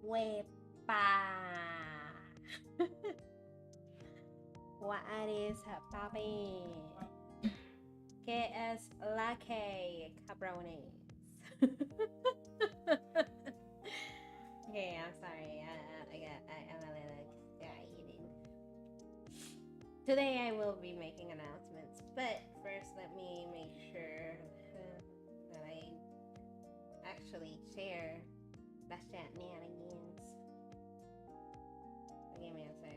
Wepa. What is popping? KS Latte Cabrones. Okay, I'm sorry. I'm a little eating. Today I will be making announcements, but first let me make sure that I actually share the Chatnanigans. Give me a second.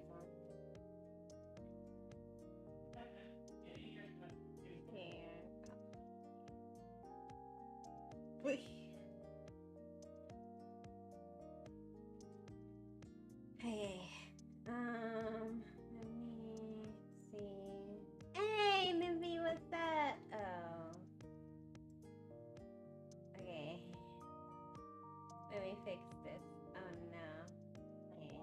Hey, let me see. Hey, Nimby, what's that? Oh, okay. Let me fix this. Oh no. Okay.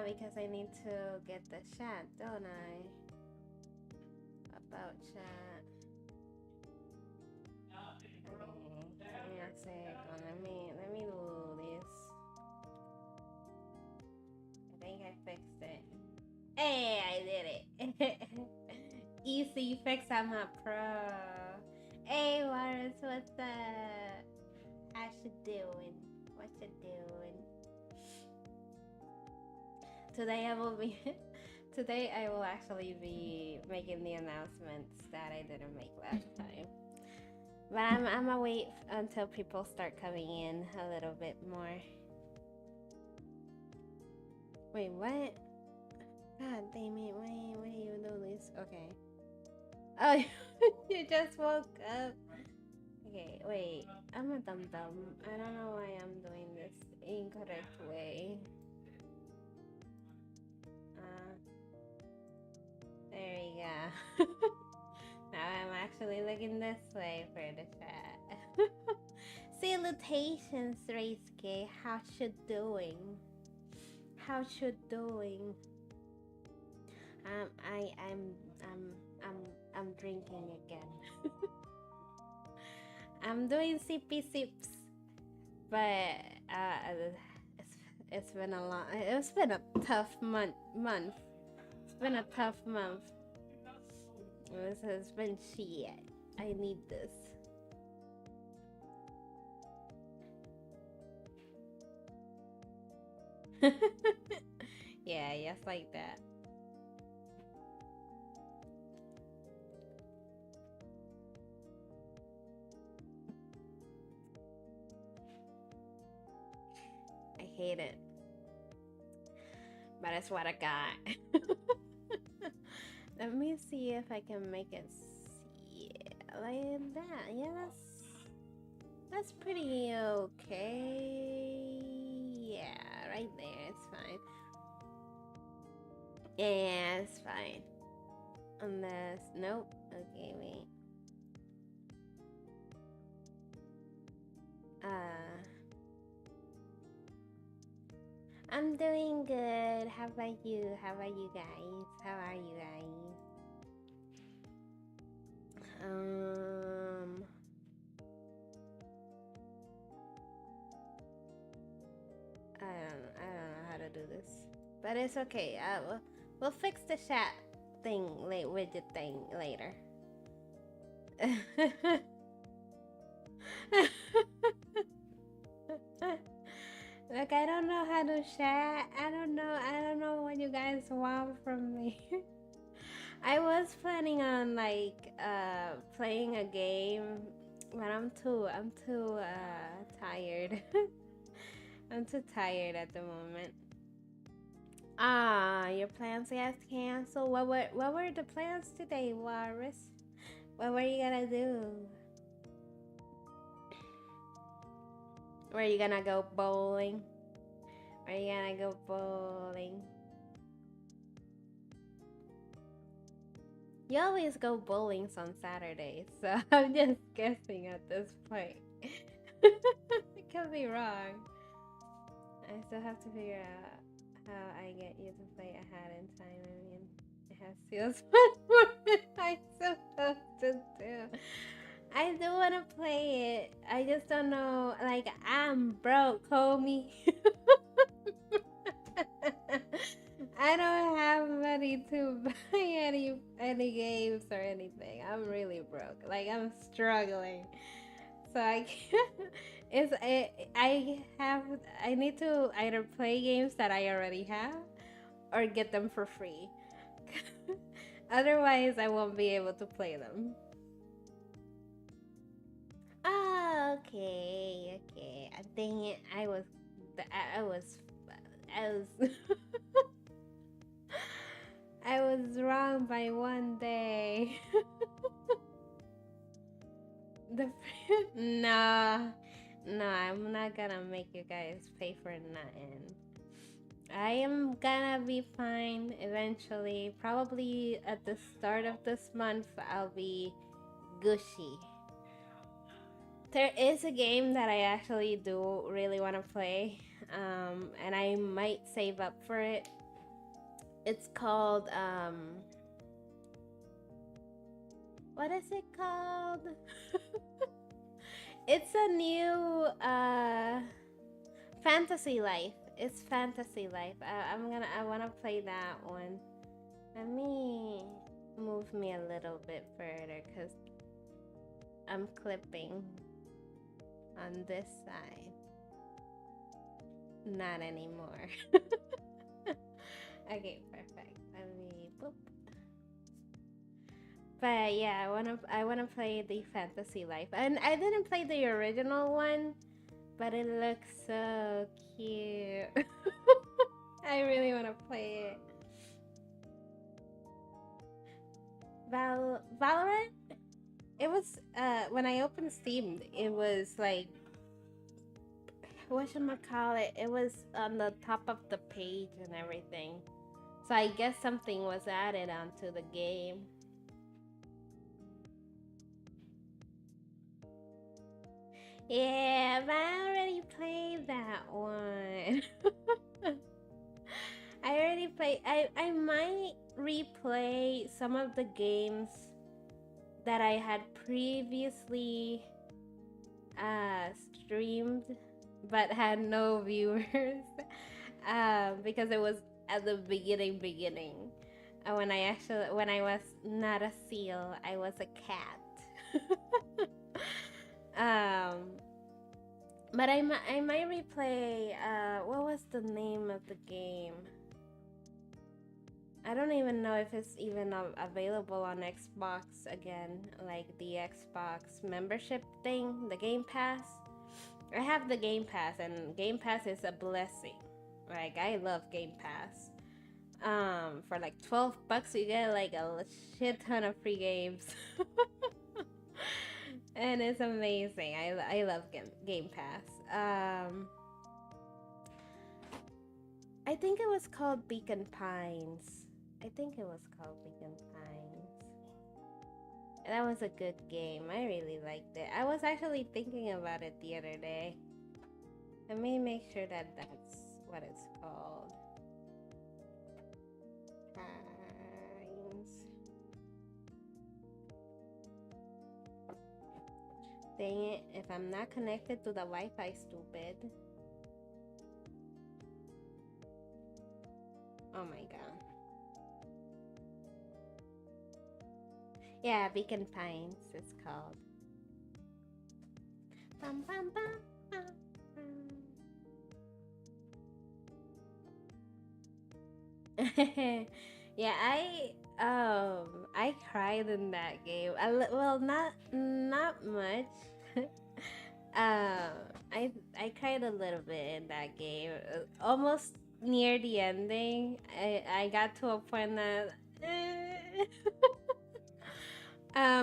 Because I need to get the chat, don't I? About chat. Okay. Give me a second. Let me do this. I think I fixed it. Hey, I did it. Easy fix. I'm a pro. Hey, Warren, what's up? How you doing? What you doing? Today I will actually be making the announcements that I didn't make last time. But I'm gonna wait until people start coming in a little bit more. Wait, what? God damn it! Why do you do this? Okay. Oh, you just woke up. Okay, wait. I'm a dum. I don't know why I'm doing this incorrect way. There we go. Now I'm actually looking this way for the chat. Salutations, Reisuke. How you doing? How you doing? I'm drinking again. I'm doing sippy sips, but it's been a tough month. It's been a tough month. This has been shit. I need this. Yeah, just like that. I hate it. But it's what I got. Let me see if I can make it like that. Yeah, that's pretty okay. Yeah, right there. It's fine. Yeah, it's fine. Unless, nope. Okay, wait. I'm doing good. How about you? How about you guys? How are you guys? I don't know how to do this, but it's okay. We'll fix the chat thing, widget thing later. Look, I don't know how to chat. I don't know what you guys want from me. I was planning on playing a game, but I'm too tired. I'm too tired at the moment. Your plans got canceled. What were the plans today, Walrus? What were you gonna do? Were you gonna go bowling? Are you gonna go bowling? You always go bowling on Saturdays, so I'm just guessing at this point. I could be wrong. I still have to figure out how I get you to play ahead in time. I mean, it has feels what I'm supposed to do. I do want to play it. I just don't know. Like, I'm broke, homie. I don't have money to buy any games or anything. I'm really broke. Like, I'm struggling. So I can't. I need to either play games that I already have or get them for free. Otherwise, I won't be able to play them. Oh, okay, okay. Dang it! I was, I was, I was wrong by one day. the no, no, I'm not gonna make you guys pay for nothing. I am gonna be fine eventually. Probably at the start of this month, I'll be gushy. There is a game that I actually do really want to play, and I might save up for it. It's called, what is it called? It's a new, Fantasy Life. It's Fantasy Life. I want to play that one. Let me move me a little bit further because I'm clipping on this side. Not anymore. Okay, perfect. Let me boop. But yeah, I wanna play the Fantasy Life, and I didn't play the original one, but it looks so cute. I really wanna play it. Valorant. It was when I opened Steam, it was like, whatchamacallit, it was on the top of the page and everything. So I guess something was added onto the game. Yeah, but I already played that one. I already played. I might replay some of the games that I had previously streamed but had no viewers because it was at the beginning when I was not a seal, I was a cat. But I might replay what was the name of the game? I don't even know if it's even available on Xbox again, like the Xbox membership thing, the Game Pass. I have the Game Pass, and Game Pass is a blessing. Like, I love Game Pass. For like $12, you get like a shit ton of free games. And it's amazing. I love Game Pass. I think it was called Beacon Pines. I think it was called Beacon Pines. That was a good game. I really liked it. I was actually thinking about it the other day. Let me make sure that that's what it's called. Pines. Dang it, if I'm not connected to the Wi-Fi, stupid. Oh my god. Yeah, Beacon Pines, it's called. Bum, bum, bum, bum, bum. Yeah, I cried in that game. Well, not much. I cried a little bit in that game. Almost near the ending, I got to a point that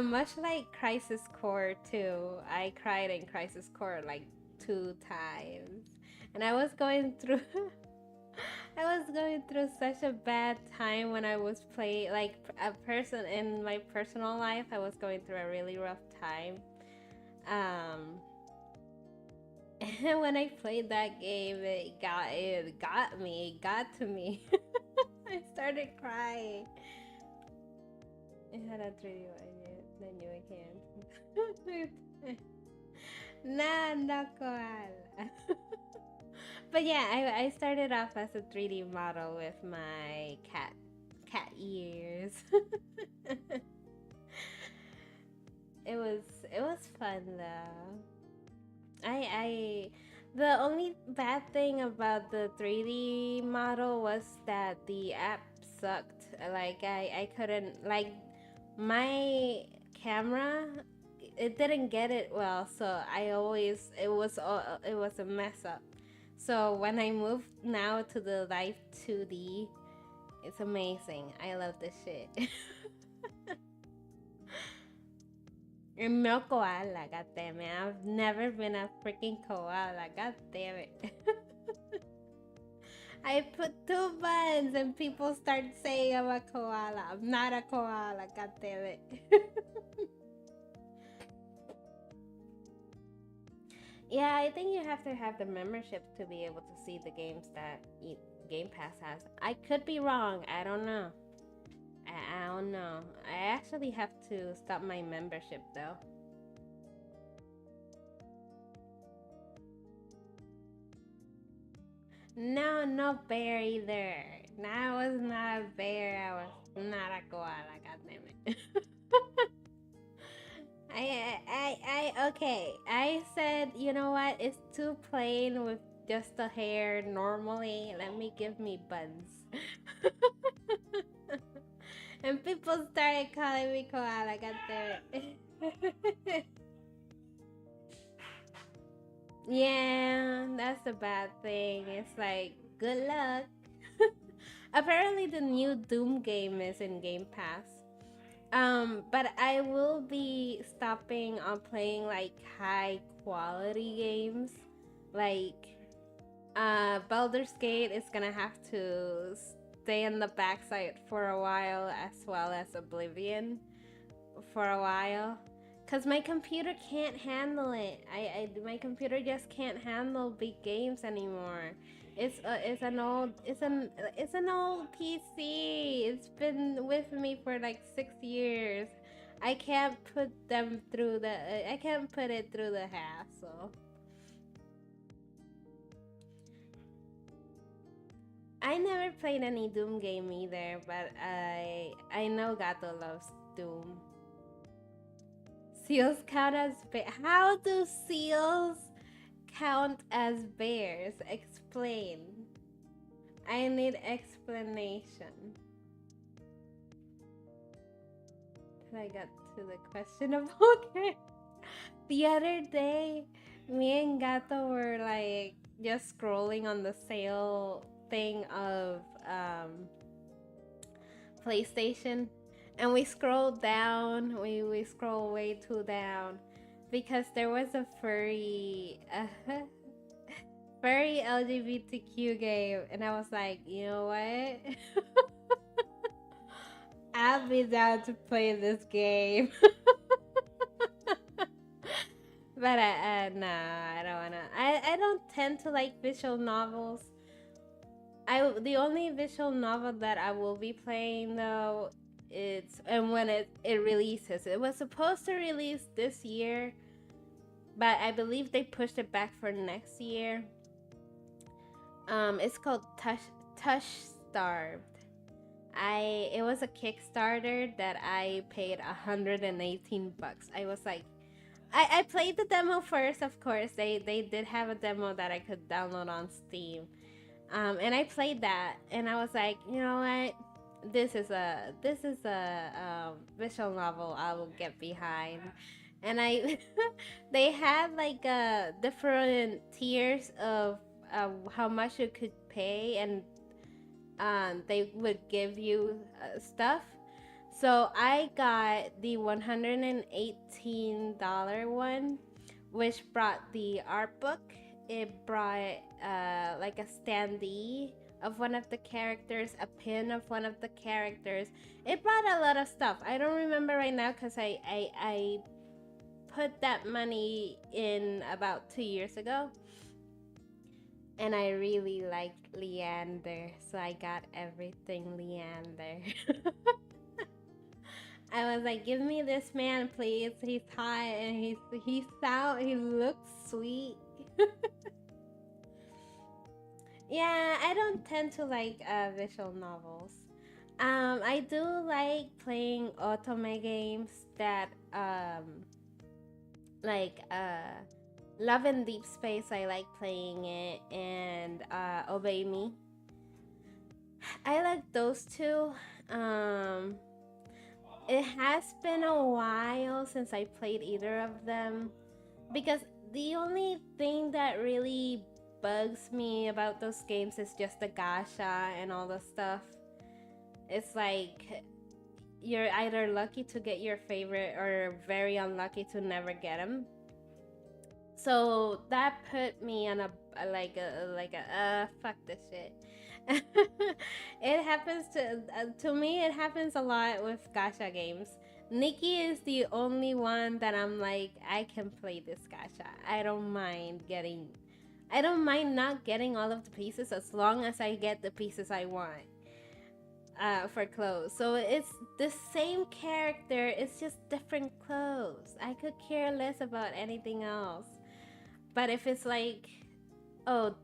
much like Crisis Core 2, I cried in Crisis Core like 2 times. And I was going through I was going through such a bad time when I was playing, like a person in my personal life. I was going through a really rough time. And when I played that game, it got me. It got to me. I started crying. It had a 3D then you can't. Nah, no koala. But yeah, I started off as a 3D model with my cat ears. it was fun though. I the only bad thing about the 3D model was that the app sucked. Like I couldn't like my camera it didn't get it well, so I always it was a mess up. So when I moved now to the live 2D, it's amazing. I love this shit. And no koala, god damn it. I've never been a freaking koala, god damn it. I put 2 buttons and people start saying I'm a koala. I'm not a koala, god damn it. Yeah, I think you have to have the membership to be able to see the games that Game Pass has. I could be wrong. I don't know. I don't know. I actually have to stop my membership though. No, no bear either. No, I was not a bear. I was not a koala. God damn it. Okay. I said, you know what? It's too plain with just the hair normally. Let me give me buns. And people started calling me koala. God damn it. Yeah, that's the bad thing. It's like, good luck. Apparently, the new Doom game is in Game Pass. But I will be stopping on playing like high quality games. Like, Baldur's Gate is gonna have to stay on the backside for a while, as well as Oblivion for a while. Cause my computer can't handle it. My computer just can't handle big games anymore. It's an old PC. It's been with me for like 6 years. I can't put them through the. I can't put it through the hassle. I never played any Doom game either, but I know Gato loves Doom. Seals count as how do seals count as bears? Explain. I need explanation. I got to the question of okay. The other day, me and Gato were like just scrolling on the sale thing of PlayStation, and we scrolled down. We scroll way too down because there was a furry LGBTQ game, and I was like, you know what? I'll be down to play this game. But no, I don't wanna. I don't tend to like visual novels. The only visual novel that I will be playing though, it's and when it releases, it was supposed to release this year, but I believe they pushed it back for next year. It's called Tush Starved. It was a Kickstarter that I paid $118. I was like, I played the demo first, of course. They did have a demo that I could download on Steam. And I played that, and I was like, you know what? This is a visual novel I will get behind. And I, they had like different tiers of how much you could pay, and they would give you stuff. So I got the $118 one, which brought the art book. It brought like a standee of one of the characters, a pin of one of the characters. It brought a lot of stuff. I don't remember right now because I put that money in about 2 years ago. And I really liked Leander, so I got everything Leander. I was like, give me this man, please. He's hot and he looks sweet. Yeah, I don't tend to like visual novels. I do like playing otome games that like Love and Deep Space. I like playing it, and Obey Me. I like those two. Um, it has been a while since I played either of them because the only thing that really bugs me about those games is just the gacha and all the stuff. It's like you're either lucky to get your favorite or very unlucky to never get them. So that put me on a fuck this shit. It happens to me. It happens a lot with gacha games. Nikki is the only one that I'm like, I can play this gacha. I don't mind not getting all of the pieces as long as I get the pieces I want for clothes. So it's the same character, it's just different clothes. I could care less about anything else. But if it's like, oh,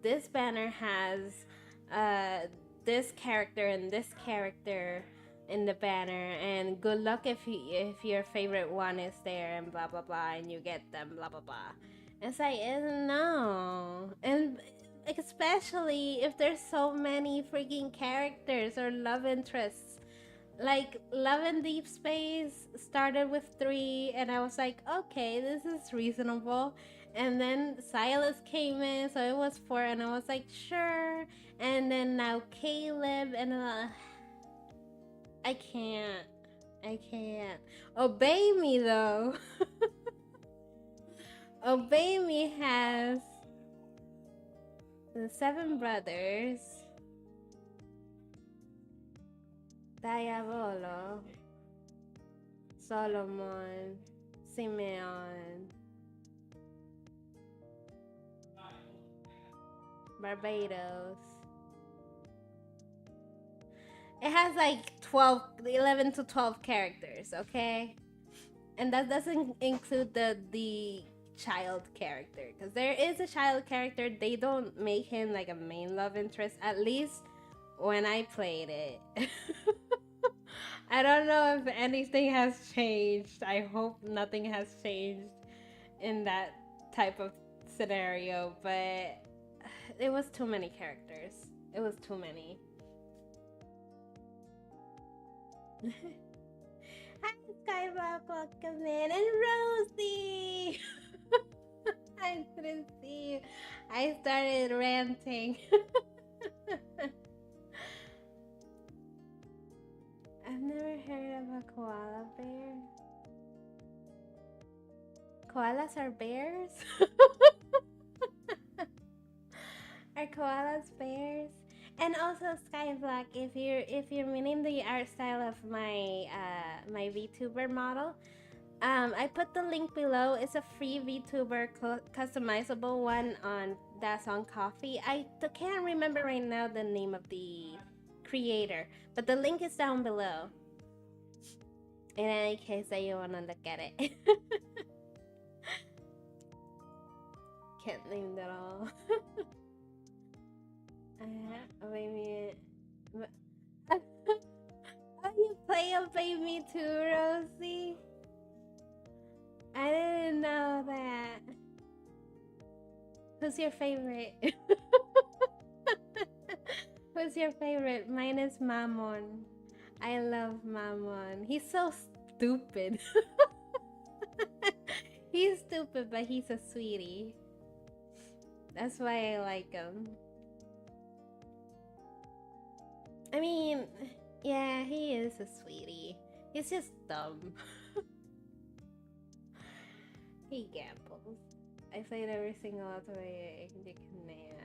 this banner has this character and this character in the banner, and good luck if your favorite one is there, and blah blah blah, and you get them, blah blah blah. It's like, no, and especially if there's so many freaking characters or love interests. Like Love and Deep Space started with 3, and I was like, okay, this is reasonable. And then Silas came in, so it was 4, and I was like, sure. And then now Caleb, and I can't. Obey Me though. Obey Me has the 7 brothers. Diabolo, Solomon, Simeon, Barbados. It has like 11 to 12 characters, okay? And that doesn't include the child character, because there is a child character. They don't make him like a main love interest, at least when I played it. I don't know if anything has changed. I hope nothing has changed in that type of scenario, but it was too many characters. It was too many. Hi, Skyblock, welcome in, and Rosie! I didn't see you. I started ranting. I've never heard of a koala bear. Koalas are bears? Are koalas bears? And also Skyblock, if you're meaning the art style of my my VTuber model, I put the link below. It's a free VTuber customizable one that's on Coffee. I can't remember right now the name of the creator, but the link is down below. In any case that you wanna look at it. Can't name that all. Maybe. Oh, you play Obey Me too, Rosie? I didn't know that. Who's your favorite? Who's your favorite? Mine is Mammon. I love Mammon. He's so stupid. He's stupid, but he's a sweetie. That's why I like him. I mean, yeah, he is a sweetie. He's just dumb. He gambles. I played every single Ultimate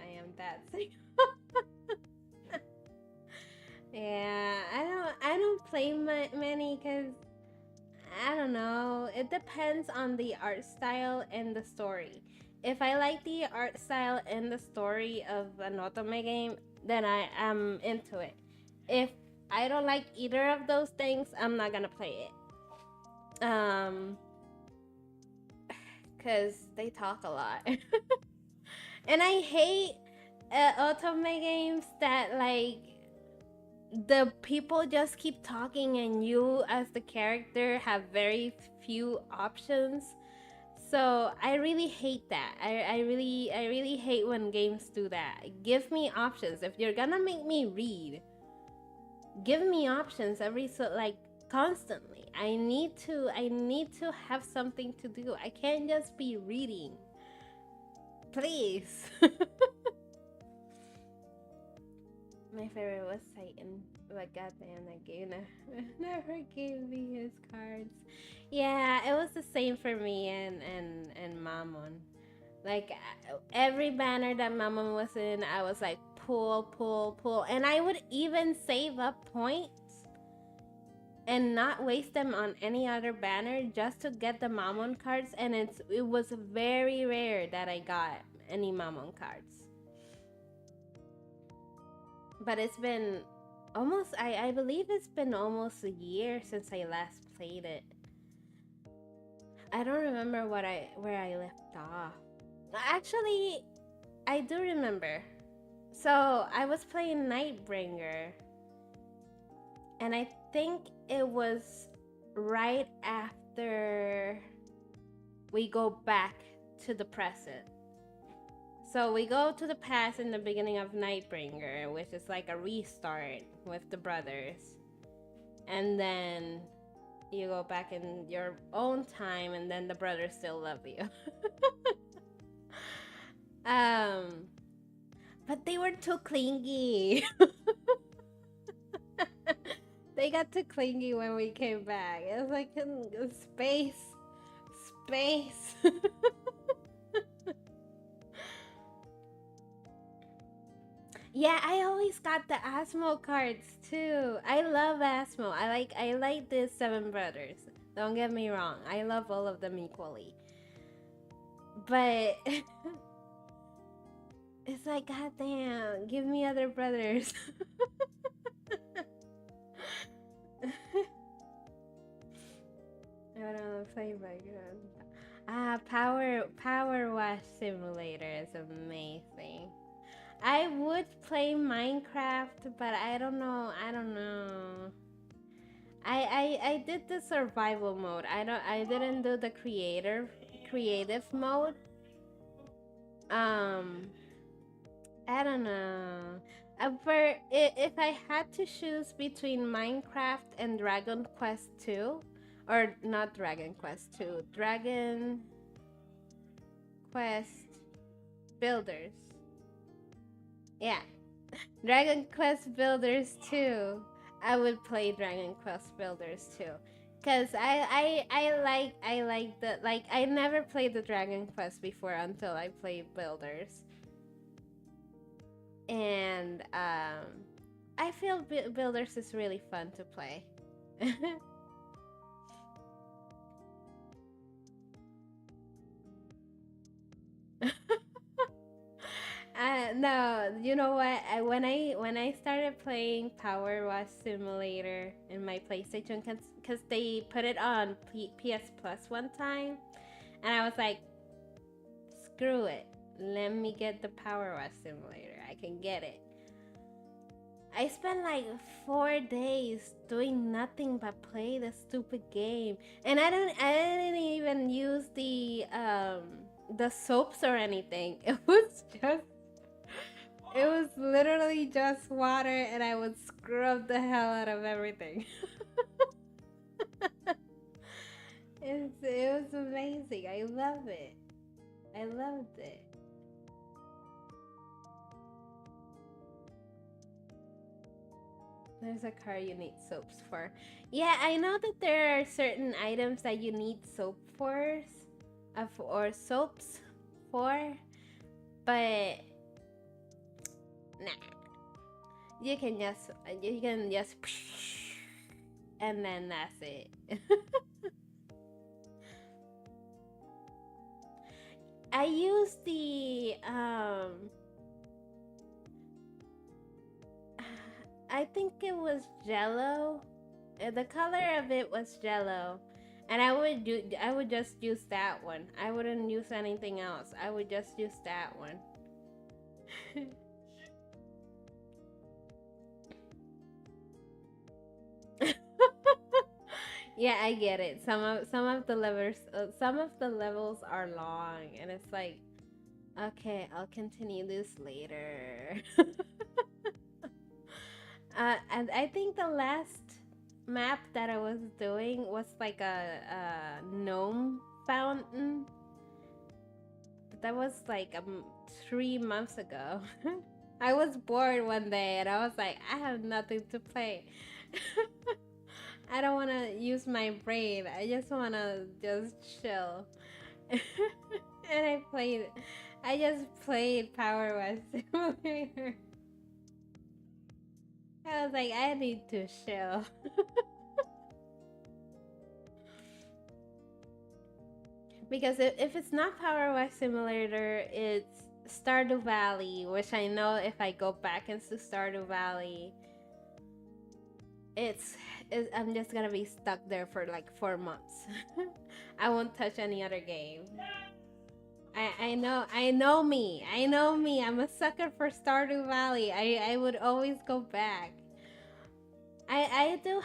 I am that single. Yeah, I don't play many because I don't know. It depends on the art style and the story. If I like the art style and the story of an otome game, then I am into it. If I don't like either of those things, I'm not gonna play it. Cause they talk a lot. And I hate otome games that like the people just keep talking and you as the character have very few options. So I really hate that. I really hate when games do that. Give me options. If you're gonna make me read, give me options every so like constantly. I need to have something to do. I can't just be reading. Please. My favorite was Titan, but goddamn, that game never gave me his cards. Yeah, it was the same for me and Mammon. Like every banner that Mammon was in, I was like pull, pull, pull, and I would even save up points and not waste them on any other banner just to get the Mammon cards. And it was very rare that I got any Mammon cards. But it's been almost, I believe it's been almost a year since I last played it. I don't remember where I left off. Actually, I do remember. So I was playing Nightbringer, and I think it was right after we go back to the present. So we go to the past in the beginning of Nightbringer, which is like a restart with the brothers. And then you go back in your own time, and then the brothers still love you. But they were too clingy. They got too clingy when we came back. It was like space. Yeah, I always got the Asmo cards too. I love Asmo. I like the Seven Brothers. Don't get me wrong. I love all of them equally. But it's like, goddamn, give me other brothers. I don't know, play background. Power Wash Simulator is amazing. I would play Minecraft, but I don't know. I did the survival mode. I didn't do the creative mode. I don't know. If I had to choose between Minecraft and Dragon Quest 2, or not Dragon Quest 2, Dragon Quest Builders. Yeah. Dragon Quest Builders 2. I would play Dragon Quest Builders 2. Cause I like the like I never played the Dragon Quest before until I played Builders. And I feel Builders is really fun to play. No, you know what? When I started playing Power Wash Simulator in my PlayStation, cause they put it on PS Plus one time, and I was like, screw it, let me get the Power Wash Simulator. I can get it. I spent like 4 days doing nothing but play the stupid game, and I didn't even use the soaps or anything. It was literally just water, and I would scrub the hell out of everything. It was amazing. I love it. I loved it. There's a car you need soaps for. Yeah, I know that there are certain items that you need soap for, or soaps for, but nah. You can just and then that's it. I use the I think it was Jello. The color of it was Jello, and I would just use that one. I wouldn't use anything else. I would just use that one. Yeah, I get it. Some of the levels are long, and it's like, okay, I'll continue this later. And I think the last map that I was doing was like a gnome fountain. That was like 3 months ago. I was bored one day and I was like, I have nothing to play. I don't want to use my brain. I just want to just chill. And I just played Power West Simulator. I was like, I need to chill. Because if it's not Power West Simulator, it's Stardew Valley, which I know if I go back into Stardew Valley, I'm just gonna be stuck there for like 4 months. I won't touch any other game. I know me. I'm a sucker for Stardew Valley. I would always go back. I do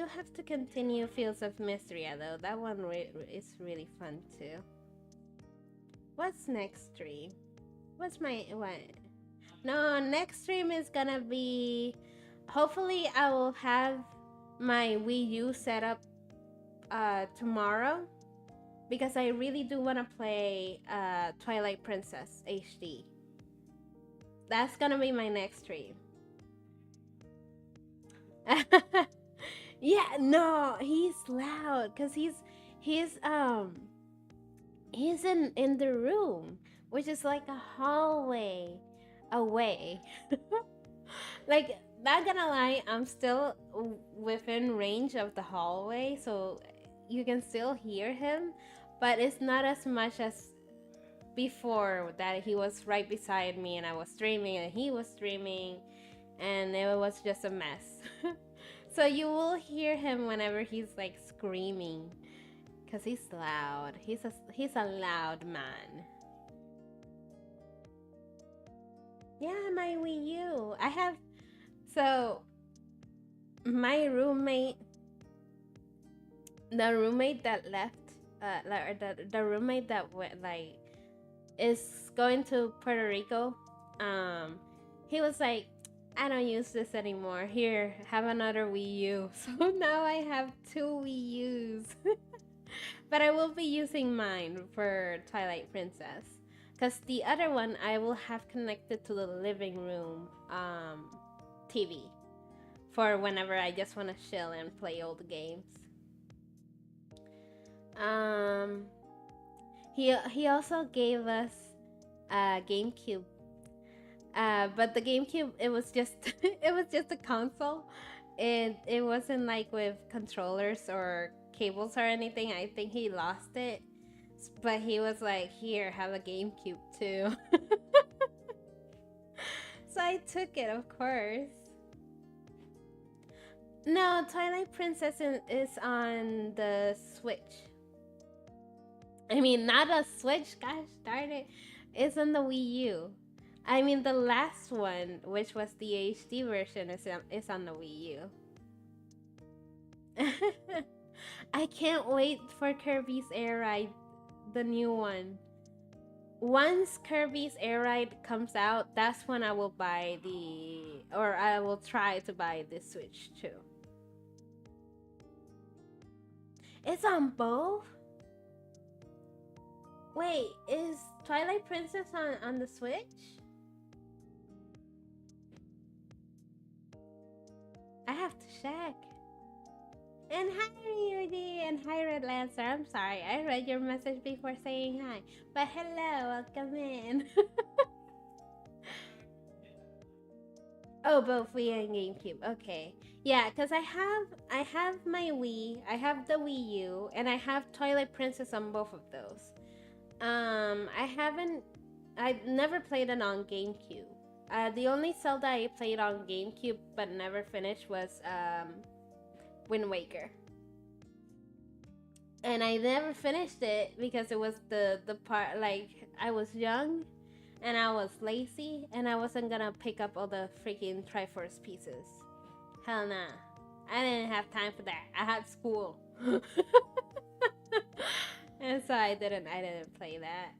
have to continue Fields of Mystery though. That one is really fun too. What's next stream? What's my what? No, next stream is gonna be. Hopefully, I will have my Wii U set up tomorrow, because I really do want to play Twilight Princess HD. That's gonna be my next stream. Yeah, no, he's loud because he's in the room, which is like a hallway away. Like, not gonna lie, I'm still within range of the hallway, so you can still hear him, but it's not as much as before that he was right beside me and I was streaming and he was streaming and it was just a mess. So you will hear him whenever he's like screaming, because he's loud. He's a loud man. Yeah, my Wii U. I have, so my roommate, the roommate that left, the roommate that went, like, is going to Puerto Rico. He was like, I don't use this anymore. Here, have another Wii U. So now I have 2 Wii U's. But I will be using mine for Twilight Princess, because the other one I will have connected to the living room TV for whenever I just want to chill and play old games. He also gave us a GameCube. But the GameCube, it was just a console. It wasn't like with controllers or cables or anything. I think he lost it, but he was like, "Here, have a GameCube too." So I took it, of course. No, Twilight Princess is on the Switch. I mean, not a Switch. Gosh darn it! It's on the Wii U. I mean, the last one, which was the HD version, is on the Wii U. I can't wait for Kirby's Air Ride, the new one. Once Kirby's Air Ride comes out, that's when I will buy I will try to buy the Switch too. It's on both? Wait, is Twilight Princess on the Switch? I have to check. And hi, Ryuji, and hi, Red Lancer. I'm sorry, I read your message before saying hi. But hello, welcome in. Oh, both Wii and GameCube. Okay. Yeah, because I have my Wii, I have the Wii U, and I have Twilight Princess on both of those. I've never played it on GameCube. The only Zelda I played on GameCube but never finished was Wind Waker. And I never finished it because it was the part, like, I was young and I was lazy and I wasn't gonna pick up all the freaking Triforce pieces. Hell nah. I didn't have time for that. I had school. And so I didn't play that.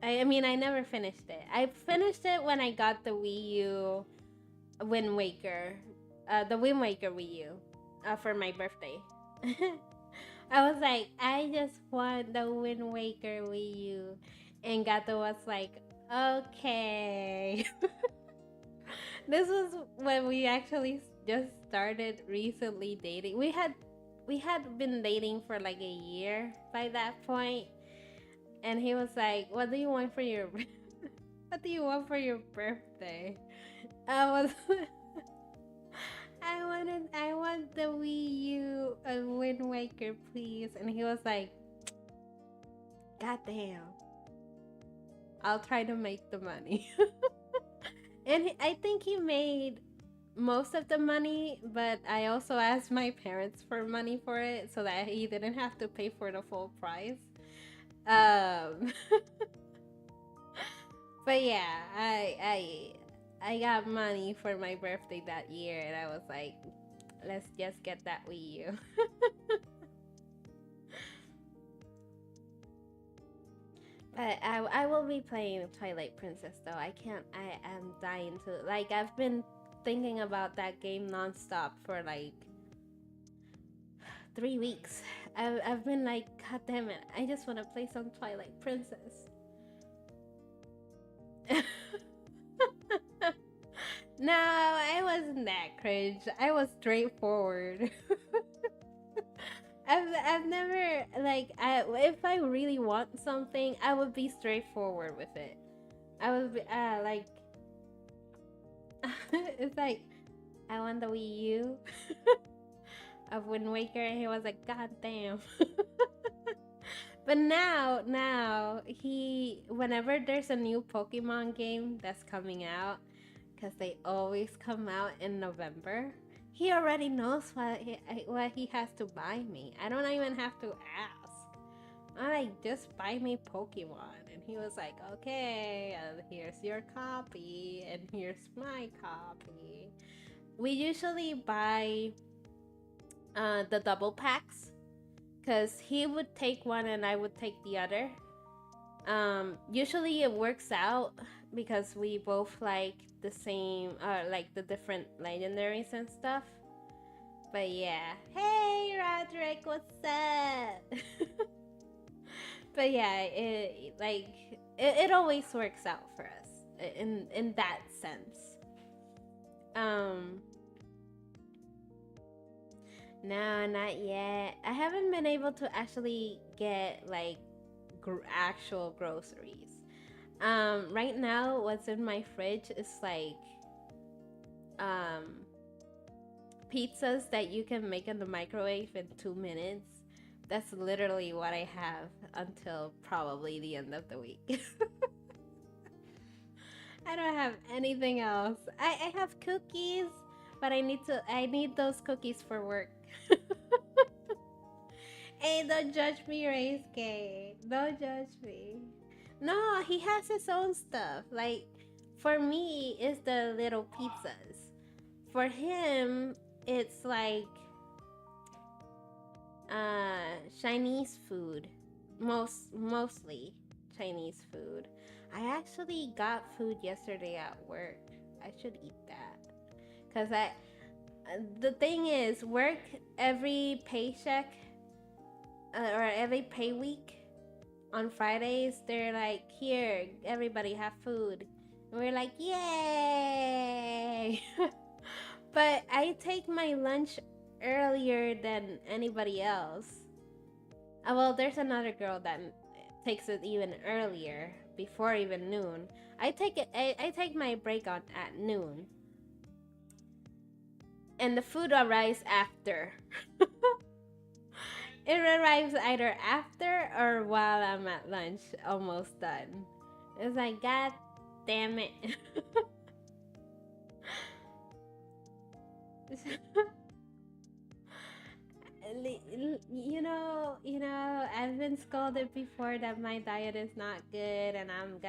I mean, I never finished it. I finished it when I got the Wii U Wind Waker. The Wind Waker Wii U. For my birthday. I was like, I just want the Wind Waker Wii U. And Gato was like, okay. This was when we actually just started recently dating. We had been dating for like a year by that point. And he was like, what do you want for your what do you want for your birthday? I was I want the Wii U Wind Waker, please. And he was like, God damn, I'll try to make the money. And I think he made most of the money, but I also asked my parents for money for it so that he didn't have to pay for the full price. But yeah, I got money for my birthday that year, and I was like, let's just get that Wii U. But I will be playing Twilight Princess though. I am dying to, like, I've been thinking about that game nonstop for like 3 weeks. I've been like, god damn it, I just want to play some Twilight Princess. No, I wasn't that cringe. I was straightforward. I've never, like, if I really want something, I would be straightforward with it. I would be like it's like, I want the Wii U of Wind Waker, and he was like, god damn. But now he, whenever there's a new Pokemon game that's coming out, because they always come out in November, he already knows what he has to buy me. I don't even have to ask. I'm like, just buy me Pokemon. And he was like, okay, here's your copy, and here's my copy. We usually buy the double packs, because he would take one and I would take the other. Usually it works out because we both like the same, like the different legendaries and stuff. But yeah, hey Roderick, what's up? But yeah, it always works out for us in that sense. No, not yet. I haven't been able to actually get like actual groceries. Right now, what's in my fridge is like pizzas that you can make in the microwave in 2 minutes. That's literally what I have until probably the end of the week. I don't have anything else. I have cookies, but I need those cookies for work. Hey, don't judge me, Reisuke. Don't judge me. No, he has his own stuff. Like, for me, it's the little pizzas. For him, it's like Chinese food. Mostly Chinese food. I actually got food yesterday at work. I should eat that. Cause the thing is, work every paycheck or every pay week on Fridays, they're like, here, everybody have food. And we're like, yay! But I take my lunch earlier than anybody else. Well, there's another girl that takes it even earlier, before even noon. I take my break at noon. And the food arrives after. It arrives either after or while I'm at lunch, almost done. It's like, god damn it. I've been scolded before that my diet is not good and I'm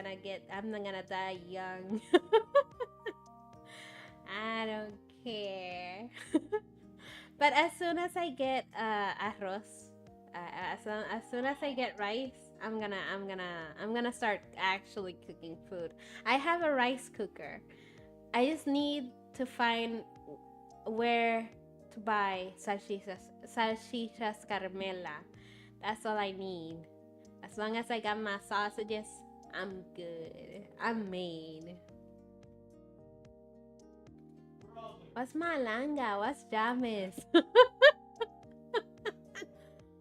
not gonna die young. I don't care. But as soon as I get arroz, as soon as I get rice, I'm gonna start actually cooking food. I have a rice cooker. I just need to find where to buy salchichas caramela. That's all I need. As long as I got my sausages, I'm good. I'm made. What's malanga? What's jamis?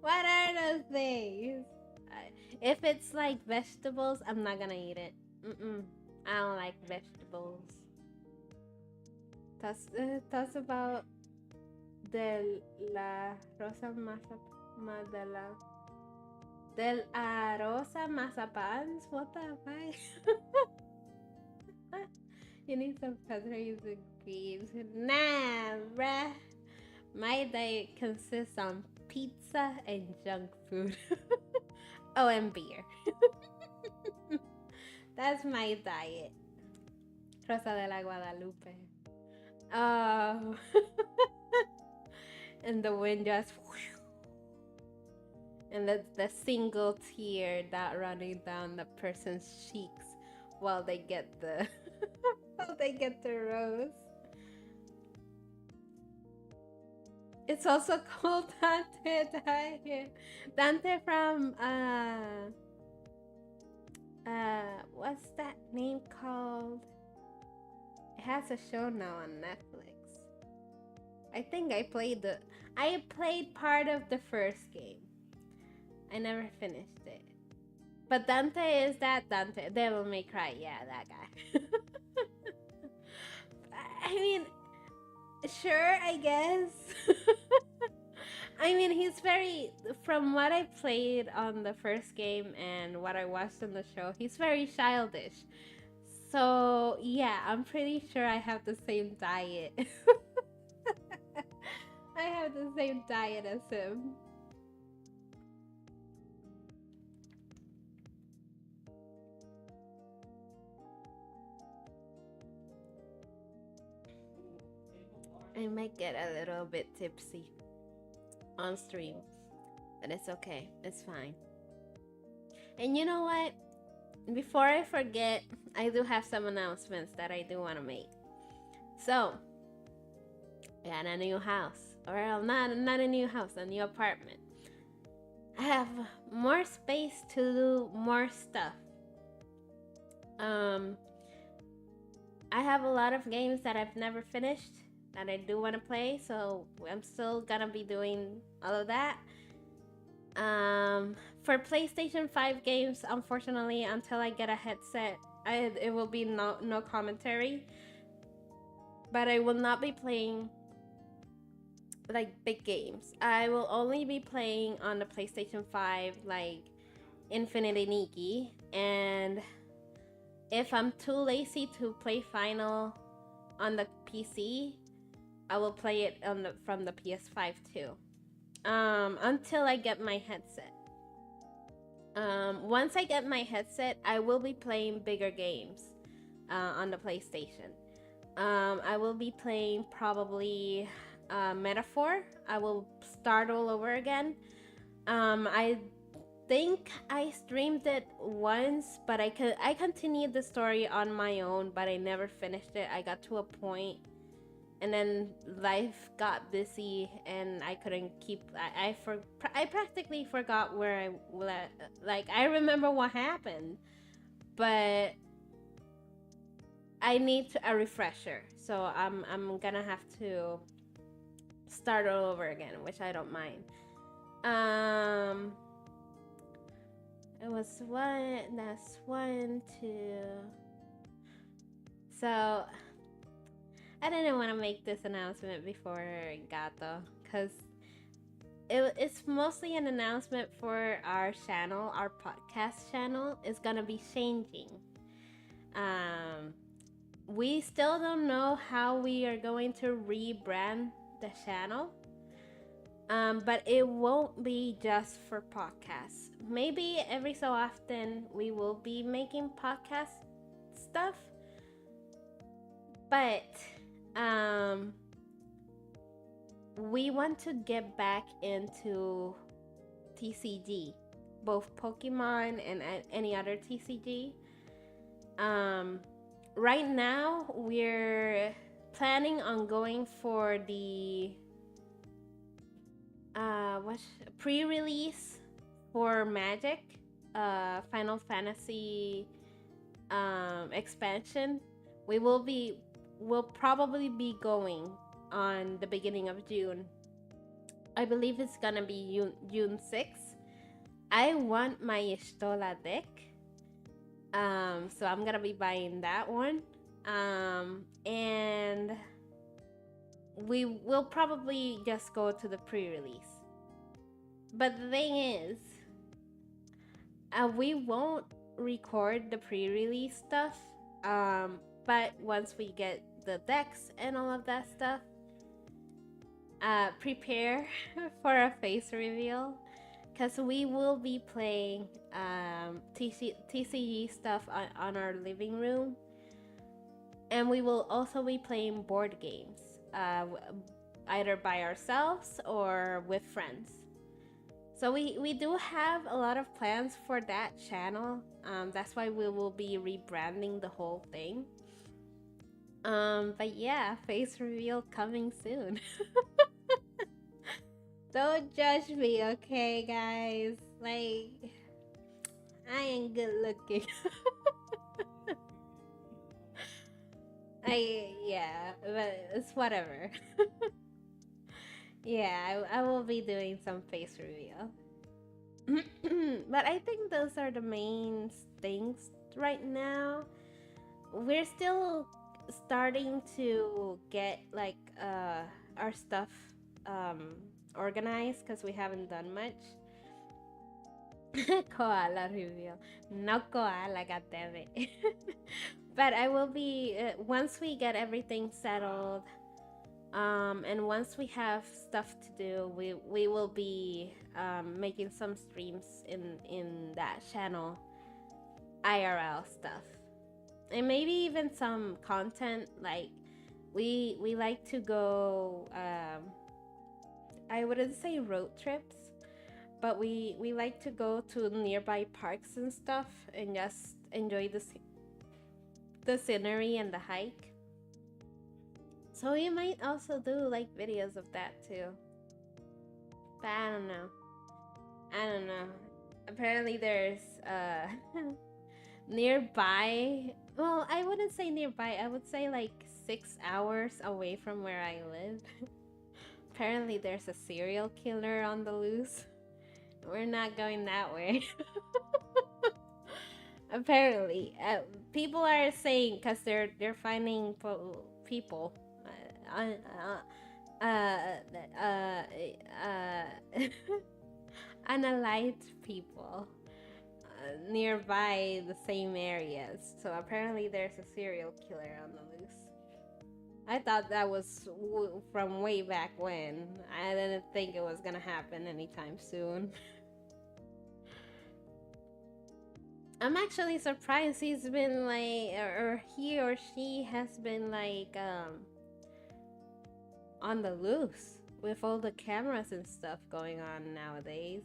What are those things? If it's like vegetables, I'm not gonna eat it. I don't like vegetables. That's about la rosa del rosa mazapans. What the fuck? You need some peppers and greens. Nah, bruh. My diet consists on pizza and junk food. Oh, and beer. That's my diet. Rosa de la Guadalupe. Oh. And the wind just... And the single tear that running down the person's cheeks while they get the... while they get the rose. It's also called Dante diet. Dante from what's that name called? It has a show now on Netflix. I think I played part of the first game. I never finished it. But Dante is that Dante. Devil May Cry, yeah, that guy. I mean, sure, I guess. I mean, he's very, from what I played on the first game and what I watched on the show, he's very childish. So, yeah, I'm pretty sure I have the same diet. I have the same diet as him. I might get a little bit tipsy on stream, but it's okay. It's fine. And you know what? Before I forget, I do have some announcements that I do want to make. So, I got a new house. Or not a new house, a new apartment. I have more space to do more stuff. I have a lot of games that I've never finished that I do want to play, so I'm still gonna be doing all of that. For PlayStation 5 games, unfortunately, until I get a headset, it will be no commentary. But I will not be playing like big games. I will only be playing on the PlayStation 5 like Infinity Nikki, and if I'm too lazy to play Final on the PC, I will play it from the PS5 too. Until I get my headset. Once I get my headset, I will be playing bigger games on the PlayStation. I will be playing probably Metaphor. I will start all over again. I think I streamed it once, but I continued the story on my own, but I never finished it. I got to a point, and then life got busy, and I couldn't keep. I practically forgot where I remember what happened, but I need a refresher. So I'm gonna have to start all over again, which I don't mind. It was that's 1, 2. So I didn't want to make this announcement before Gato, because it's mostly an announcement for our channel. Our podcast channel is gonna be changing. We still don't know how we are going to rebrand the channel. But it won't be just for podcasts. Maybe every so often we will be making podcast stuff. But we want to get back into TCG, both Pokemon and any other TCG. Right now we're planning on going for the pre-release for Magic, Final Fantasy expansion. We'll probably be going on the beginning of June. I believe it's gonna be June 6th. I want my Istola deck. So I'm gonna be buying that one. And we will probably just go to the pre-release. But the thing is, we won't record the pre-release stuff. But once we get the decks and all of that stuff, prepare for a face reveal, because we will be playing TCG stuff on our living room, and we will also be playing board games, either by ourselves or with friends. So we do have a lot of plans for that channel. That's why we will be rebranding the whole thing. But yeah, face reveal coming soon. Don't judge me, okay, guys? Like, I ain't good looking. Yeah, but it's whatever. Yeah, I will be doing some face reveal. But I think those are the main things right now. We're still starting to get like our stuff organized because we haven't done much. Koala reveal. No koala, goddammit. But I will be, once we get everything settled, and once we have stuff to do, we will be making some streams in that channel, IRL stuff, and maybe even some content. Like we like to go, I wouldn't say road trips, but we like to go to nearby parks and stuff and just enjoy the scenery and the hike. So we might also do like videos of that too. But I don't know. Apparently there's nearby, well, I wouldn't say nearby, I would say like 6 hours away from where I live. Apparently there's a serial killer on the loose. We're not going that way. Apparently, people are saying, because they're finding people, unalived people nearby the same areas. So apparently there's a serial killer on the loose. I thought that was from way back when. I didn't think it was gonna happen anytime soon. I'm actually surprised he's been like, or he or she has been like, on the loose with all the cameras and stuff going on nowadays.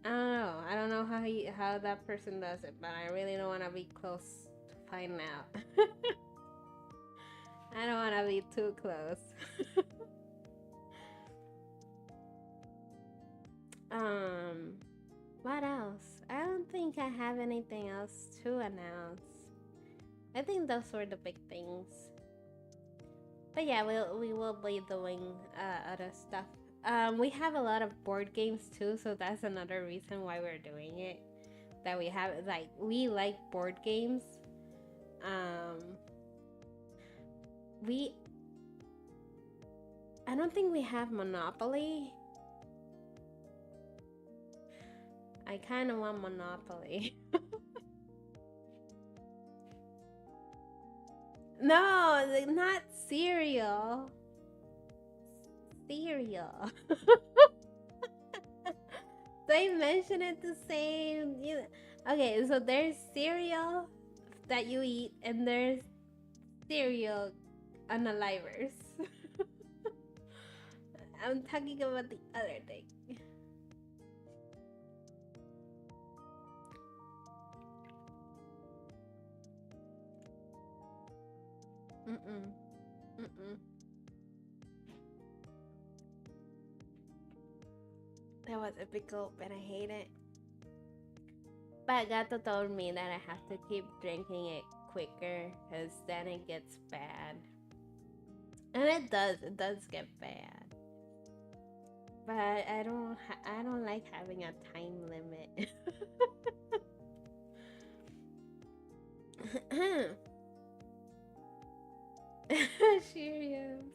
I don't know how that person does it, but I really don't want to be close to find out. I don't want to be too close. What else? I don't think I have anything else to announce. I think those were the big things. But yeah, we will be doing other stuff. We have a lot of board games too, so that's another reason why we're doing it. That we have, like, we like board games. I don't think we have Monopoly. I kind of want Monopoly. No, not cereal. Cereal. They mention it the same. Okay, so there's cereal that you eat, and there's cereal unalivers. I'm talking about the other thing. Mm-mm. Mm-mm. That was a pickle, but I hate it. But Gato told me that I have to keep drinking it quicker, because then it gets bad. And it does get bad. But I don't like having a time limit. Cheerios.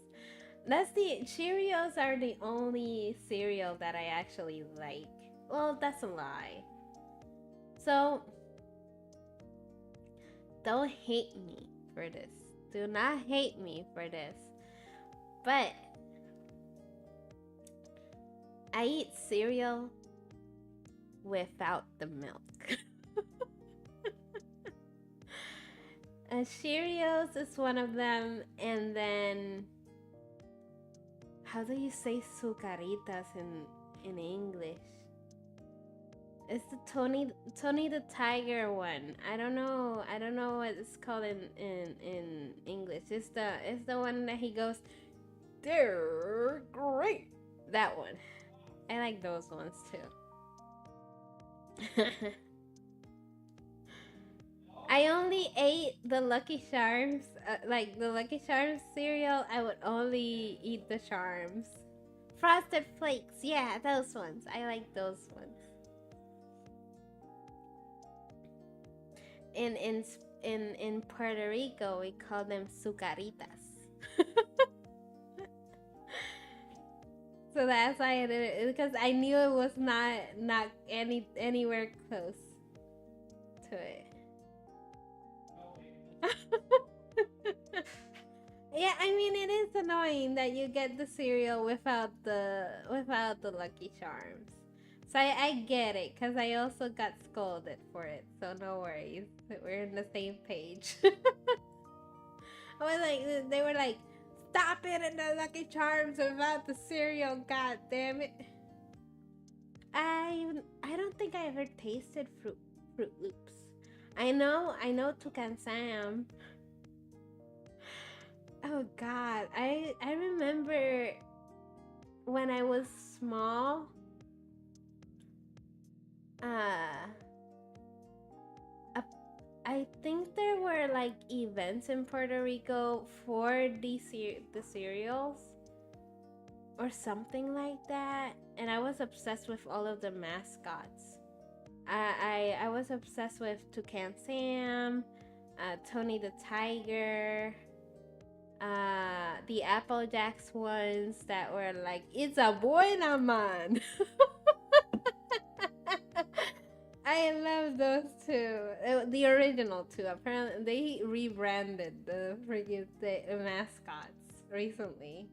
Cheerios are the only cereal that I actually like. Well, that's a lie. So, don't hate me for this. Do not hate me for this. But I eat cereal without the milk. Cheerios is one of them, and then how do you say sucaritas in English? It's the Tony the Tiger one. I don't know what it's called in English. It's the one that he goes, they're great. That one. I like those ones too. I only ate the Lucky Charms, like the Lucky Charms cereal. I would only eat the charms. Frosted Flakes, yeah, those ones. I like those ones. In Puerto Rico, we call them sucaritas. So that's why I did it, because I knew it was not anywhere close to it. Yeah, I mean, it is annoying that you get the cereal without the Lucky Charms. So I get it, because I also got scolded for it. So no worries, we're on the same page. I was like, they were like, stop it in the Lucky Charms without the cereal. God damn it! I don't think I ever tasted Fruit Loops. I know Toucan Sam. Oh God, I remember when I was small. I think there were like events in Puerto Rico for the cereals or something like that, and I was obsessed with all of the mascots. I was obsessed with Toucan Sam, Tony the Tiger, the Applejacks ones that were like, it's a buena man. I love those two. The original two. Apparently, they rebranded the freaking mascots recently.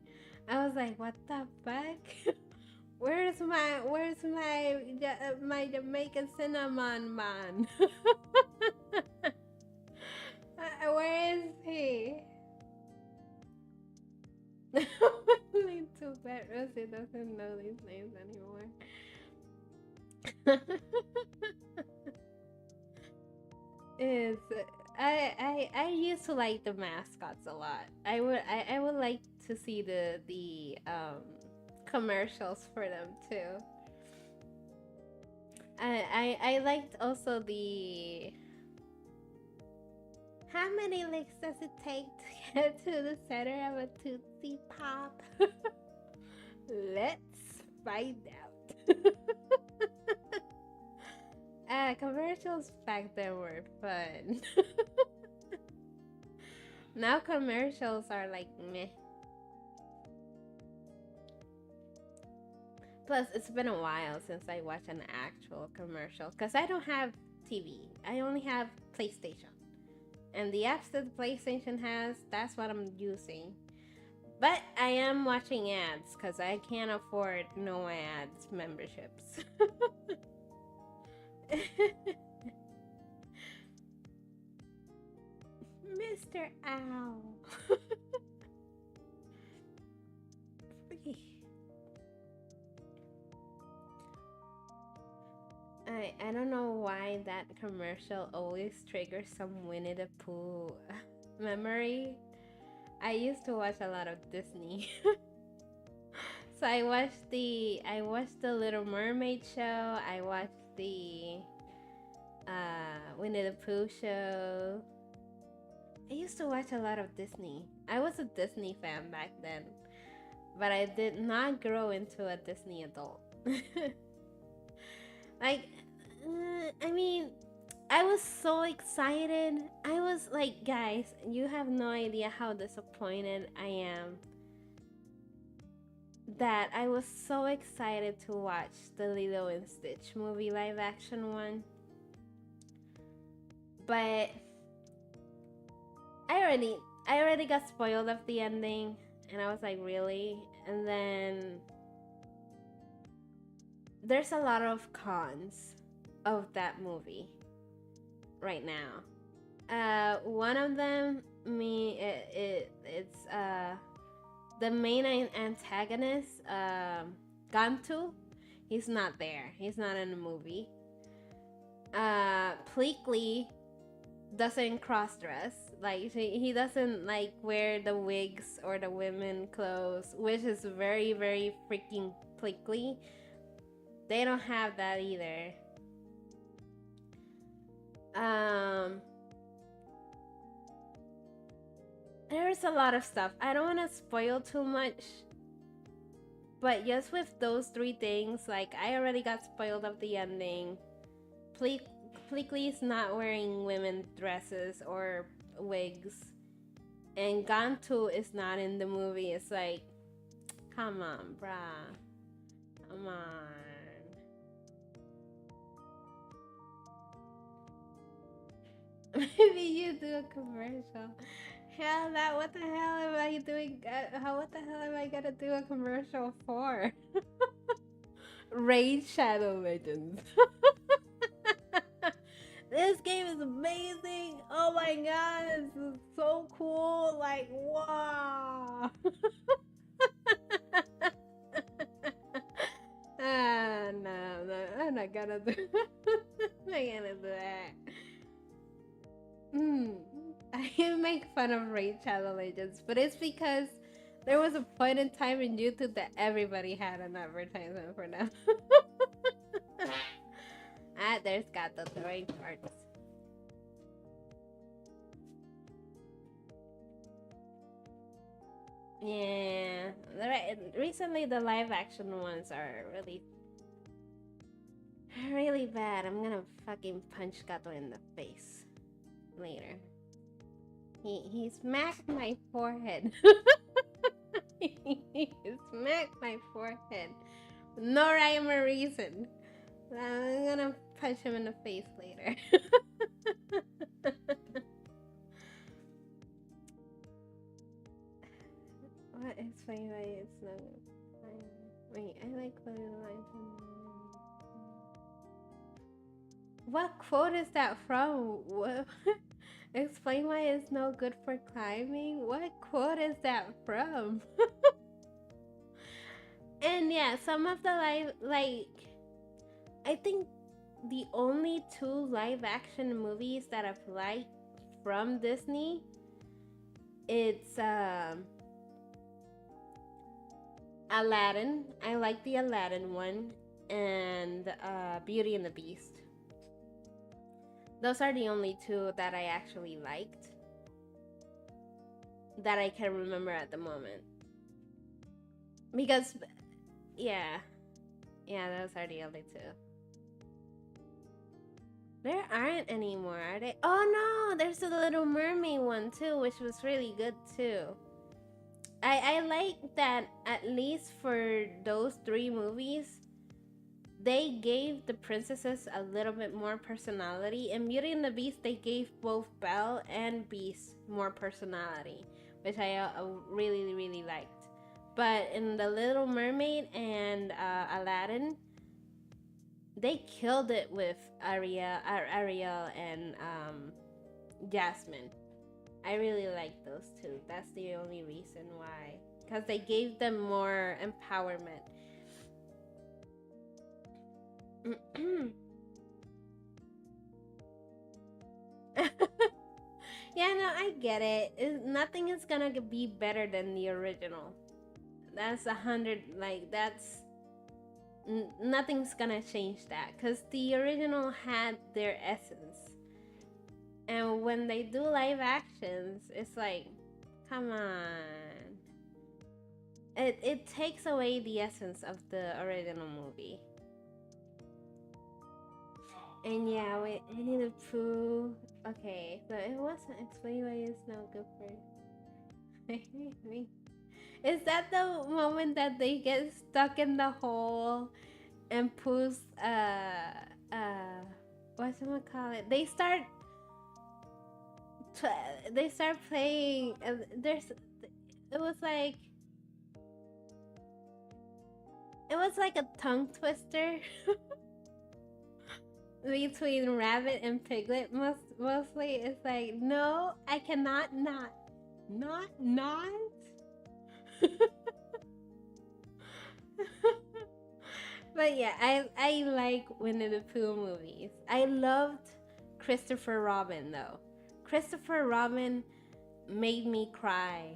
I was like, what the fuck? Where's my Jamaican cinnamon man? Where is he? Too bad Rosie doesn't know these names anymore. Is I used to like the mascots a lot. I would like to see the commercials for them too. I liked also the how many licks does it take to get to the center of a Tootsie Pop? Let's find out. Commercials back then were fun. Now commercials are like meh. Plus, it's been a while since I watched an actual commercial because I don't have TV. I only have PlayStation. And the apps that the PlayStation has, that's what I'm using. But I am watching ads because I can't afford no ads memberships. Mr. Owl. I don't know why that commercial always triggers some Winnie the Pooh memory. I used to watch a lot of Disney. So I watched the Little Mermaid show. I watched the Winnie the Pooh show. I used to watch a lot of Disney. I was a Disney fan back then, but I did not grow into a Disney adult. Like, I mean, I was so excited. I was like, guys, you have no idea how disappointed I am that I was so excited to watch the Lilo and Stitch movie live action one. But I already got spoiled of the ending, and I was like, really? And then there's a lot of cons of that movie right now. One of them, it's the main antagonist, Gantu. He's not there. He's not in the movie. Pleakley doesn't cross dress. Like, he doesn't like wear the wigs or the women clothes, which is very, very freaking Pleakley. They don't have that either. There's a lot of stuff. I don't want to spoil too much, but just with those three things, like, I already got spoiled of the ending. Pleakley's not wearing women dresses or wigs, and Gantu is not in the movie. It's like, come on, bruh. Come on. Maybe you do a commercial. Hell, what the hell am I doing? What the hell am I gonna do a commercial for? Raid Shadow Legends. This game is amazing. Oh my god, this is so cool. Like, wow. No, I'm not gonna do that. I make fun of Raid Shadow Legends, but it's because there was a point in time in YouTube that everybody had an advertisement for them. There's Gato throwing parts. Yeah, recently the live action ones are really bad. I'm gonna fucking punch Gato in the face later. He smacked my forehead. He smacked my forehead. No rhyme or reason. I'm gonna punch him in the face later. What is funny why it's not wait, I like putting the line from. What quote is that from? What? Explain why it's no good for climbing? What quote is that from? And yeah, some of the I think the only two live action movies that I've liked from Disney, it's Aladdin. I like the Aladdin one, and Beauty and the Beast. Those are the only two that I actually liked that I can remember at the moment. Because, yeah, those are the only two. There aren't anymore, are they? Oh no, there's the Little Mermaid one too, which was really good too. I like that at least for those three movies, they gave the princesses a little bit more personality. In Beauty and the Beast, they gave both Belle and Beast more personality, which I really, really liked. But in The Little Mermaid and Aladdin, they killed it with Ariel and Jasmine. I really like those two. That's the only reason why. Because they gave them more empowerment. Yeah, no, I get it. Nothing is gonna be better than the original. That's 100. Like, that's nothing's gonna change that, because the original had their essence, and when they do live actions, it's like, come on, it takes away the essence of the original movie. And yeah, wait, Winnie the Pooh. Okay, so it wasn't explained why it's not good for. Is that the moment that they get stuck in the hole and Pooh's whatchamacallit? They start playing. It was like a tongue twister between Rabbit and Piglet. Mostly, it's like, no, I cannot not. But yeah, I like Winnie the Pooh movies. I loved Christopher Robin though. Christopher Robin made me cry.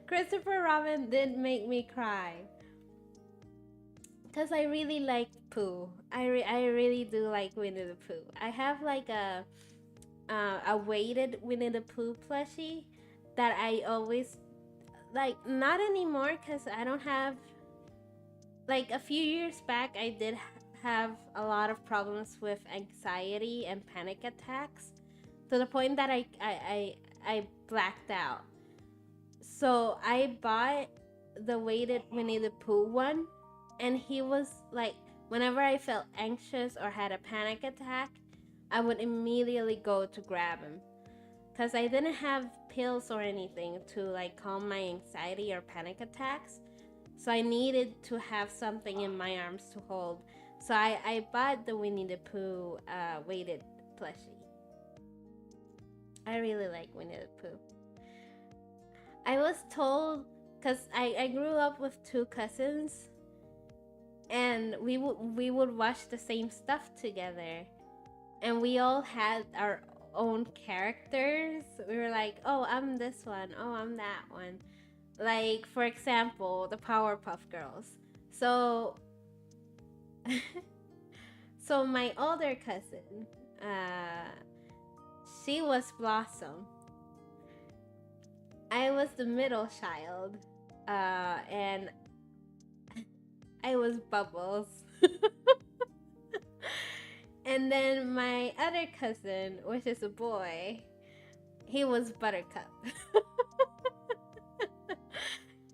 Christopher Robin did make me cry. Because I really like Pooh. I really do like Winnie the Pooh. I have like a weighted Winnie the Pooh plushie that I always like. Not anymore, because I don't have. Like, a few years back, I did have a lot of problems with anxiety and panic attacks, to the point that I blacked out. So I bought the weighted Winnie the Pooh one, and he was like, whenever I felt anxious or had a panic attack, I would immediately go to grab him, because I didn't have pills or anything to like calm my anxiety or panic attacks. So I needed to have something in my arms to hold. So I bought the Winnie the Pooh weighted plushie. I really like Winnie the Pooh. I was told, because I grew up with two cousins, and we would watch the same stuff together, and we all had our own characters. We were like, oh, I'm this one, oh, I'm that one. Like, for example, the Powerpuff Girls. So so my older cousin, she was Blossom. I was the middle child, and I was Bubbles. And then my other cousin, which is a boy, he was Buttercup.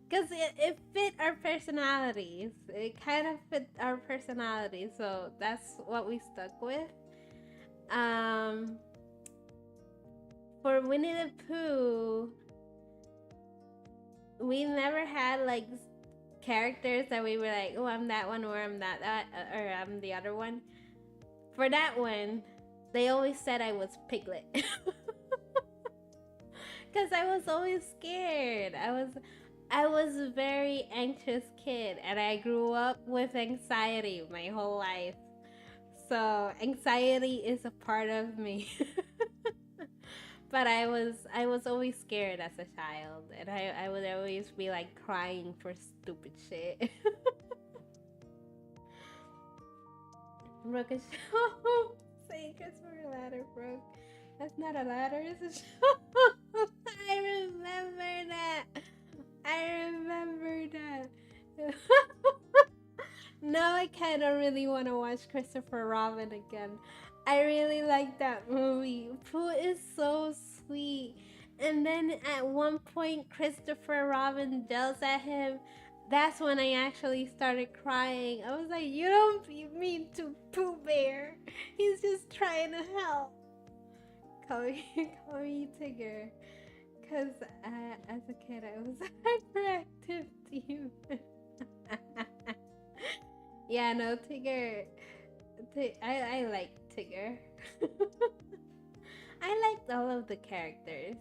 Because it fit our personalities. It kind of fit our personalities, so that's what we stuck with. For Winnie the Pooh, we never had like characters that we were like, oh, I'm that one, or I'm that, or I'm the other one. For that one, they always said I was Piglet. Because I was always scared. I was a very anxious kid, and I grew up with anxiety my whole life. So anxiety is a part of me. But I was always scared as a child, and I would always be like crying for stupid shit. Broke a show. Saying Christopher ladder broke. That's not a ladder, it's a show. I remember that. Now I kind of really want to watch Christopher Robin again. I really like that movie. Pooh is so sweet. And then at one point, Christopher Robin yells at him, that's when I actually started crying. I was like, you don't mean to Pooh Bear. He's just trying to help. Call me Tigger. Because as a kid, I was hyperactive to you. Yeah, no, Tigger. I like Tigger. I liked all of the characters.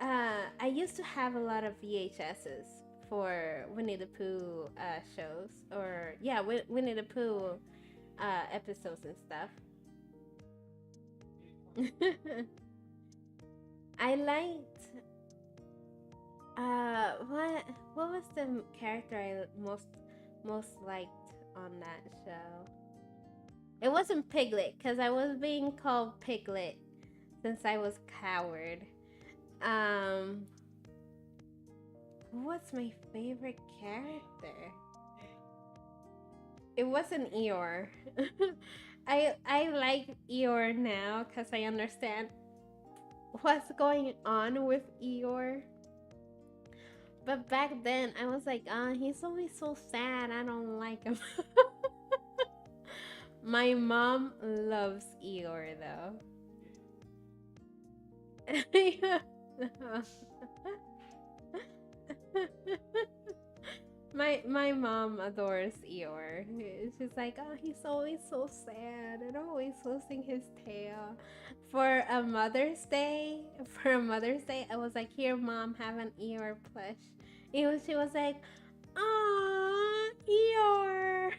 I used to have a lot of VHSs for Winnie the Pooh shows, or yeah, Winnie the Pooh episodes and stuff. I liked what was the character I most liked on that show? It wasn't Piglet, because I was being called Piglet since I was coward. What's my favorite character? It wasn't Eeyore. I like Eeyore now because I understand what's going on with Eeyore. But back then, I was like, he's always so sad. I don't like him. My mom loves Eeyore, though. My mom adores Eeyore. She's like, oh, he's always so sad and always losing his tail. For a Mother's Day, I was like, here, mom, have an Eeyore plush. She was like, aw, Eeyore.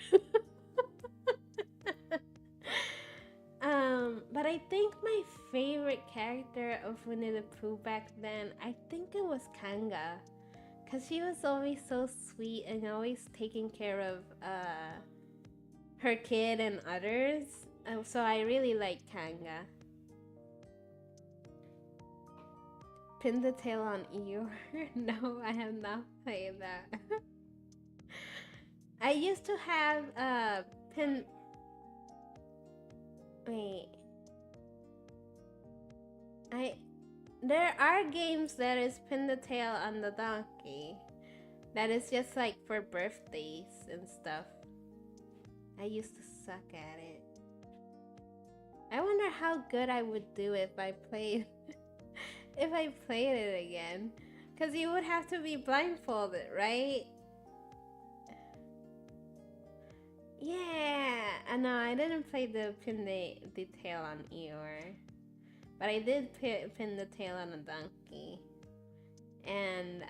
But I think my favorite character of Winnie the Pooh back then, I think it was Kanga. Because she was always so sweet and always taking care of her kid and others. So I really like Kanga. Pin the tail on Eeyore? No, I have not played that. I used to have pin... Wait. There are games that is pin the tail on the donkey. That is just like for birthdays and stuff. I used to suck at it. I wonder how good I would do if I played it again. Cause you would have to be blindfolded, right? Yeah. No, I didn't play the pin the tail on Eeyore. But I did pin the tail on a donkey. And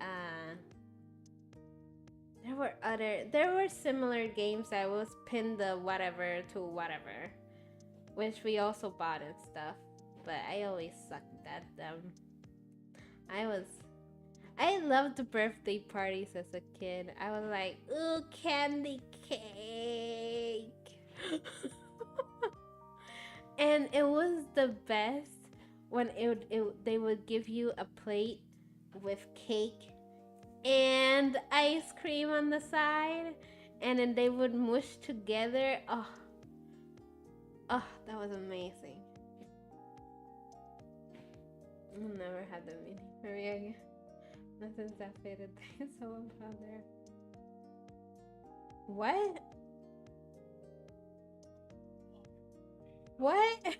there were similar games that was pin the whatever to whatever, which we also bought and stuff. But I always sucked at them. I loved the birthday parties as a kid. I was like, ooh, candy cake. And it was the best when they would give you a plate with cake and ice cream on the side, and then they would mush together. Oh, that was amazing. I'll never had the mini Maria. Nothing's that faded. So about there. What? What?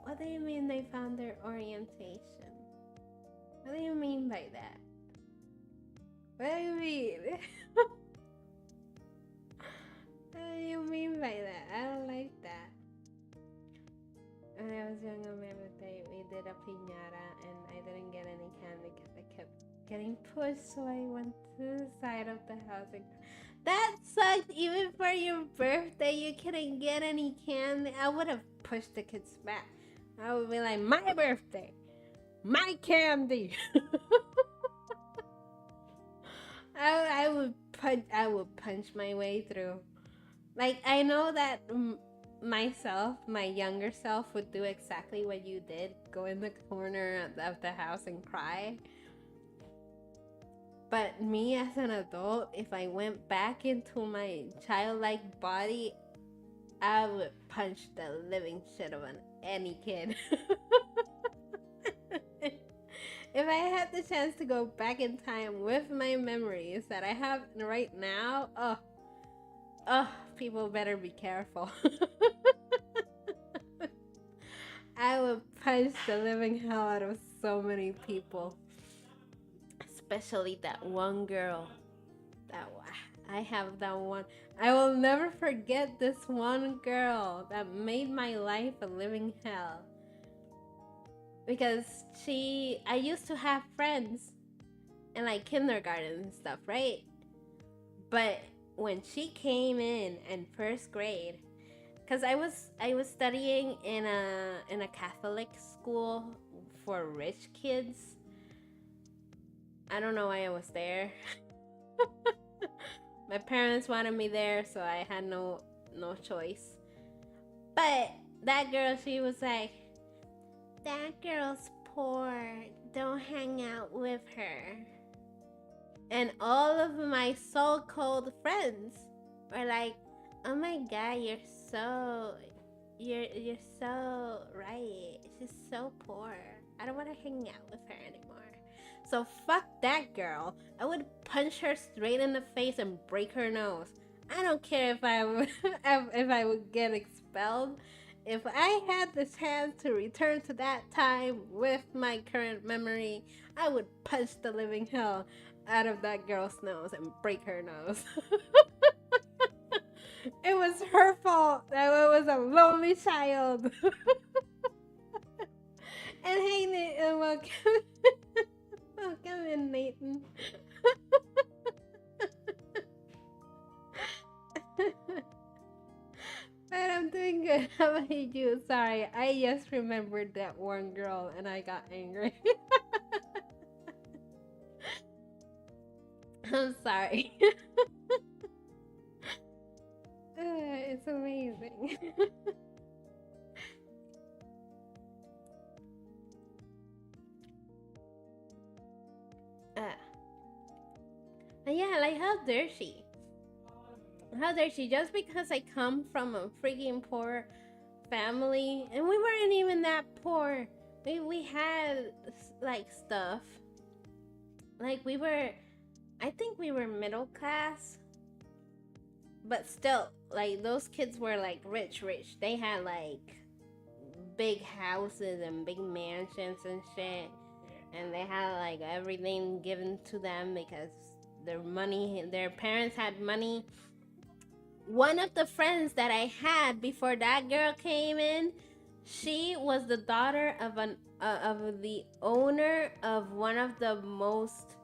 What do you mean they found their orientation? What do you mean by that? What do you mean? What do you mean by that? I don't like that. When I was young on my birthday, we did a piñata and I didn't get any candy because I kept getting pushed, so I went to the side of the house and that sucked. Even for your birthday, you couldn't get any candy. I would have pushed the kids back. I would be like, my birthday, my candy. I would punch my way through. Like, I know that myself, my younger self, would do exactly what you did. Go in the corner of the house and cry. But me as an adult, if I went back into my childlike body, I would punch the living shit out of any kid. If I had the chance to go back in time with my memories that I have right now, people better be careful. I would punch the living hell out of so many people, especially that one girl. I have that one. I will never forget this one girl that made my life a living hell. Because I used to have friends in like kindergarten and stuff, right? But when she came in first grade, because I was studying in a Catholic school for rich kids. I don't know why I was there. My parents wanted me there, so I had no choice. But that girl, she was like, that girl's poor. Don't hang out with her. And all of my so-called friends were like, oh my god, you're so right. She's so poor. I don't want to hang out with her anymore. So fuck that girl. I would punch her straight in the face and break her nose. I don't care if I would if I would get expelled. If I had the chance to return to that time with my current memory, I would punch the living hell out of that girl's nose and break her nose. It was her fault that I was a lonely child. And hey, Nathan, welcome. Welcome in, Nathan. But I'm doing good. How about you? Sorry, I just remembered that one girl and I got angry. I'm sorry. It's amazing. Yeah, like how dare she? How dare she? Just because I come from a freaking poor family, and we weren't even that poor. We had like stuff. Like I think we were middle class, but still, like those kids were like rich. They had like big houses and big mansions and shit, and they had like everything given to them because their parents had money. One of the friends that I had before that girl came in, she was the daughter of the owner of one of the most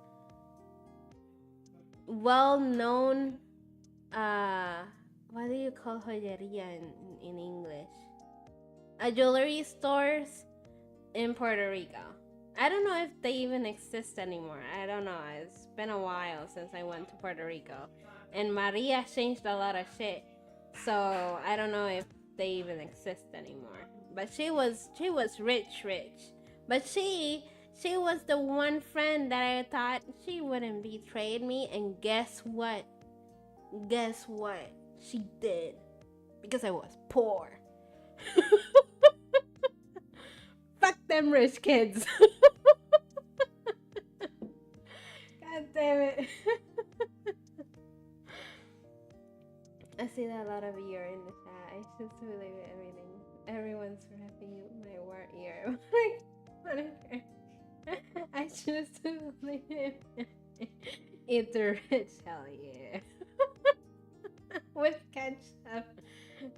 well-known what do you call joyería in English? Jewelry stores in Puerto Rico. I don't know if they even exist anymore. I don't know. It's been a while since I went to Puerto Rico. And Maria changed a lot of shit. So I don't know if they even exist anymore. But she was rich. But she was the one friend that I thought she wouldn't betray me, and guess what? She did. Because I was poor. Fuck them rich kids. God damn it. I see that a lot of you are in the chat. I choose to believe everything. Everyone's rapping my word ear. Whatever. I choose to believe it. Eat the rich, hell yeah. With ketchup.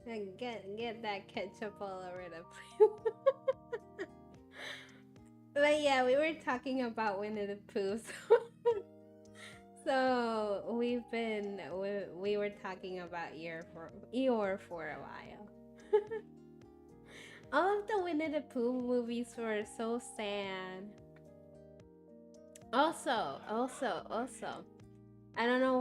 And get that ketchup all over the place. But yeah, we were talking about Winnie the Pooh. So we were talking about Eeyore for a while. All of the Winnie the Pooh movies were so sad. Also, I don't know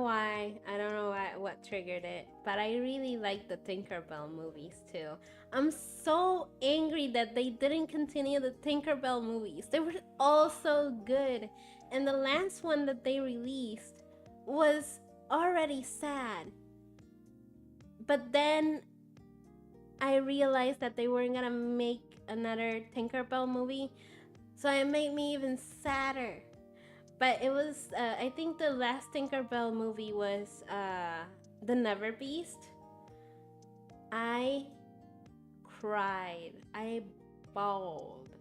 what triggered it, but I really like the Tinkerbell movies too. I'm so angry that they didn't continue the Tinkerbell movies. They were all so good. And the last one that they released was already sad. But then I realized that they weren't gonna make another Tinkerbell movie So it made me even sadder. But it was, I think the last Tinkerbell movie was The Never Beast. I cried. I bawled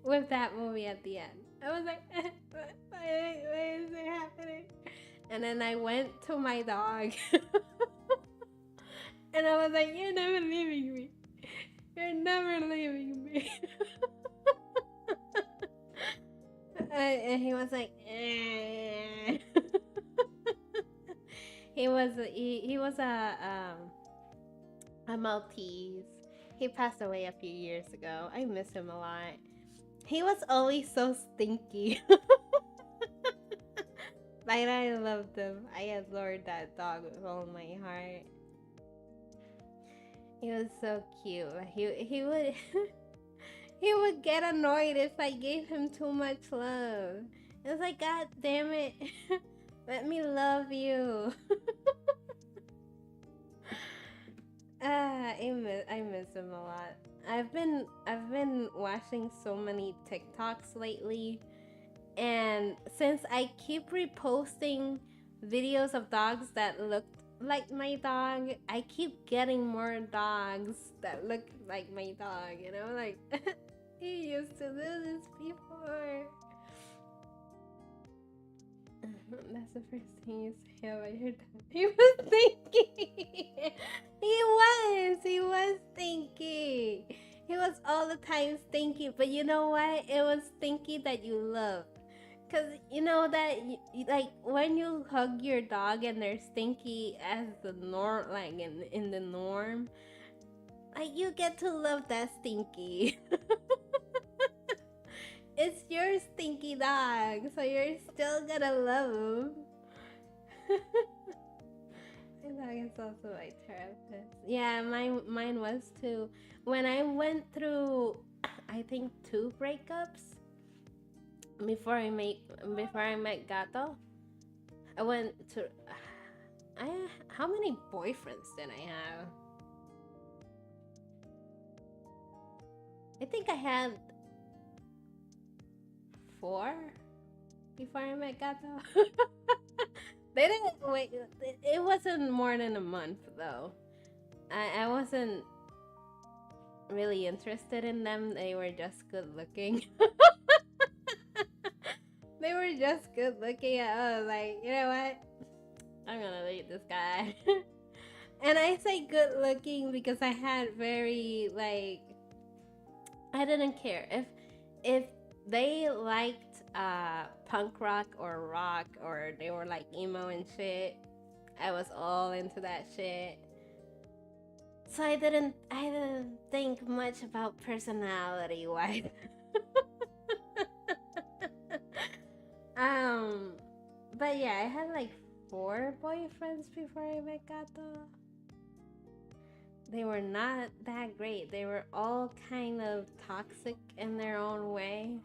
with that movie at the end. I was like, why is it happening? And then I went to my dog. And I was like, you're never leaving me. You're never leaving me. And he was like, eh. he was a Maltese. He passed away a few years ago. I miss him a lot. He was always so stinky. Like, I loved him. I adored that dog with all my heart. He was so cute. He would he would get annoyed if I gave him too much love. It was like, God damn it. Let me love you. I miss him a lot. I've been watching so many TikToks lately, and since I keep reposting videos of dogs that look like my dog, I keep getting more dogs that look like my dog, you know, like he used to do this before. That's the first thing you say about your dad. He was thinking. He was thinking. He was all the time stinky, but you know what? It was stinky that you love. Cause you know that like when you hug your dog and they're stinky as the norm, like in the norm, like you get to love that stinky. It's your stinky dog, so you're still gonna love him. My dog is also my therapist. Yeah, mine was too. When I went through, I think 2 breakups before I met Gato. I went to. How many boyfriends did I have? I think I had 4 before I met Gato. They didn't wait. It wasn't more than a month though. I wasn't really interested in them. They were just good looking. They were just good looking. I was like, you know what? I'm gonna date this guy. And I say good looking because I had very like, I didn't care if they liked punk rock or they were like emo and shit. I was all into that shit. So I didn't think much about personality wise. But yeah, I had like 4 boyfriends before I met Gato. They were not that great. They were all kind of toxic in their own way.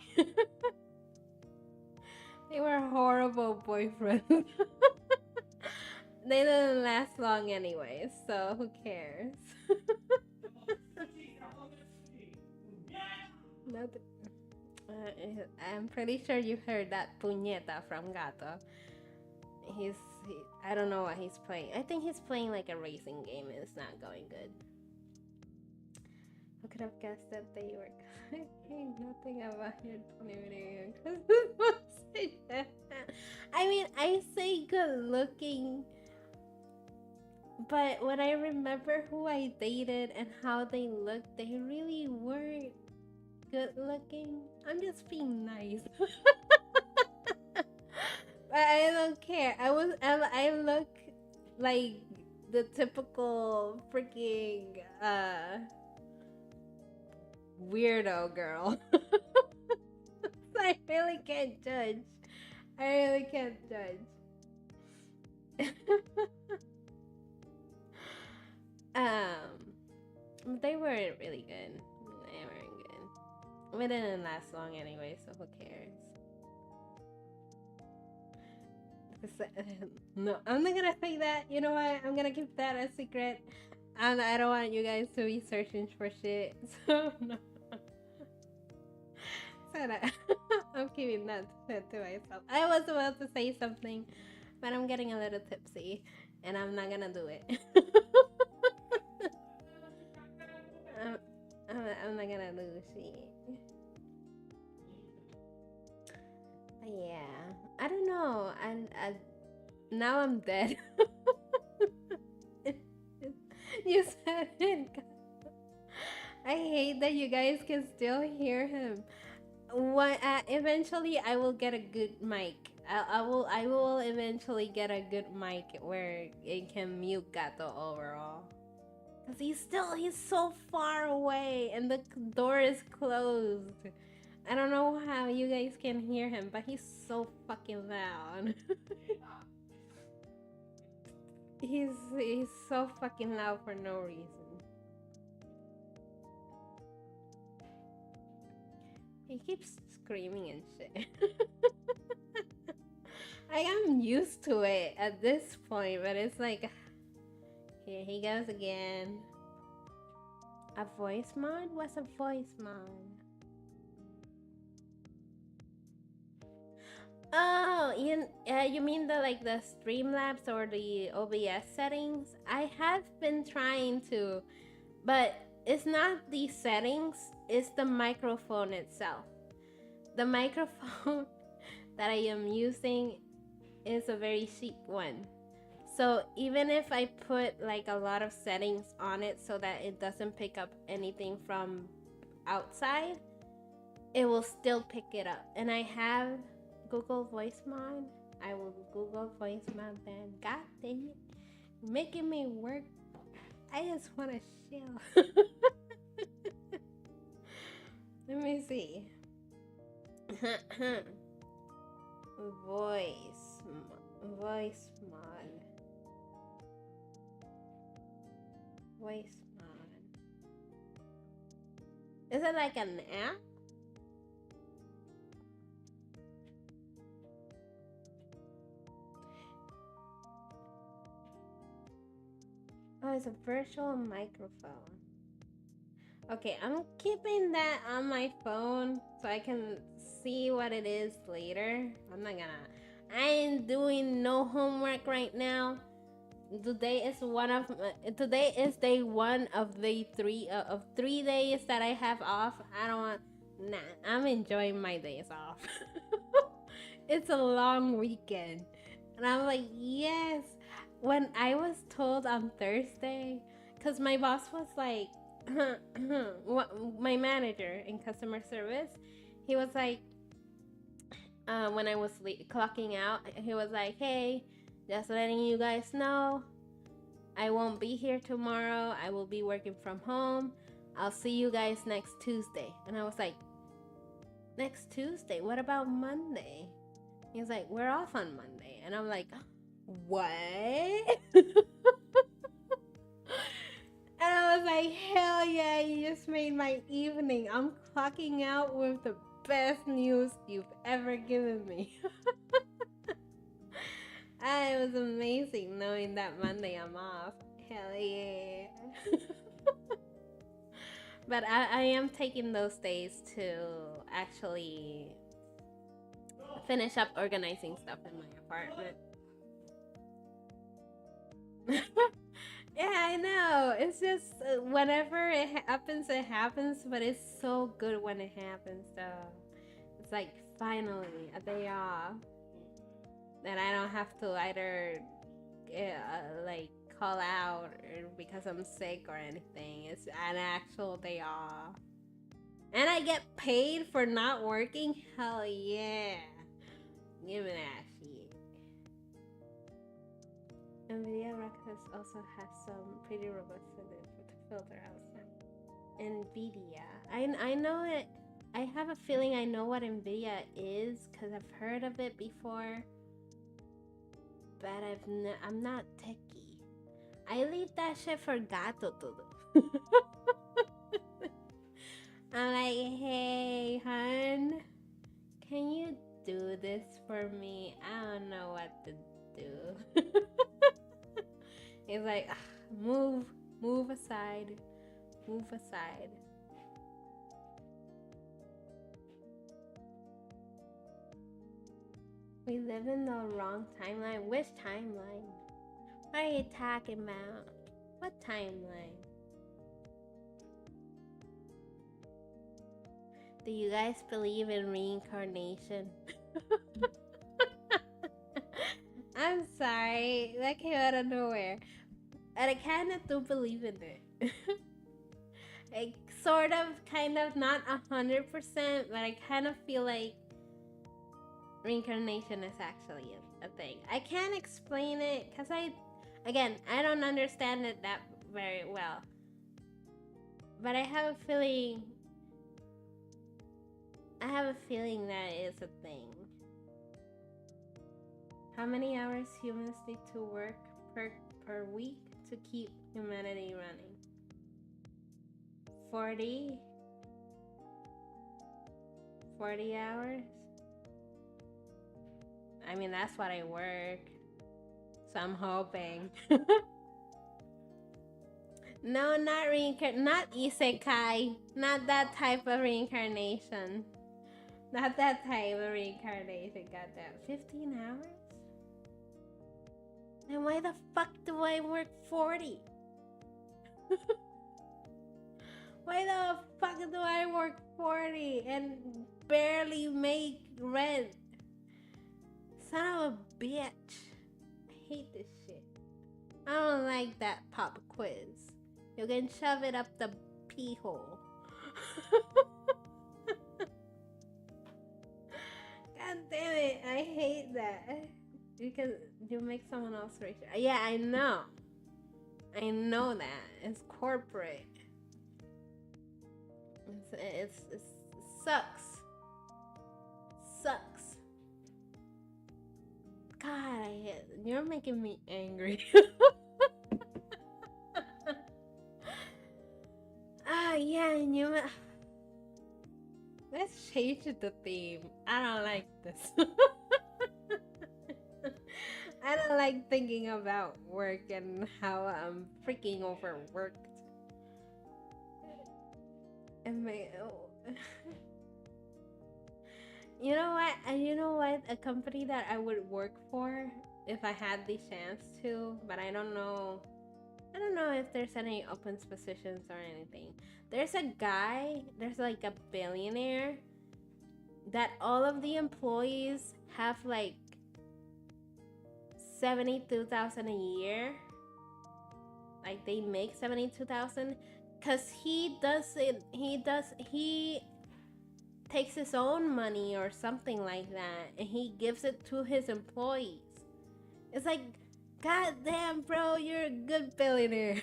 They were horrible boyfriends. They didn't last long anyway, so who cares? I'm pretty sure you heard that puñeta from Gato. I don't know what he's playing. I think he's playing like a racing game and it's not going good. Who could have guessed that they were saying nothing about your 20 Christmas? I mean, I say good looking, but when I remember who I dated and how they looked, they really weren't good looking. I'm just being nice. I don't care. I look like the typical freaking weirdo girl. I really can't judge. I really can't judge. They weren't really good. They weren't good. We didn't last long anyway, so who cares? No, I'm not gonna say that. You know what? I'm gonna keep that a secret. And I don't want you guys to be searching for shit. So no. said I'm keeping that to myself. I was about to say something, but I'm getting a little tipsy, and I'm not gonna do it. I'm, I'm not gonna do shit. Yeah, I don't know. I now I'm dead. You said it. I hate that you guys can still hear him. Eventually I will get a good mic. I will eventually get a good mic where it can mute Gato overall. Cause he's so far away and the door is closed. I don't know how you guys can hear him, but he's so fucking loud. he's so fucking loud for no reason. He keeps screaming and shit. I am used to it at this point, but it's like, here he goes again. A voice mod? What's a voice mod? Oh, you mean the Streamlabs or the OBS settings? I have been trying to, but it's not the settings, it's the microphone itself. The microphone that I am using is a very cheap one. So even if I put like a lot of settings on it so that it doesn't pick up anything from outside, it will still pick it up. And I have Google Voice Mod. I will Google Voice Mod then. God dang it. Making me work. I just want to chill. Let me see. Voice mod. Voice mod. Is it like an app? Oh, it's a virtual microphone. Okay, I'm keeping that on my phone so I can see what it is later. I ain't doing no homework right now. Today is day one of the 3 days that I have off. I'm enjoying my days off. It's a long weekend. And I'm like, yes. When I was told on Thursday, because my boss was like, my manager in customer service, he was like, when I was clocking out, he was like, hey, just letting you guys know, I won't be here tomorrow. I will be working from home. I'll see you guys next Tuesday. And I was like, next Tuesday? What about Monday? He was like, we're off on Monday. And I'm like, what? And I was like, hell yeah, you just made my evening. I'm clocking out with the best news you've ever given me. It was amazing knowing that Monday I'm off. Hell yeah. But I am taking those days to actually finish up organizing stuff in my apartment. Yeah, I know. It's just whenever it happens, but it's so good when it happens, though. It's like finally a day off. That I don't have to either like call out or because I'm sick or anything. It's an actual day off. And I get paid for not working? Hell yeah. Give me that shit. NVIDIA Rockets also has some pretty robust filter outside. NVIDIA. I know it. I have a feeling I know what NVIDIA is because I've heard of it before. But I'm not techie. I leave that shit for Gato to do. I'm like, hey, hun, can you do this for me? I don't know what to do. He's like, move aside. We live in the wrong timeline. Which timeline? What are you talking about? What timeline? Do you guys believe in reincarnation? I'm sorry, that came out of nowhere. And I kind of do believe in it. I sort of, kind of, not 100%, but I kind of feel like reincarnation is actually a thing. I can't explain it because I don't understand it that very well. But I have a feeling that it's a thing. How many hours humans need to work per week to keep humanity running? 40 hours? I mean, that's what I work. So I'm hoping. No, not not isekai. Not that type of reincarnation. Not that type of reincarnation. Goddamn. 15 hours? Then why the fuck do I work 40? Why the fuck do I work 40 and barely make rent? Son of a bitch. I hate this shit. I don't like that pop quiz. You can shove it up the pee hole. God damn it, I hate that. Because you make someone else rich. Yeah, I know. I know that. It's corporate. It sucks. Sucks. God, you're making me angry. Yeah, and let's change the theme. I don't like this. I don't like thinking about work and how I'm freaking overworked. And you know what? A company that I would work for if I had the chance to, but I don't know if there's any open positions or anything. There's like a billionaire that all of the employees have like 72,000 a year. Like they make 72,000 because he takes his own money or something like that and he gives it to his employees. It's like, god damn, bro, you're a good billionaire.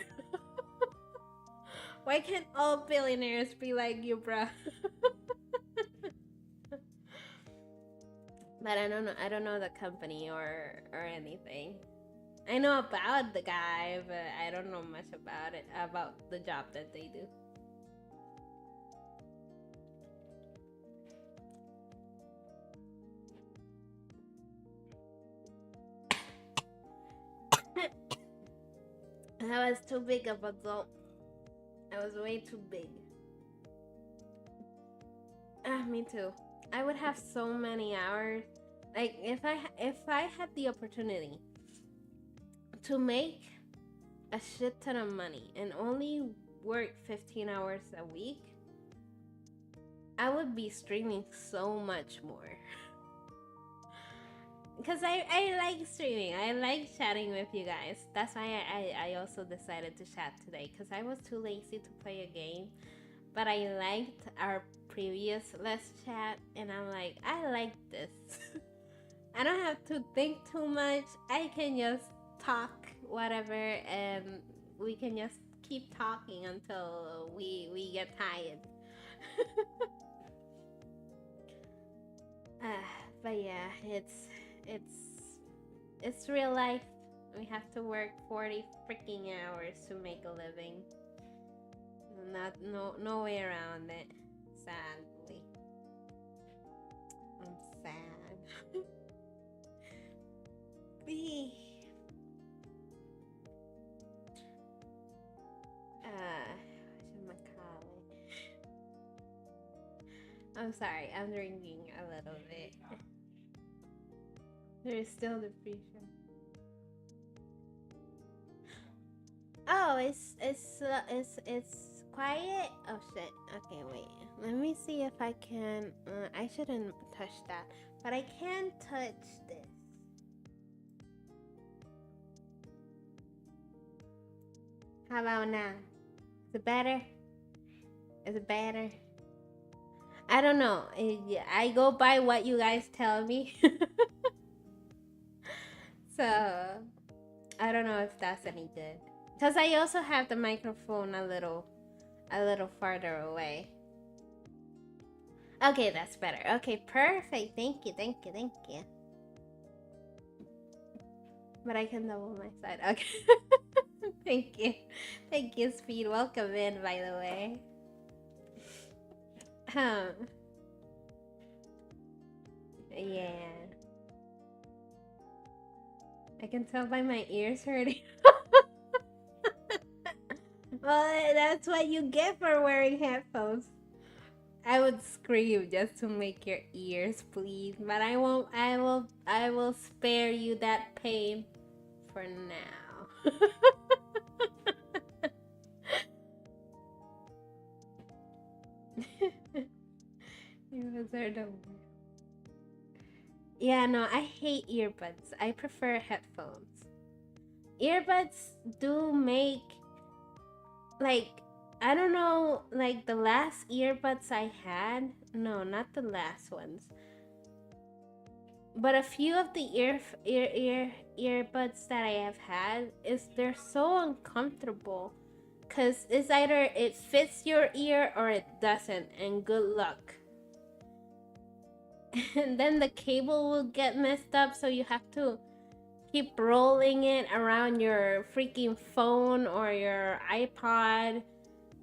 Why can't all billionaires be like you, bro? But I don't know the company or anything. I know about the guy, but I don't know much about the job that they do. I was too big of a gulp. I was way too big. Me too. I would have so many hours. Like if I had the opportunity to make a shit ton of money and only work 15 hours a week, I would be streaming so much more. Because I like streaming. I like chatting with you guys. That's why I also decided to chat today. Because I was too lazy to play a game. But I liked our previous Let's Chat. And I'm like, I like this. I don't have to think too much. I can just talk whatever. And we can just keep talking until we get tired. But yeah, it's real life. We have to work 40 freaking hours to make a living. No way around it. Sadly. I'm sad. I'm sorry, I'm drinking a little bit. There's still the free show. Oh, it's quiet. Oh shit. Okay, wait. Let me see if I can. I shouldn't touch that, but I can touch this. How about now? Is it better? Is it better? I don't know. I go by what you guys tell me. So I don't know if that's any good. Cause I also have the microphone a little farther away. Okay, that's better. Okay, perfect. Thank you. But I can double my side. Okay. Thank you, Speed. Welcome in, by the way. Yeah. I can tell by my ears hurting. Well, that's what you get for wearing headphones. I would scream just to make your ears bleed, but I won't. I will spare you that pain for now. Earbuds are the worst. Yeah, no, I hate earbuds. I prefer headphones. Earbuds do make, like, I don't know, like the last earbuds I had. No, not the last ones. But a few of the earbuds that I have had they're so uncomfortable, cause it's either it fits your ear or it doesn't, and good luck. And then the cable will get messed up, so you have to keep rolling it around your freaking phone or your iPod,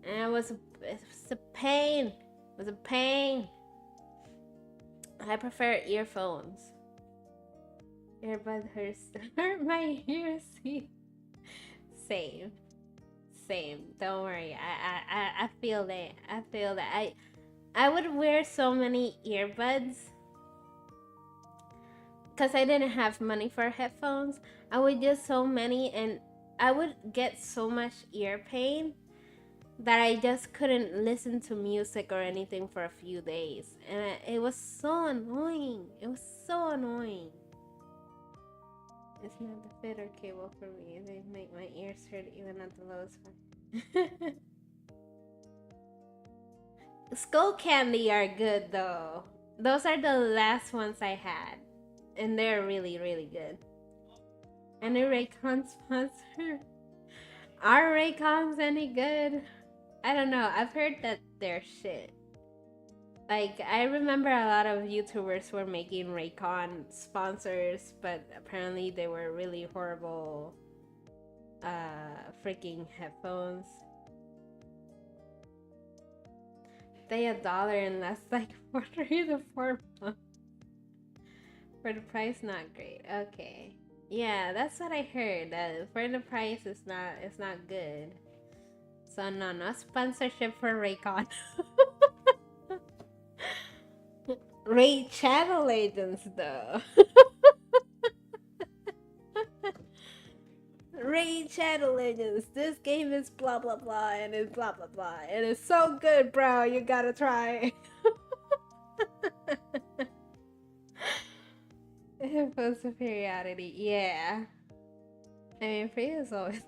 and it was a pain. It was a pain. I prefer earphones. Earbud hurt my ears. Same. Don't worry. I feel that. I would wear so many earbuds because I didn't have money for headphones. I would get so many, and I would get so much ear pain that I just couldn't listen to music or anything for a few days, and it was so annoying. It's not the fit or cable for me. They make my ears hurt even at the lowest one. Skull candy are good though. Those are the last ones I had, and they're really, really good. And the Raycon sponsor. Are Raycons any good? I don't know. I've heard that they're shit. Like, I remember a lot of YouTubers were making Raycon sponsors, but apparently they were really horrible freaking headphones. They $1 and that's like for 3 to 4 months. For the price, not great. Okay. Yeah, that's what I heard. For the price, it's not good. So no sponsorship for Raycon. Raid Chatnanigans though. Raid Chatnanigans. This game is blah blah blah and it's blah blah blah and it's so good, bro. You gotta try. For superiority, yeah. I mean, free is always.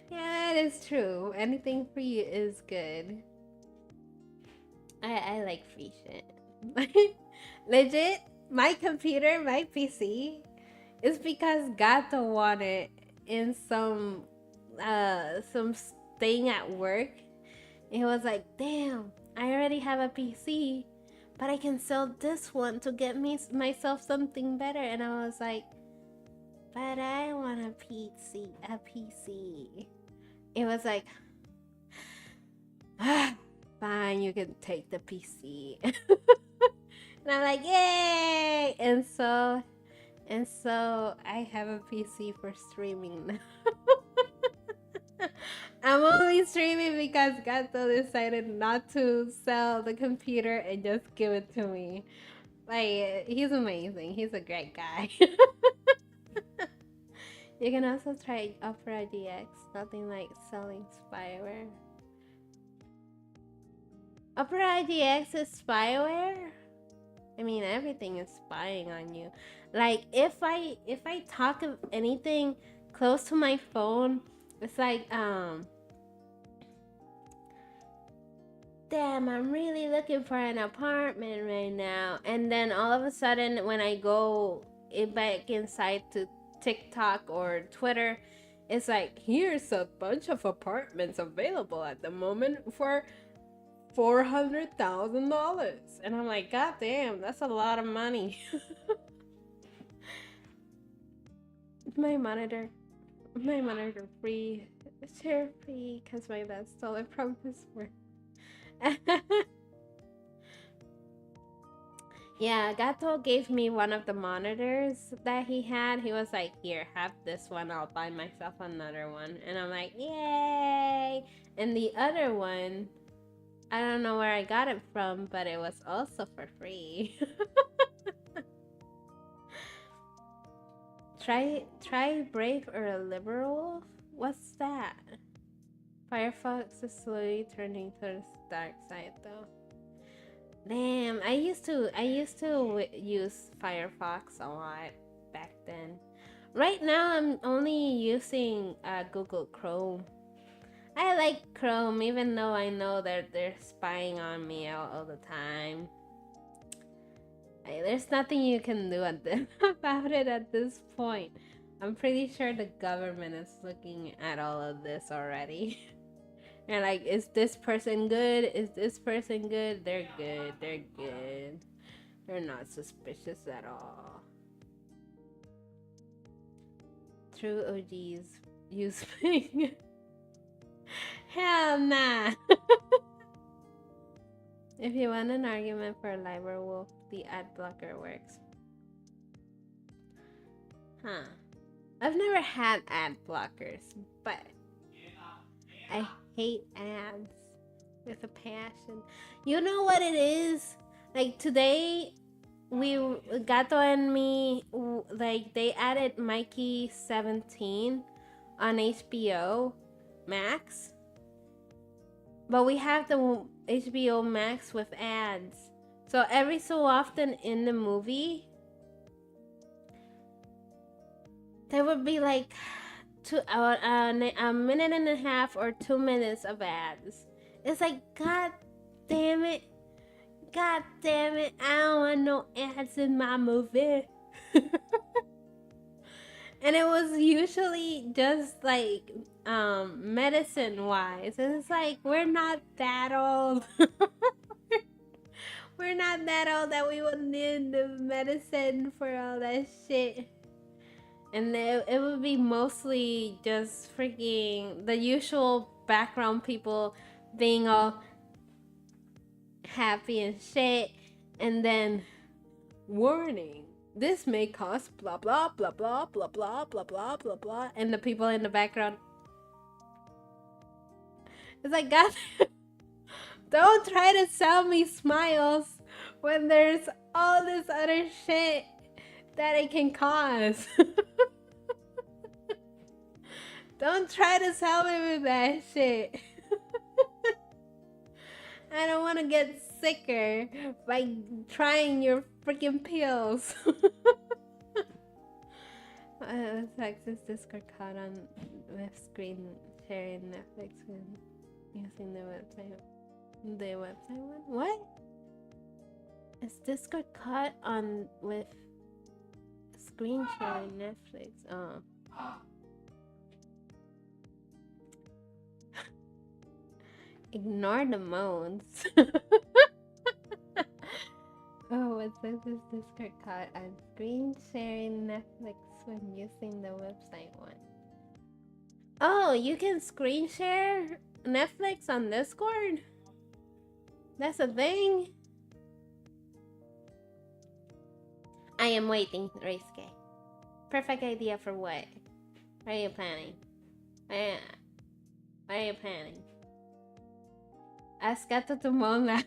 Yeah, it is true. Anything free is good. I like free shit. Legit, my computer, my PC, is because Gato wanted in some thing at work. It was like, damn, I already have a PC, but I can sell this one to get myself something better. And I was like, but I want a PC. It was like, fine, you can take the PC. And I'm like, yay! And so I have a PC for streaming now. I'm only streaming because Gato decided not to sell the computer and just give it to me. Like, he's amazing. He's a great guy. You can also try Opera DX. Nothing like selling spyware. Opera DX is spyware? I mean, everything is spying on you. Like, if I talk of anything close to my phone, it's like, damn, I'm really looking for an apartment right now. And then all of a sudden, when I go back inside to TikTok or Twitter, it's like, here's a bunch of apartments available at the moment for $400,000. And I'm like, God damn, that's a lot of money. my monitor free. Share free because my dad stole it from his work. Yeah, Gato gave me one of the monitors that he had. He was like, here, have this one. I'll buy myself another one. And I'm like, yay! And the other one, I don't know where I got it from, but it was also for free. Try Brave or a Liberal? What's that? Firefox is slowly turning to the dark side though. Damn, I used to use Firefox a lot back then. Right now I'm only using Google Chrome. I like Chrome even though I know that they're spying on me all the time. There's nothing you can do about it at this point. I'm pretty sure the government is looking at all of this already. And like, is this person good? Is this person good? They're good. They're good. They're not suspicious at all. True OGs use Ping. Hell nah. If you want an argument for Liber Wolf, the ad blocker works. Huh. I've never had ad blockers, but I hate ads with a passion. You know what it is? Like today, Gato and me, like they added Mikey 17 on HBO Max. But we have the HBO Max with ads. So every so often in the movie, there would be like a minute and a half or 2 minutes of ads. It's like, God damn it. God damn it. I don't want no ads in my movie. And it was usually just like medicine wise. And it's like, we're not that old. We're not that old that we would need the medicine for all that shit. And it would be mostly just freaking the usual background people being all happy and shit. And then, warning, this may cause blah blah blah blah blah blah blah blah blah blah. And the people in the background, it's like, God, don't try to sell me smiles when there's all this other shit that it can cause. Don't try to sell me with that shit. I don't want to get sicker by trying your freaking pills. Let's access Discord caught on with screen sharing Netflix when using the website. The website one? What? Is Discord caught on with screen sharing Netflix? Oh. Ignore the moans. Oh, it says this Discord caught on screen sharing Netflix when using the website one. Oh, you can screen share Netflix on Discord? That's a thing? I am waiting, Reisuke. Perfect idea for what? What are you planning? What are you planning? Ask Gato to moan louder.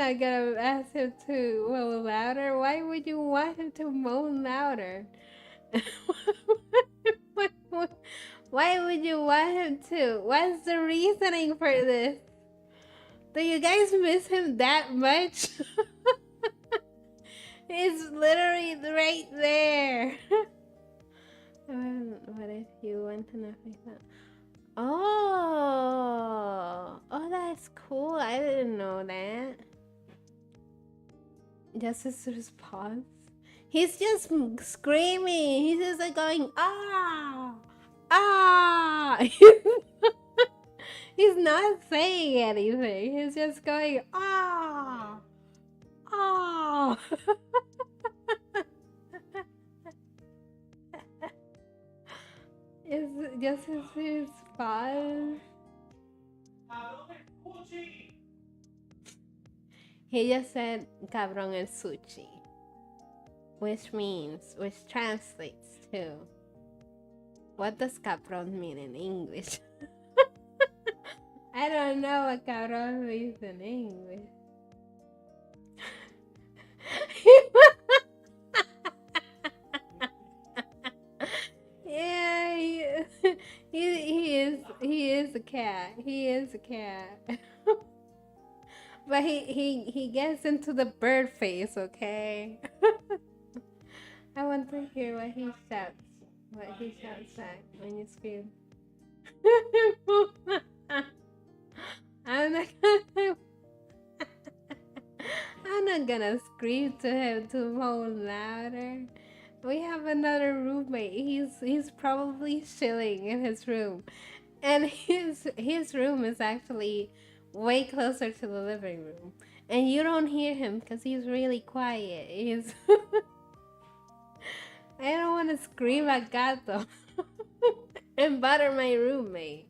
not gonna ask him to moan louder. Why would you want him to moan louder? Why would you want him to? What's the reasoning for this? Do you guys miss him that much? He's literally right there. What if you went to Netflix? Oh, that's cool. I didn't know that. Just his response. He's just screaming. He's just like going, ah, ah. He's not saying anything. He's just going, ah, ah. It's just his response. He just said cabrón el sushi, which translates to, what does cabrón mean in English? I don't know what cabrón means in English. Yeah, he is a cat. He is a cat. But he gets into the bird face, okay? I want to hear what he shouts. What he shouts at when you scream. I'm not gonna scream to him to moan louder. We have another roommate. He's probably chilling in his room, and his room is actually way closer to the living room, and you don't hear him because he's really quiet. I don't want to scream at Gato and bother my roommate.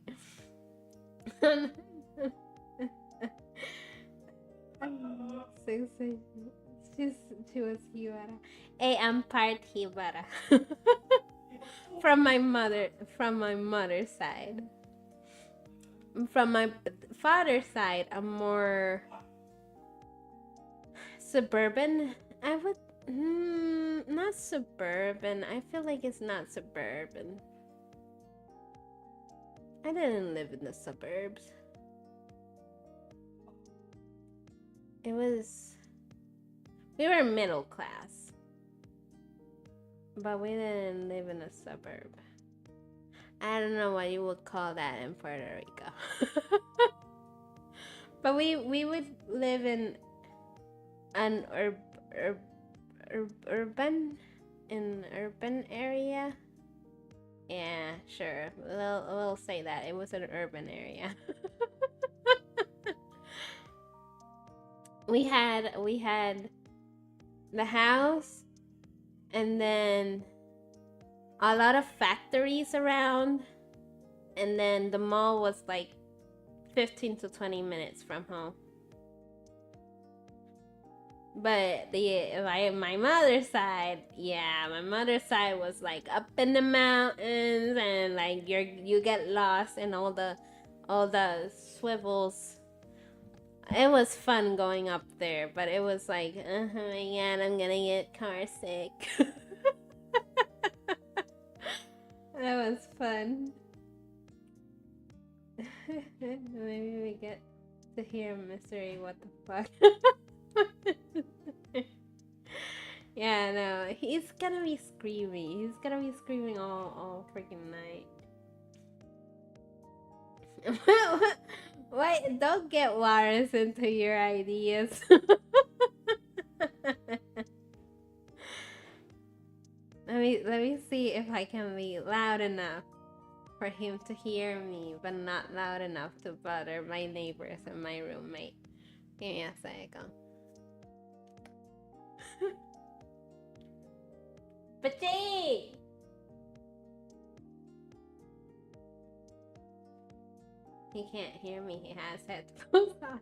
She was Hibara. Hey, I'm part Hibara. From my mother's side. From my father's side, I'm more suburban. I would not suburban. I feel like it's not suburban. I didn't live in the suburbs. We were middle class, but we didn't live in a suburb. I don't know what you would call that in Puerto Rico. But we would live in an urban area. Yeah, sure. We'll say that it was an urban area. we had the house, and then a lot of factories around, and then the mall was like 15 to 20 minutes from home. But my mother's side, yeah, my mother's side was like up in the mountains, and like you get lost in all the swivels. It was fun going up there, but it was like, oh my god, I'm gonna get car sick. That was fun. Maybe we get to hear mystery. What the fuck? Yeah, no, he's gonna be screaming. He's gonna be screaming all freaking night. Wait, don't get Warren into your ideas. Let me see if I can be loud enough for him to hear me, but not loud enough to bother my neighbors and my roommate. Give me a second. Pachi! He can't hear me. He has headphones on.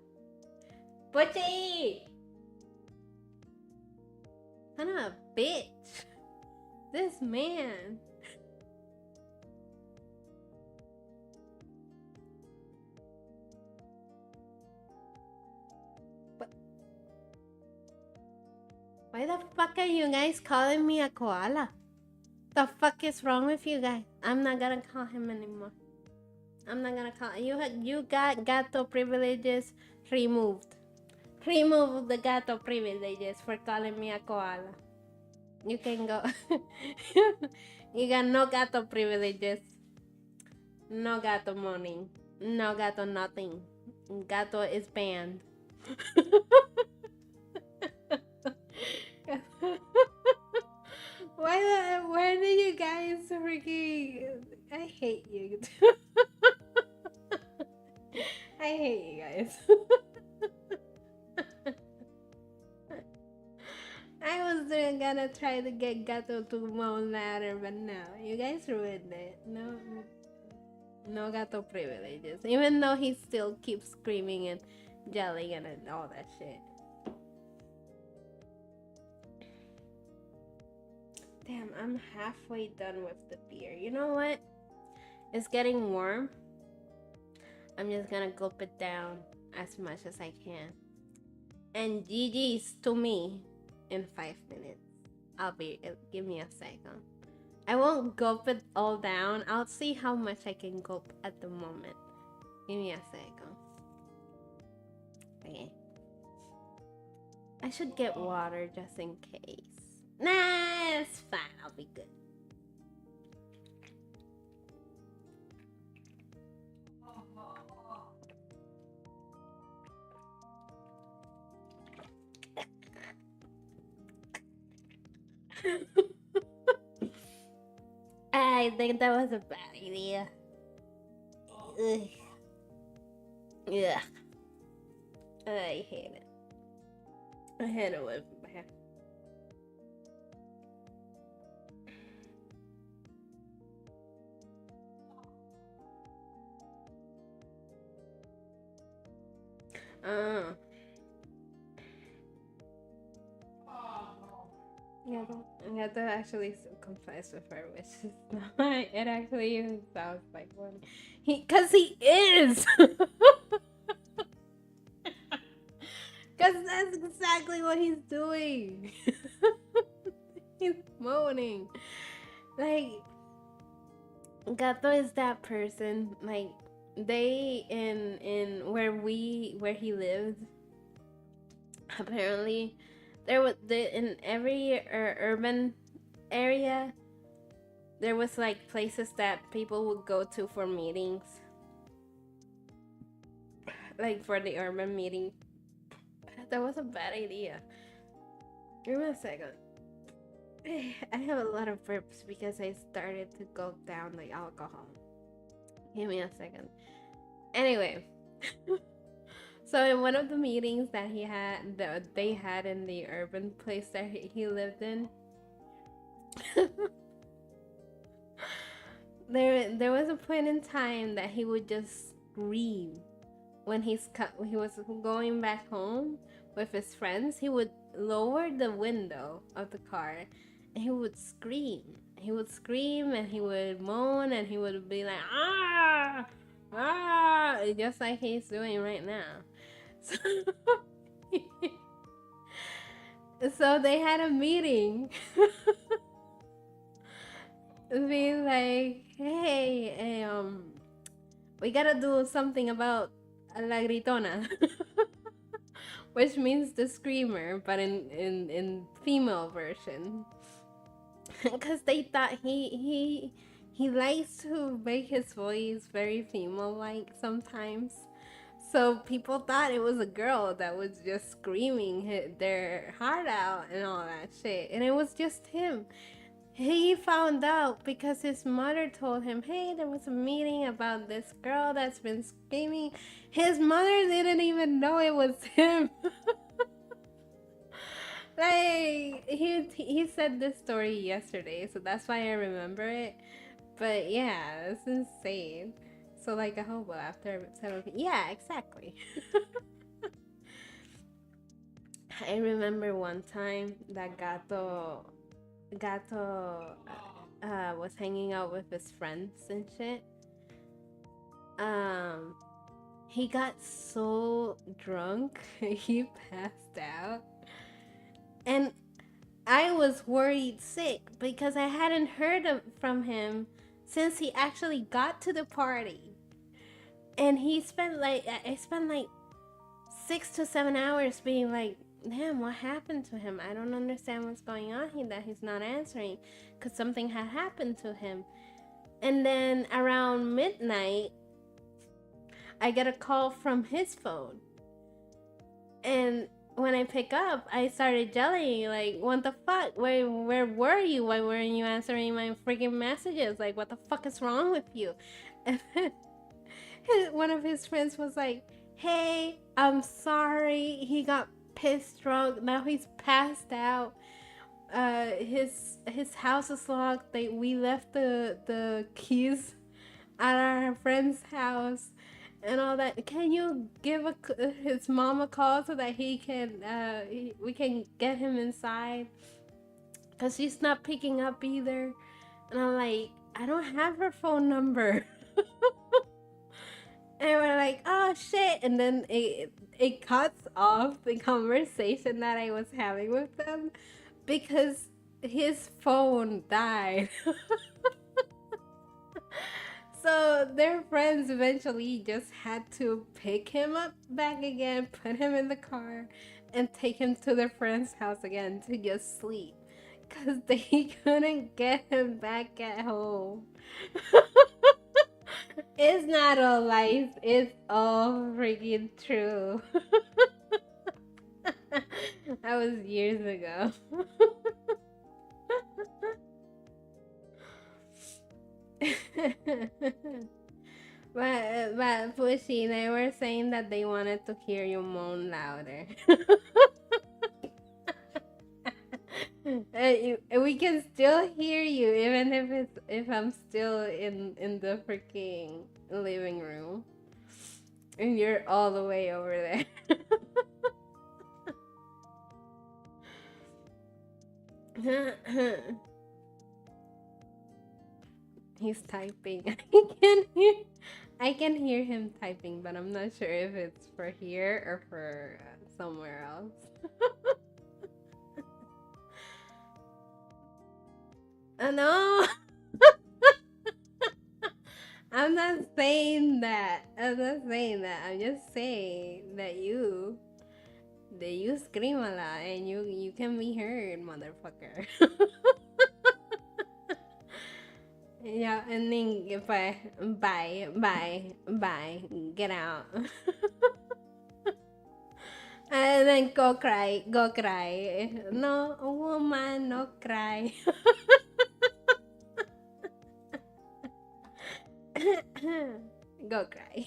Pachi! Son of a bitch. This man. Why the fuck are you guys calling me a koala? The fuck is wrong with you guys? I'm not gonna call him anymore. I'm not gonna call you got gato privileges removed. Remove the gato privileges for calling me a koala. You can go. You got no gato privileges. No gato money. No gato nothing. Gato is banned. Why do you guys freaking... I hate you. I hate you guys. I was gonna try to get Gato to moan louder, but no, you guys ruined it. No, no Gato privileges. Even though he still keeps screaming and yelling and all that shit. Damn, I'm halfway done with the beer. You know what? It's getting warm. I'm just gonna gulp it down as much as I can. And GG's to me in 5 minutes. Give me a second. I won't gulp it all down. I'll see how much I can gulp at the moment. Give me a second. Okay. I should get water just in case. Nah, it's fine. I'll be good. I think that was a bad idea. Ugh. Yeah. I hate it. I hate it with my hair. Yeah, that actually complies with her wishes. It actually even sounds like one. Cause he is! Cause that's exactly what he's doing. He's moaning. Like, Gato is that person, like, they in where he lived, apparently in every urban area there was like places that people would go to for meetings, like for the urban meeting. That was a bad idea. Give me a second. I have a lot of burps because I started to gulp down the alcohol. Give me a second. Anyway. So in one of the meetings that they had in the urban place that he lived in, there was a point in time that he would just scream when he was going back home with his friends. He would lower the window of the car and he would scream. He would scream and he would moan and he would be like, ah, ah, just like he's doing right now. So they had a meeting. Being like, hey, we gotta do something about la gritona. Which means the screamer, but in female version. Because they thought he likes to make his voice very female-like sometimes. So people thought it was a girl that was just screaming their heart out and all that shit. And it was just him. He found out because his mother told him, hey, there was a meeting about this girl that's been screaming. His mother didn't even know it was him. Like, he said this story yesterday, so that's why I remember it. But yeah, it's insane. So like a hobo after 7 p.m. Yeah, exactly. I remember one time that Gato was hanging out with his friends and shit. He got so drunk he passed out. And I was worried sick because I hadn't heard from him since he actually got to the party. And I spent like 6 to 7 hours being like, damn, what happened to him? I don't understand what's going on here that he's not answering because something had happened to him. And then around midnight, I get a call from his phone. And when I pick up, I started yelling, like, what the fuck? Where were you? Why weren't you answering my freaking messages? Like, what the fuck is wrong with you? And then one of his friends was like, hey, I'm sorry. He got pissed drunk. Now he's passed out. His house is locked. We left the keys at our friend's house and all that. Can you give his mom a call so that we can get him inside? Cause she's not picking up either. And I'm like, I don't have her phone number. And we're like, oh shit. And then it cuts off the conversation that I was having with them because his phone died. So their friends eventually just had to pick him up back again, put him in the car, and take him to their friend's house again to just sleep. Because they couldn't get him back at home. It's not all lies, it's all freaking true. That was years ago. But Pushy, they were saying that they wanted to hear you moan louder. We can still hear you even if I'm still in the freaking living room and you're all the way over there. He's typing. I can hear him typing, but I'm not sure if it's for here or for somewhere else. No. I'm not saying that. I'm not saying that. I'm just saying that you scream a lot and you can be heard, motherfucker. Yeah, and then if bye, get out. And then go cry. No, woman, no cry. Go cry.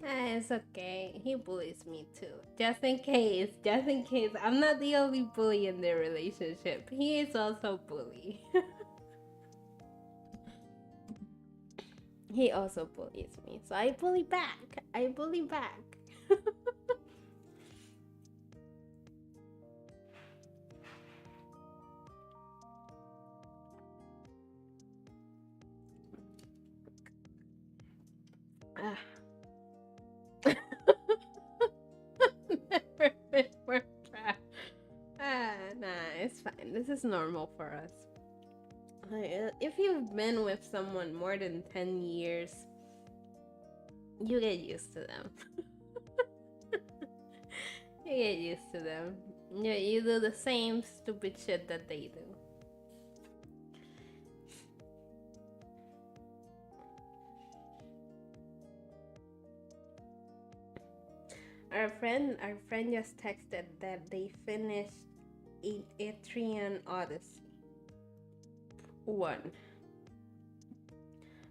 It's okay. He bullies me too. Just in case. I'm not the only bully in their relationship. He is also bully. He also bullies me. So I bully back. Never been more proud. Nah, it's fine. This is normal for us. If you've been with someone more than 10 years, you get used to them. You get used to them. You do the same stupid shit that they do. Our friend just texted that they finished Etrian Odyssey 1.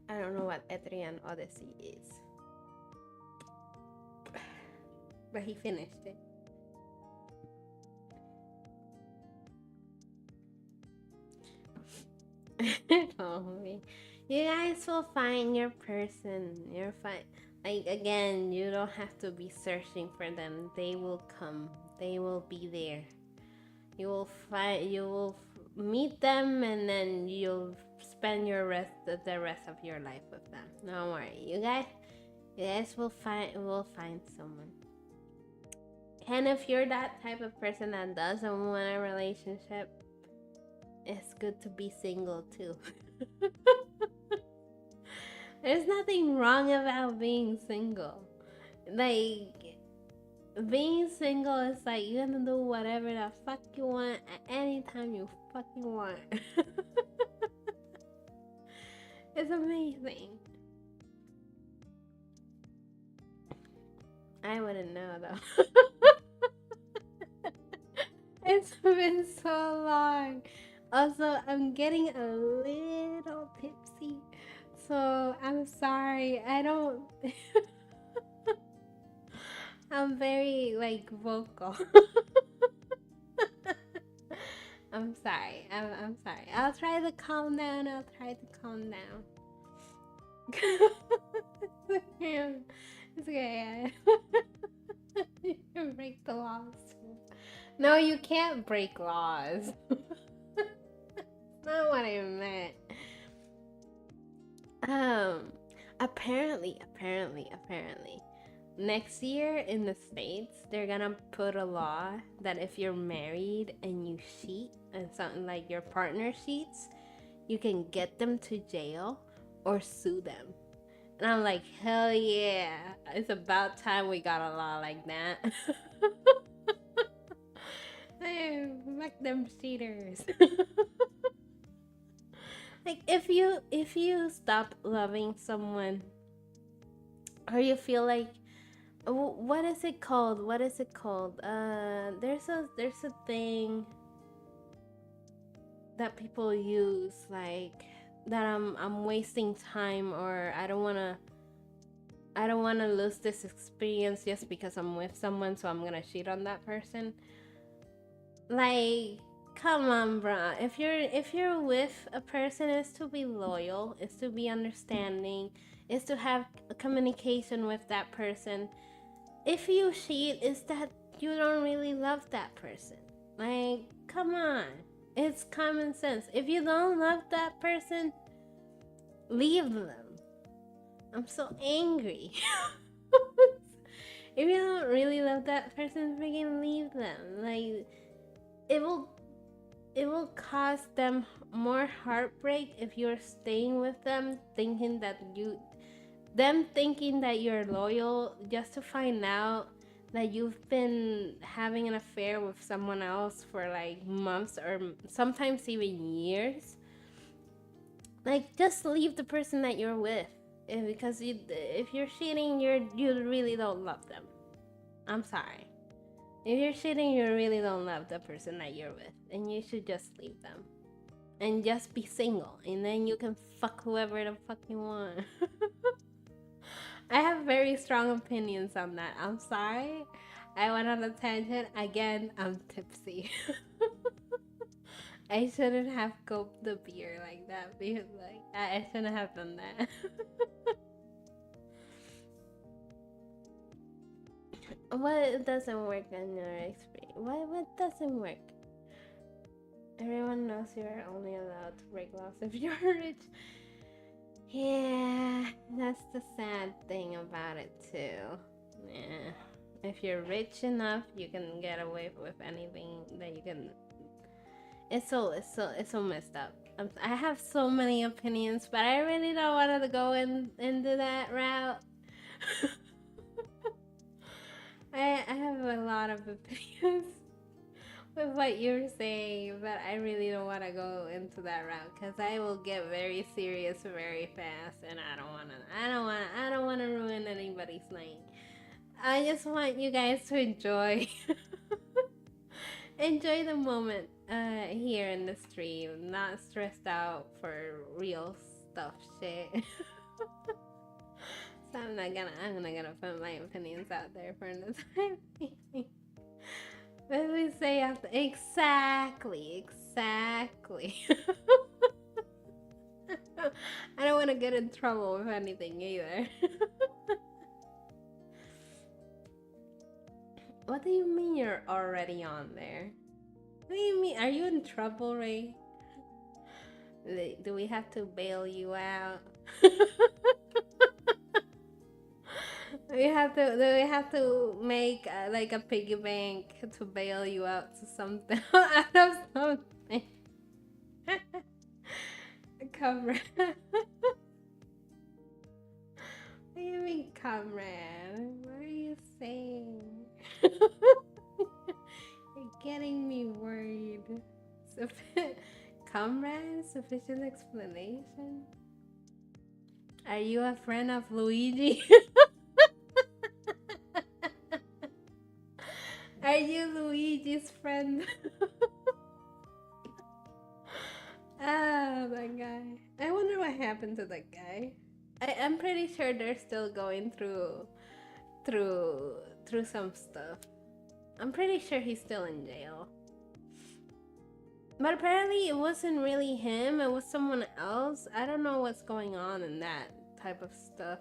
I don't know what Etrian Odyssey is, but he finished it. You guys will find your person. You're fine. Like, again, you don't have to be searching for them. They will come. They will be there. You will meet them and then you'll spend the rest of your life with them. Don't worry, you guys will find someone. And if you're that type of person that doesn't want a relationship, it's good to be single too. There's nothing wrong about being single. Like, being single is like you're gonna do whatever the fuck you want at any time you fucking want. It's amazing. I wouldn't know though. It's been so long. Also, I'm getting a little tipsy, so I'm sorry. I don't. I'm very like vocal. I'm sorry. I'm sorry. I'll try to calm down. It's okay. It's okay. You can break the laws. No, you can't break laws. That's not what I meant. Apparently, next year in the States, they're gonna put a law that if you're married and you cheat and something like your partner cheats, you can get them to jail or sue them. And I'm like, hell yeah. It's about time we got a law like that. Hey, fuck them cheaters. Like, if you stop loving someone, or you feel like, what is it called? There's a thing that people use, like, that I'm wasting time, or I don't wanna lose this experience just because I'm with someone, so I'm gonna cheat on that person. Like, come on, bruh. If you're with a person, it's to be loyal, it's to be understanding, it's to have a communication with that person. If you cheat, it's that you don't really love that person. Like, come on. It's common sense. If you don't love that person, leave them. I'm so angry. If you don't really love that person, freaking leave them. Like, it will cause them more heartbreak if you're staying with them thinking that you're loyal, just to find out that you've been having an affair with someone else for like months or sometimes even years. Like, just leave the person that you're with, because if you're cheating, you really don't love them. I'm sorry. If you're cheating, you really don't love the person that you're with, and you should just leave them and just be single, and then you can fuck whoever the fuck you want. I have very strong opinions on that. I'm sorry. I went on a tangent. Again, I'm tipsy. I shouldn't have gulped the beer like that, because like I shouldn't have done that. What doesn't work on your experience? What doesn't work? Everyone knows you're only allowed to break laws if you're rich. Yeah, that's the sad thing about it too. Yeah. If you're rich enough, you can get away with anything that you can. It's so messed up. I have so many opinions, but I really don't want to go into that route. I have a lot of opinions with what you're saying, but I really don't want to go into that route because I will get very serious very fast, and I don't want to ruin anybody's night. I just want you guys to enjoy the moment here in the stream, not stressed out for real stuff shit. So I'm not gonna put my opinions out there for the time being. What did we say after? Exactly. I don't want to get in trouble with anything either. What do you mean you're already on there? What do you mean? Are you in trouble, Ray? Do we have to bail you out? Do we have to make like a piggy bank to bail you out to something out of something? Comrade. What do you mean, comrade? What are you saying? You're getting me worried. Comrade, sufficient explanation? Are you a friend of Luigi? Are you Luigi's friend? Ah, that guy. I wonder what happened to that guy. I'm pretty sure they're still going through some stuff. I'm pretty sure he's still in jail. But apparently it wasn't really him, it was someone else. I don't know what's going on in that type of stuff.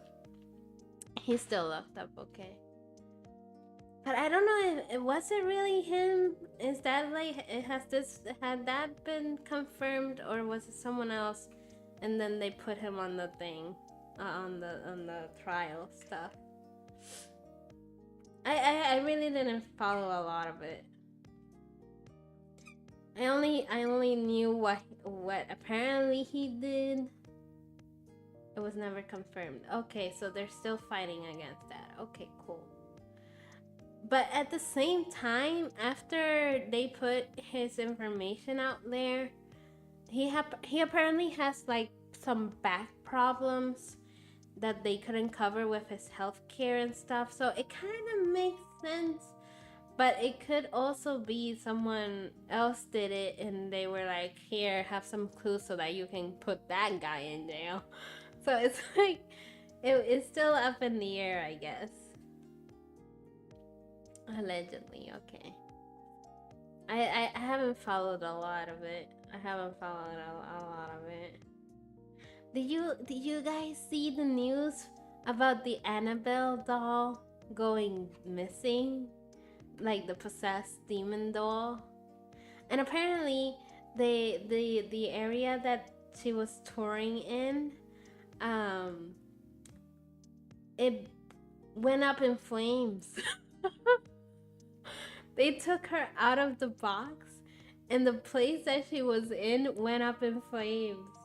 He's still locked up, okay. But I don't know if it wasn't really him. Is that like, had that been confirmed, or was it someone else and then they put him on the thing, on the trial stuff? I really didn't follow a lot of it. I only knew what apparently he did. It was never confirmed. Okay, so they're still fighting against that. Okay, cool. But at the same time, after they put his information out there, he apparently has like some back problems that they couldn't cover with his healthcare and stuff. So it kind of makes sense. But it could also be someone else did it and they were like, here, have some clues so that you can put that guy in jail. So it's like, it's still up in the air, I guess. Allegedly, okay. I haven't followed a lot of it. I haven't followed a lot of it. Did you guys see the news about the Annabelle doll going missing? Like the possessed demon doll? And apparently the area that she was touring in, it went up in flames. They took her out of the box and the place that she was in went up in flames.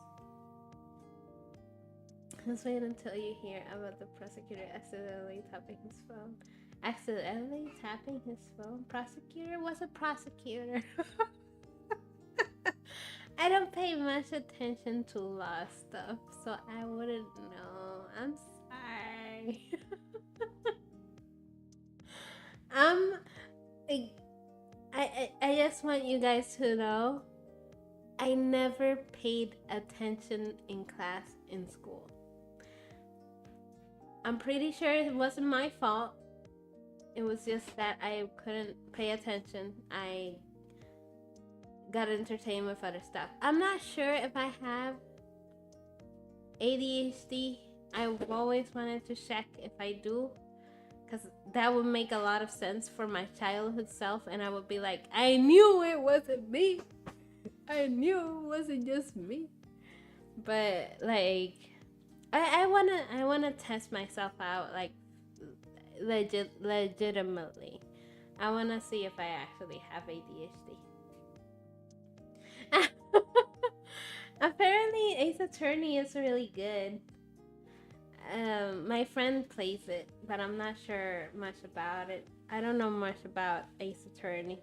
Let's wait until you hear about the prosecutor accidentally tapping his phone. Accidentally tapping his phone? Prosecutor? What's a prosecutor? I don't pay much attention to law stuff, so I wouldn't know. I'm sorry. I just want you guys to know, I never paid attention in class in school. I'm pretty sure it wasn't my fault. It was just that I couldn't pay attention. I got entertained with other stuff. I'm not sure if I have ADHD. I've always wanted to check if I do, because that would make a lot of sense for my childhood self, and I would be like, I knew it wasn't me. I knew it wasn't just me. But like, I wanna test myself out, like legitimately. I wanna see if I actually have ADHD. Apparently Ace Attorney is really good. My friend plays it, but I'm not sure much about it. I don't know much about Ace Attorney,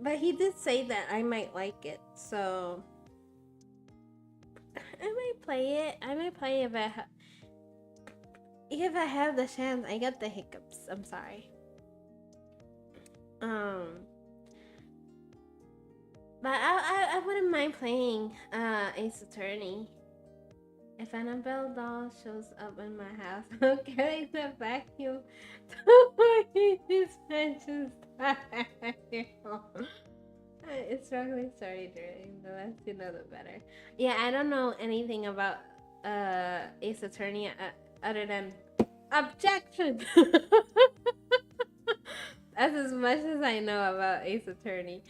but he did say that I might like it, so I might play it. I might play if I have the chance. I got the hiccups. I'm sorry. But I wouldn't mind playing Ace Attorney. If Annabelle doll shows up in my house, I'm getting the vacuum to his pension style. It's struggling story during the less you know the better. Yeah, I don't know anything about Ace Attorney other than objection. That's as much as I know about Ace Attorney.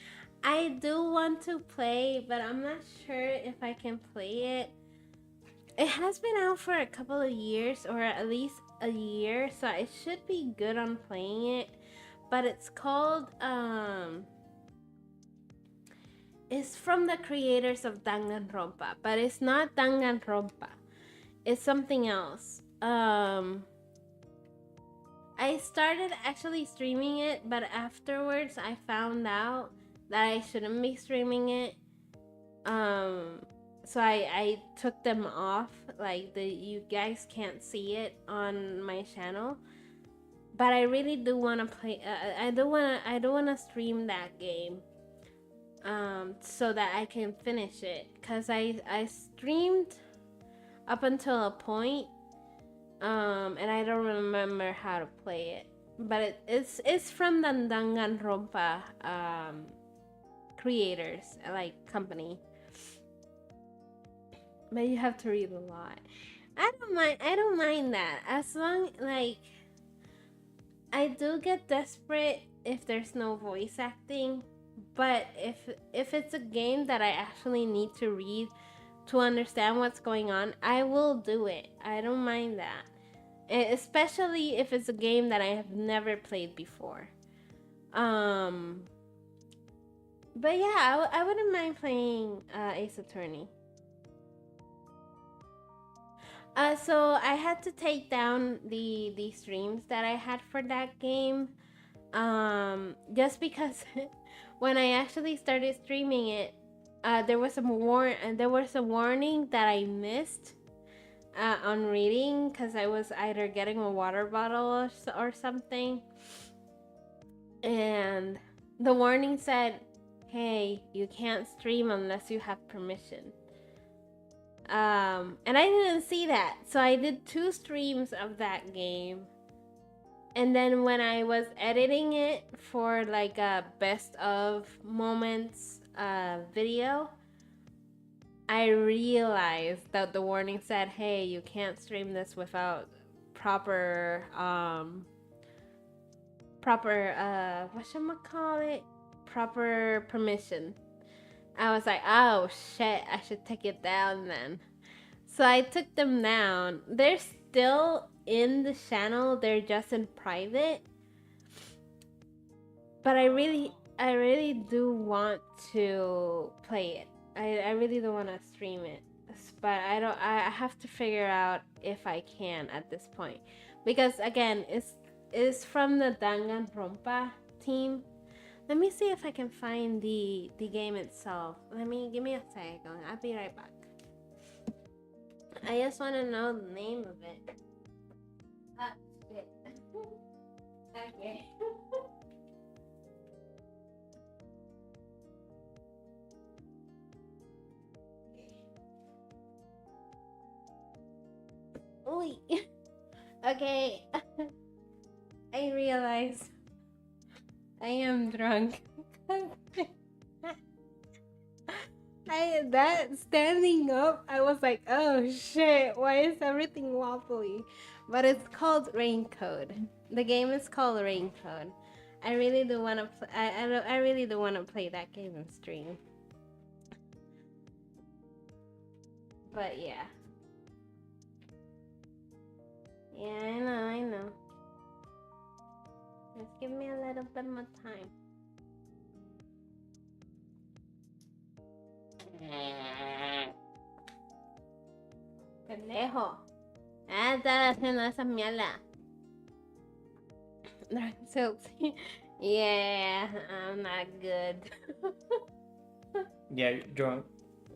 I do want to play, but I'm not sure if I can play it. It has been out for a couple of years, or at least a year, so I should be good on playing it. But it's called it's from the creators of Danganronpa, but it's not Danganronpa. It's something else. I started actually streaming it, but afterwards I found out that I shouldn't be streaming it. So I took them off. Like you guys can't see it on my channel. But I really do want to play. I do want to stream that game. So that I can finish it, cause I streamed up until a point. And I don't remember how to play it, but it's from the Danganronpa creators, like company. But you have to read a lot. I don't mind that, as long like I do get desperate if there's no voice acting. But if it's a game that I actually need to read to understand what's going on, I will do it. I don't mind that. Especially if it's a game that I have never played before. But yeah, I wouldn't mind playing Ace Attorney. So I had to take down the streams that I had for that game. Just because when I actually started streaming it, there was a warning that I missed on reading, because I was either getting a water bottle or something, and the warning said, hey, you can't stream unless you have permission. And I didn't see that, so I did 2 streams of that game. And then when I was editing it for like a best of moments video, I realized that the warning said, hey, you can't stream this without proper whatchamacallit? Proper permission. I was like, oh shit, I should take it down then. So I took them down. They're still in the channel, they're just in private. But I really do want to play it. I really do want to stream it, but I have to figure out if I can at this point, because again, it's from the Danganronpa team. Let me see if I can find the game itself. Give me a second. I'll be right back. I just want to know the name of it. Ah, shit. Okay. Oi. Okay. I realize I am drunk. That standing up, I was like, oh shit, why is everything wobbly? But it's called Raincoat. The game is called Raincoat. I really do want to I really do want to play that game and stream. But yeah. Yeah, I know. Just give me a little bit more time. Pendejo. Está haciendo esa mierda. So, yeah, I'm not good. Yeah, you're drunk.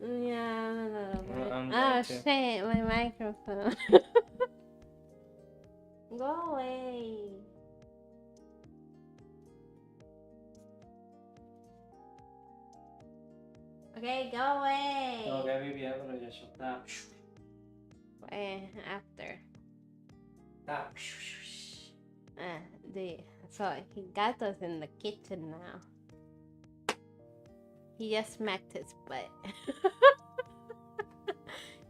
Yeah, I'm a little bit. I'm Oh too. shit, my microphone. Go away. Okay, go away. No, que vivía, pero ya eso está. After. Está. So he got us in the kitchen now. He just smacked his butt.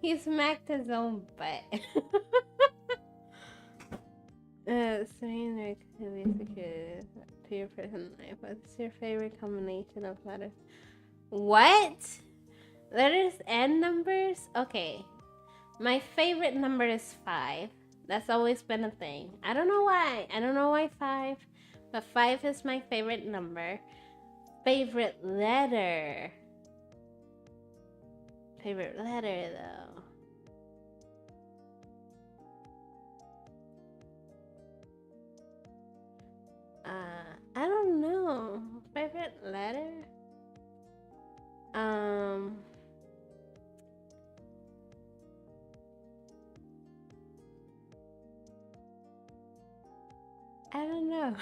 He smacked his own butt. Serena could be secure to your personal life. What's your favorite combination of letters? What? Letters and numbers? Okay. My favorite number is 5. That's always been a thing. I don't know why. I don't know why 5. But 5 is my favorite number. Favorite letter. Favorite letter, though. I don't know. Favorite letter? I don't know.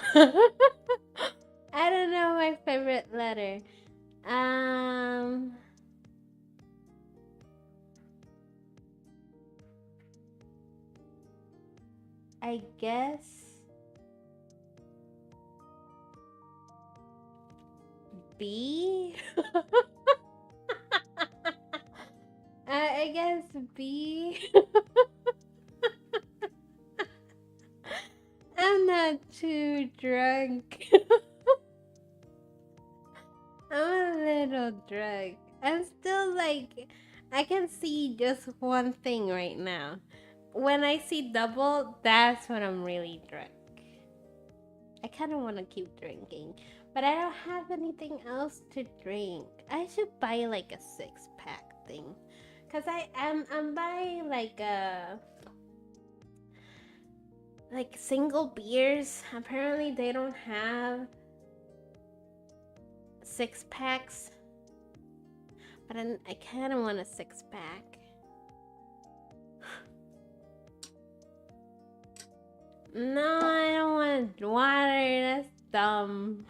I don't know my favorite letter. I guess B. I guess B. I'm not too drunk. I'm a little drunk. I'm still like, I can see just one thing right now. When I see double, that's when I'm really drunk. I kind of want to keep drinking, but I don't have anything else to drink. I should buy like a 6-pack thing, cause I'm buying like single beers. Apparently they don't have 6-packs, but I kind of want a 6-pack. No, I don't want water. That's dumb.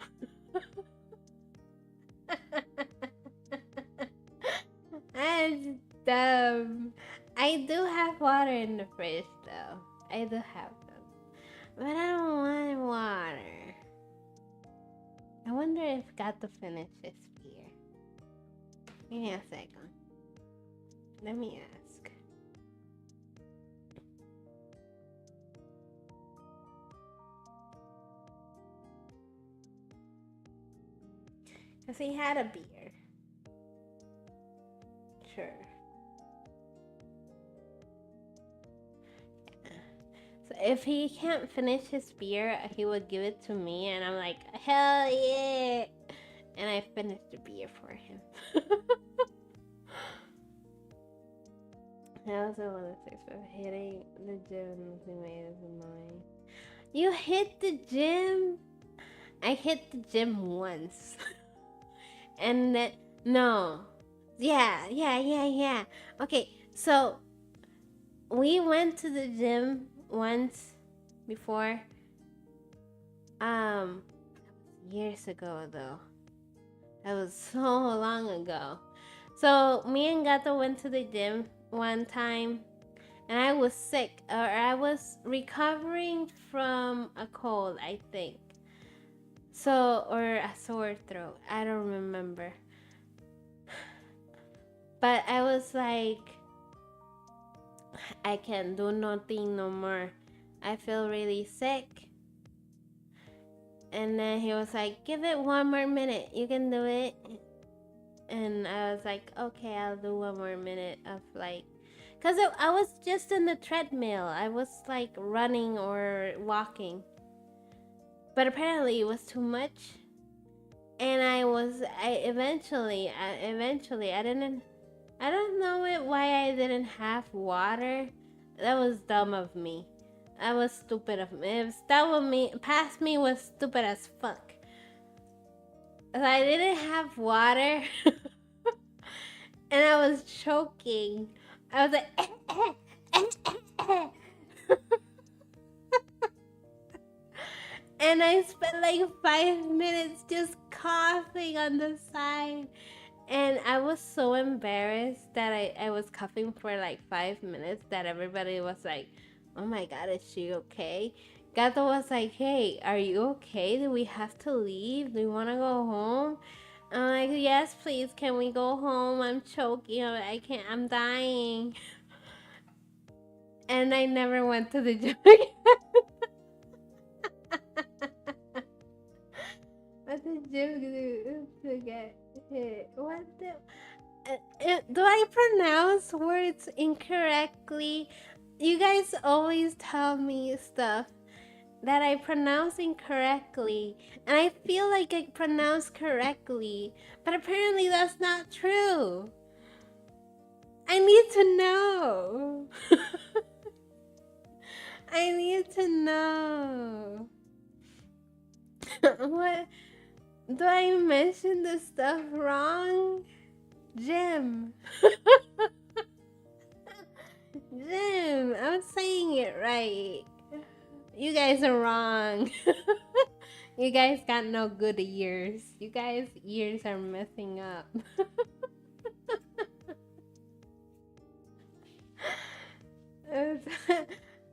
That's dumb. I do have water in the fridge, though. I do have them. But I don't want water. I wonder if got to finish this beer. Give me a second. Let me ask. Because he had a beer. Sure. So if he can't finish his beer, he would give it to me, and I'm like, hell yeah! And I finished the beer for him. I also want to say, but hitting the gym nothing made is annoying. You hit the gym? I hit the gym once. And then, no. Yeah. Okay, so we went to the gym once before. Years ago though. That was so long ago. So me and Gato went to the gym one time, and I was sick, or I was recovering from a cold, I think. So, or a sore throat. I don't remember. But I was like, I can't do nothing no more. I feel really sick. And then he was like, give it 1 more minute. You can do it. And I was like, okay, I'll do 1 more minute of like, because I was just in the treadmill. I was like running or walking. But apparently it was too much. And I eventually, I don't know why I didn't have water. That was dumb of me. That was stupid of me. Past me was stupid as fuck. I didn't have water. And I was choking. I was like, and I spent like 5 minutes just coughing on the side. And I was so embarrassed that I was coughing for like 5 minutes that everybody was like, oh my god, is she okay? Gato was like, hey, are you okay? Do we have to leave? Do you want to go home? I'm like, yes, please, can we go home? I'm choking. I can't, I'm dying. And I never went to the gym again. What did you do to get hit? What the? Do I pronounce words incorrectly? You guys always tell me stuff that I pronounce incorrectly, and I feel like I pronounce correctly, but apparently that's not true. I need to know. I need to know. What? Do I mention the stuff wrong? Jim. Jim, I'm saying it right. You guys are wrong. You guys got no good ears. You guys' ears are messing up.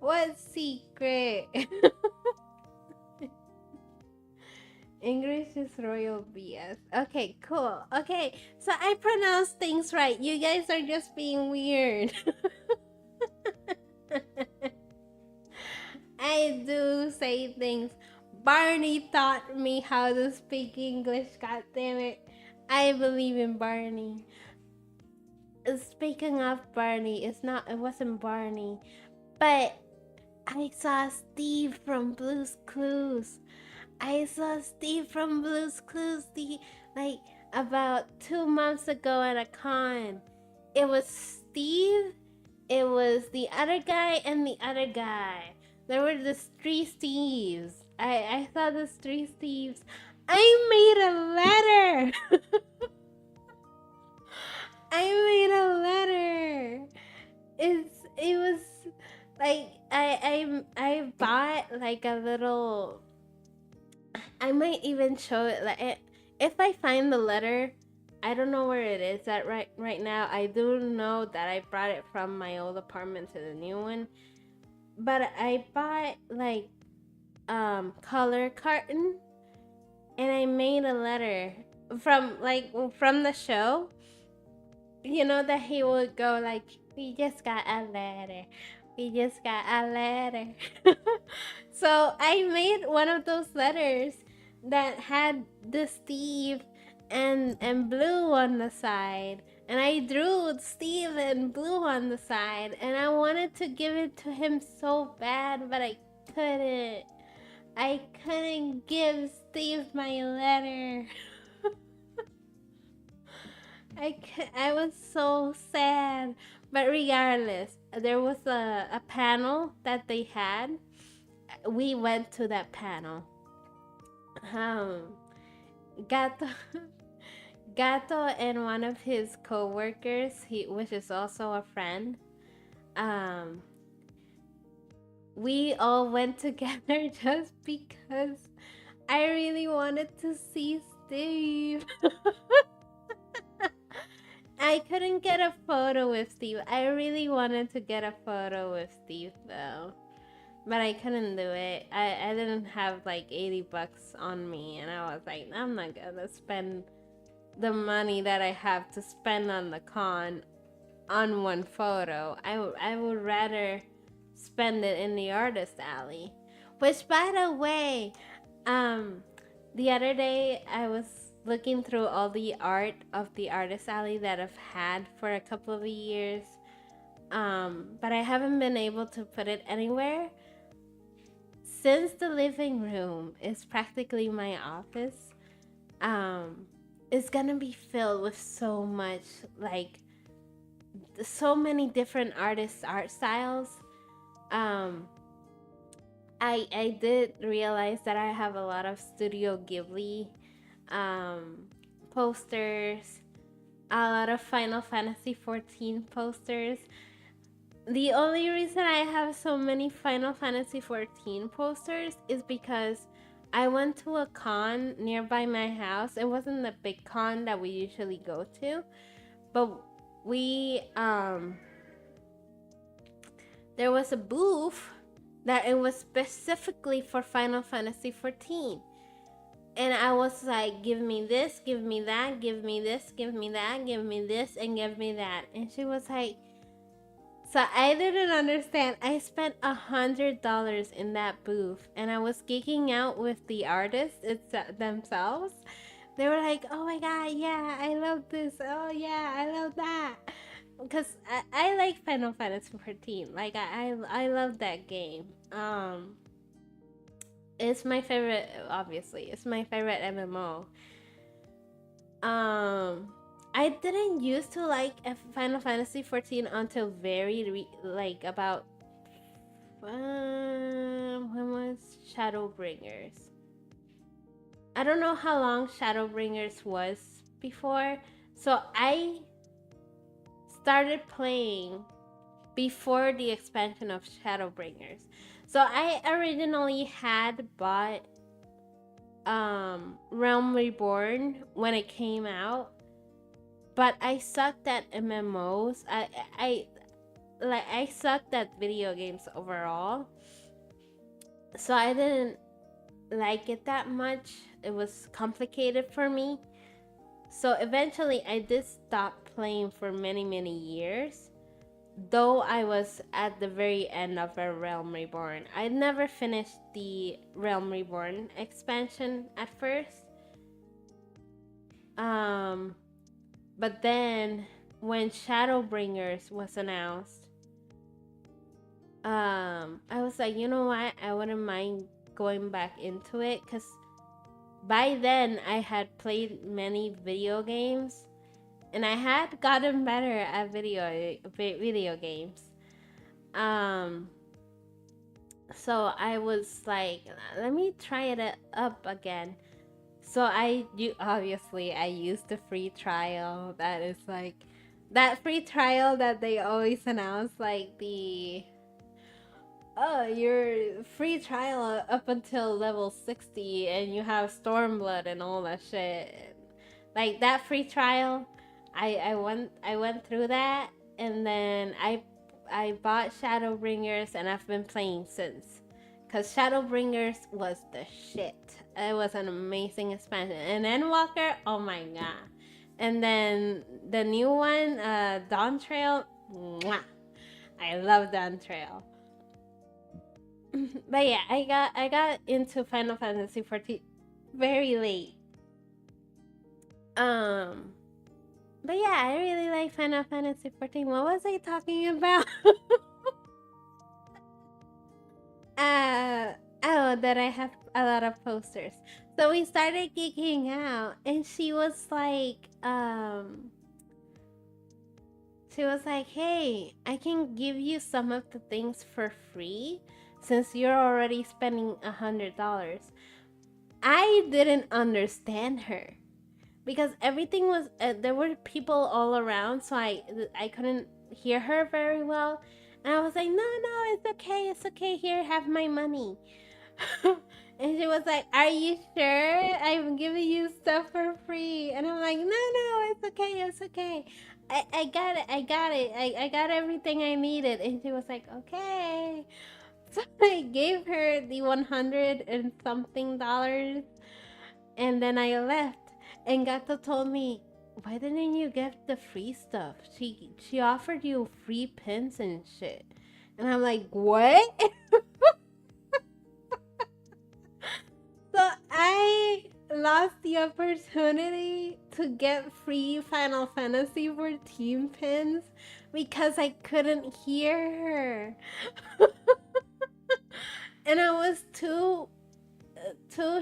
What secret? English is royal BS. Okay, cool. Okay, so I pronounce things right. You guys are just being weird. I do say things. Barney taught me how to speak English. God damn it. I believe in Barney. Speaking of Barney, it wasn't Barney, but I saw Steve from Blue's Clues. Like about 2 months ago at a con. It was Steve, it was the other guy, and the other guy. There were the three Steves. I saw the three Steves. I made a letter. I made a letter. It was like I bought like a little. I might even show it like if I find the letter. I don't know where it is at right now. I do know that I brought it from my old apartment to the new one, but I bought like color carton, and I made a letter from the show. You know that he would go like, "We just got a letter. We just got a letter." So I made one of those letters that had the Steve and Blue on the side, and I drew Steve and Blue on the side, and I wanted to give it to him so bad, but I couldn't. I couldn't give Steve my letter. I was so sad. But regardless, there was a panel that they had. We went to that panel. Gato, Gato and one of his co-workers, which is also a friend, we all went together just because I really wanted to see Steve. I couldn't get a photo with Steve. I really wanted to get a photo with Steve though, but I couldn't do it. I didn't have like $80 on me, and I was like, I'm not gonna spend the money that I have to spend on the con on one photo. I would rather spend it in the artist alley. Which, by the way, the other day I was looking through all the art of the artist alley that I've had for a couple of years, but I haven't been able to put it anywhere. Since the living room is practically my office, it's gonna be filled with so much, like so many different artists' art styles. I did realize that I have a lot of Studio Ghibli posters, a lot of Final Fantasy 14 posters. The only reason I have so many Final Fantasy 14 posters is because I went to a con nearby my house. It wasn't the big con that we usually go to, but we there was a booth that it was specifically for Final Fantasy 14. And I was like, give me this, give me that, give me this, give me that, give me this, and give me that. And she was like, So I didn't understand. I spent $100 in that booth, and I was geeking out with the artists themselves. They were like, "Oh my god, yeah, I love this. Oh yeah, I love that." Because I like Final Fantasy 14. Like I love that game. It's my favorite. Obviously, it's my favorite MMO. I didn't used to like Final Fantasy 14 until like about when was Shadowbringers. I don't know how long Shadowbringers was before, so I started playing before the expansion of Shadowbringers. So I originally had bought Realm Reborn when it came out, but I sucked at MMOs. I sucked at video games overall. So I didn't like it that much. It was complicated for me. So eventually I did stop playing for many years. Though I was at the very end of a Realm Reborn. I never finished the Realm Reborn expansion at first. But then when Shadowbringers was announced, I was like, you know what? I wouldn't mind going back into it because by then I had played many video games and I had gotten better at video games. So I was like, let me try it up again. So obviously I used the free trial. That is like that free trial that they always announce, like your free trial up until level 60 and you have Stormblood and all that shit. Like that free trial, I went through that, and then I bought Shadowbringers and I've been playing since. Cause Shadowbringers was the shit. It was an amazing expansion. And then Walker, oh my god. And then the new one, Dawn Trail, mwah. I love Dawn Trail. But yeah, I got into Final Fantasy 14 very late. But yeah, I really like Final Fantasy 14. What was I talking about? Oh, that I have a lot of posters. So we started geeking out, and she was like, hey, I can give you some of the things for free since you're already spending $100. I didn't understand her because everything was there were people all around, so I couldn't hear her very well, and I was like, no, it's okay, here, have my money. And she was like, are you sure? I'm giving you stuff for free. And I'm like, no, it's okay. I got it. I got everything I needed. And she was like, okay. So I gave her the 100 and something dollars, and then I left. And Gato told me, why didn't you get the free stuff? She offered you free pins and shit. And I'm like, what? So I lost the opportunity to get free Final Fantasy 14 pins because I couldn't hear her. And I was too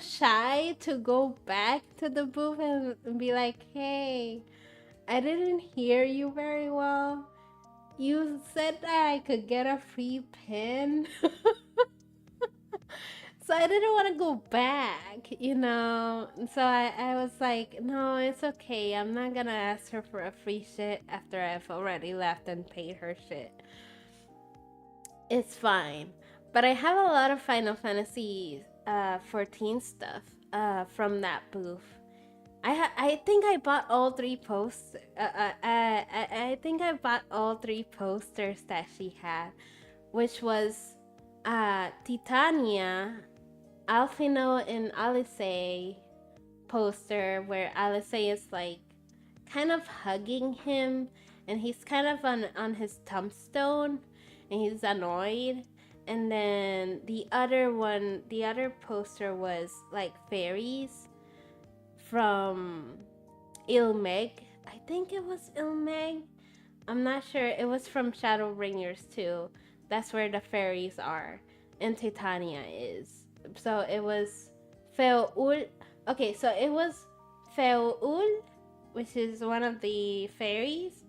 shy to go back to the booth and be like, hey, I didn't hear you very well. You said that I could get a free pin. So I didn't want to go back, you know. So I was like, no, it's okay. I'm not gonna ask her for a free shit after I've already left and paid her shit. It's fine. But I have a lot of Final Fantasy 14 stuff from that booth. I think I bought all three posters. I think I bought all three posters that she had, which was Titania, Alphino, and Alice poster where Alice is like kind of hugging him and he's kind of on his tombstone, and he's annoyed. And then the other poster was like fairies from Ilmeg. I think it was Ilmeg. I'm not sure. It was from Shadowbringers too. That's where the fairies are, and Titania is. So it was Feul. Okay, so it was Feul, which is one of the fairies,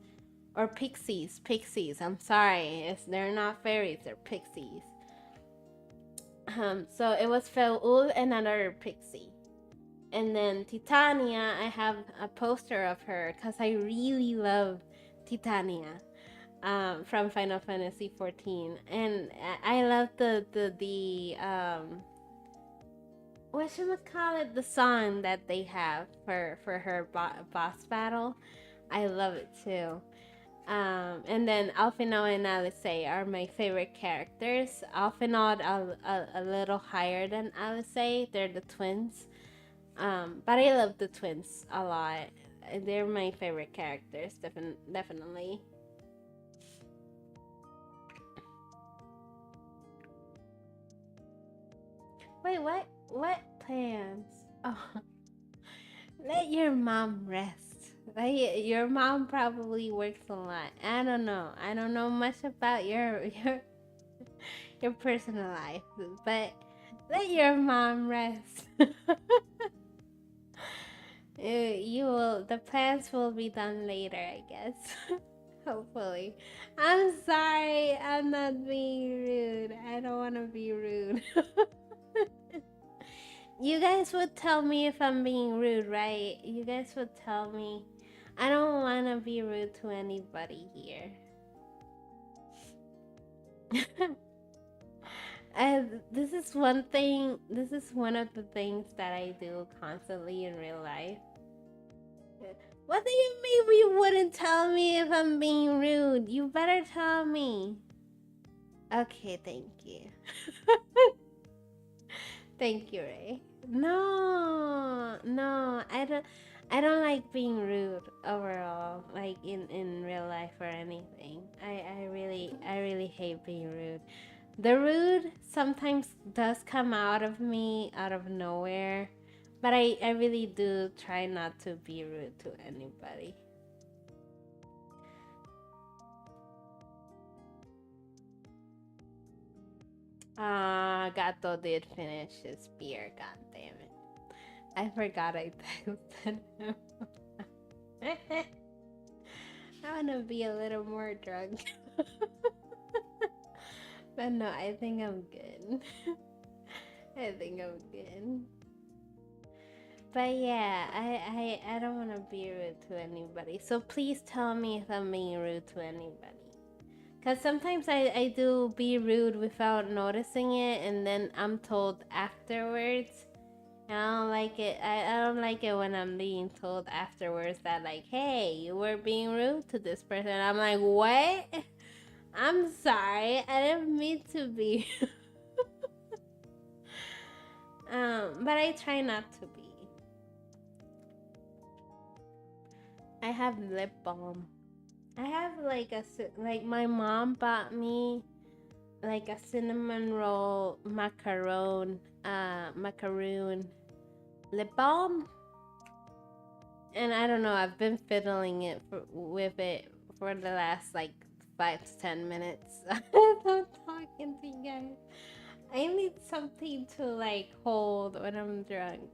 or pixies. Pixies. I'm sorry, they're not fairies. They're pixies. So it was Feul and another pixie. And then Titania, I have a poster of her because I really love Titania from Final Fantasy 14, and I love the what should we call it, the song that they have for her boss battle. I love it too. And then Alphinaud and Alice are my favorite characters. Alphinaud a little higher than Alice. They're the twins. But I love the twins a lot. They're my favorite characters, definitely. Wait, what? What plans? Oh, let your mom rest. Like, your mom probably works a lot. I don't know. I don't know much about your personal life, but let your mom rest. You will. The plans will be done later, I guess. Hopefully. I'm sorry. I'm not being rude. I don't want to be rude. You guys would tell me if I'm being rude, right? You guys would tell me. I don't want to be rude to anybody here. This is one thing. This is one of the things that I do constantly in real life. What do you mean you wouldn't tell me if I'm being rude? You better tell me. Okay, thank you. Thank you, Ray. No, I don't like being rude overall, like in real life or anything. I really hate being rude. The rude sometimes does come out of me out of nowhere, but I really do try not to be rude to anybody. Gato did finish his beer, god damn it. I forgot I texted him. I wanna be a little more drunk. But no, I think I'm good. I think I'm good. But yeah, I don't want to be rude to anybody. So please tell me if I'm being rude to anybody. Because sometimes I do be rude without noticing it, and then I'm told afterwards. And I don't like it. I don't like it when I'm being told afterwards that, like, hey, you were being rude to this person. I'm like, what? I'm sorry. I didn't mean to be. But I try not to be. I have lip balm. I have like my mom bought me like a cinnamon roll macaron lip balm, and I don't know. I've been fiddling with it for the last like 5 to 10 minutes. I'm talking to you guys. I need something to like hold when I'm drunk.